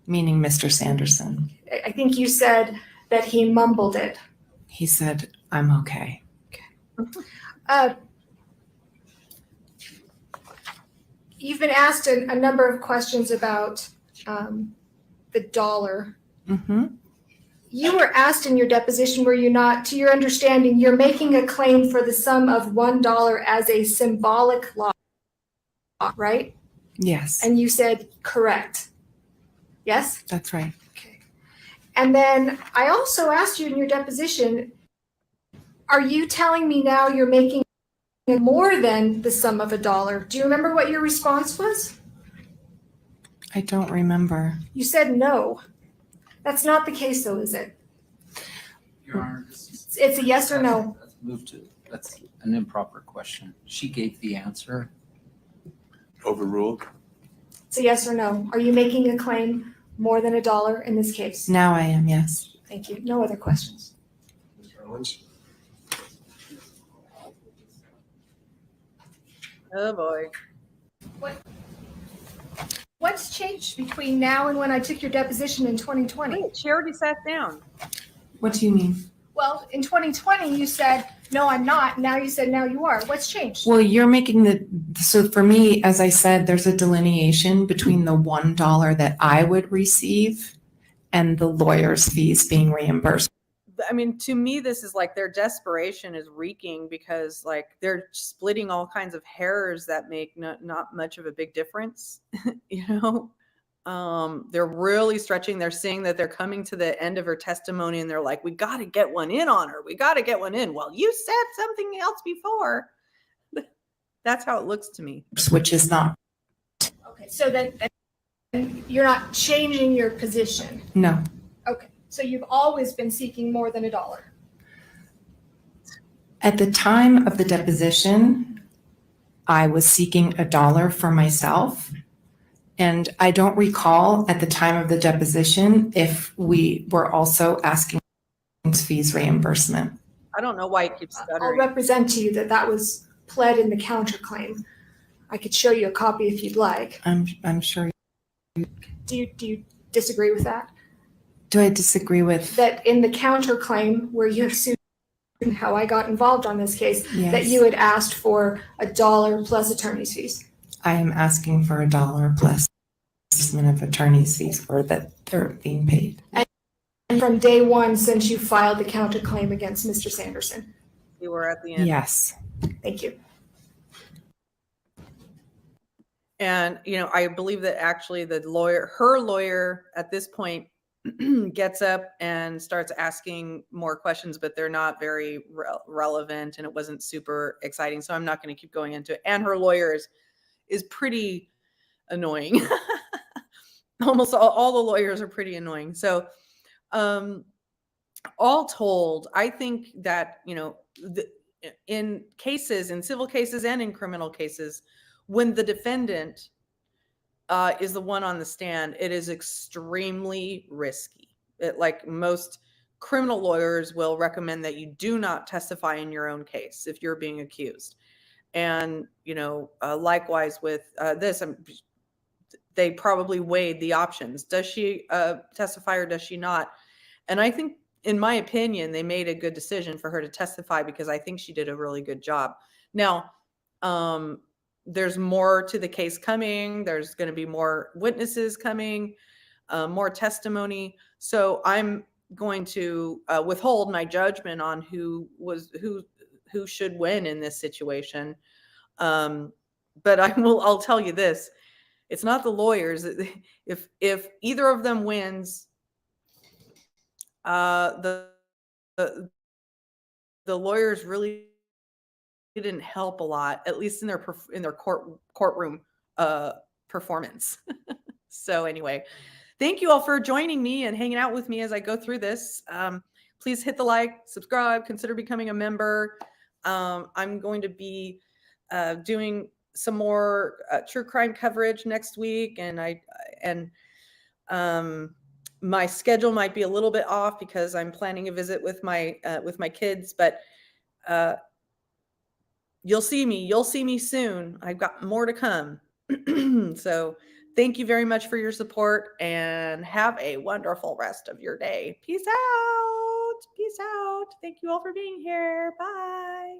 meaning Mr. Sanderson. I think you said that he mumbled it. He said, I'm okay. You've been asked a number of questions about the dollar. Mm-hmm. You were asked in your deposition, were you not, to your understanding, you're making a claim for the sum of $1 as a symbolic loss, right? Yes, And you said correct. Yes? that's right. Okay. And then I also asked you in your deposition, are you telling me now you're making more than the sum of $1. Do you remember what your response was? I don't remember. You said no. That's not the case though, is it? Your Honor, this is. It's a yes or no. Let's move to, that's an improper question. She gave the answer. Overruled? It's a yes or no. Are you making a claim more than $1 in this case? Now I am, yes. Thank you. No other questions. Mr. Owens? Oh, boy. What's changed between now and when I took your deposition in 2020? Wait, she already sat down. What do you mean? Well, in 2020, you said, no, I'm not. Now you said, now you are. What's changed? Well, you're making so for me, as I said, there's a delineation between the $1 that I would receive and the lawyer's fees being reimbursed. I mean, to me, this is like their desperation is reeking because like they're splitting all kinds of hairs that make not much of a big difference, you know? They're really stretching. They're saying that they're coming to the end of her testimony and they're like, we got to get one in on her. We got to get one in. Well, you said something else before. That's how it looks to me. Which is not. Okay, so then you're not changing your position. No. Okay, so you've always been seeking more than $1. At the time of the deposition, I was seeking $1 for myself. And I don't recall at the time of the deposition if we were also asking fees reimbursement. I don't know why it keeps I'll stuttering. represent to you that that was pled in the counterclaim. I could show you a copy if you'd like. I'm sure. Do you disagree with that? Do I disagree with? That in the counterclaim where you assume how I got involved on this case, Yes. that you had asked for $1 plus attorney's fees? I am asking for $1 plus of attorney's fees for that they're being paid. And from day one since you filed the counterclaim against Mr. Sanderson? You were at the end. Yes. Thank you. And, you know, I believe that actually her lawyer at this point gets up and starts asking more questions, but they're not very relevant and it wasn't super exciting. So I'm not going to keep going into it. And her lawyer is pretty annoying. Almost all the lawyers are pretty annoying. So all told, I think that, you know, in cases, in civil cases and in criminal cases, when the defendant is the one on the stand, it is extremely risky. Like most criminal lawyers will recommend that you do not testify in your own case if you're being accused. And, you know, likewise with this, they probably weighed the options. Does she testify or does she not? And I think, in my opinion, they made a good decision for her to testify because I think she did a really good job. Now, there's more to the case coming. There's going to be more witnesses coming, more testimony. So I'm going to withhold my judgment on who should win in this situation. But I'll tell you this. It's not the lawyers. If either of them wins, the lawyers really didn't help a lot, at least in their courtroom performance. So anyway, thank you all for joining me and hanging out with me as I go through this. Please hit the like, subscribe, consider becoming a member. I'm going to be doing some more true crime coverage next week, and my schedule might be a little bit off because I'm planning a visit with my kids, but you'll see me soon. I've got more to come. So thank you very much for your support and have a wonderful rest of your day. Peace out. Thank you all for being here. Bye.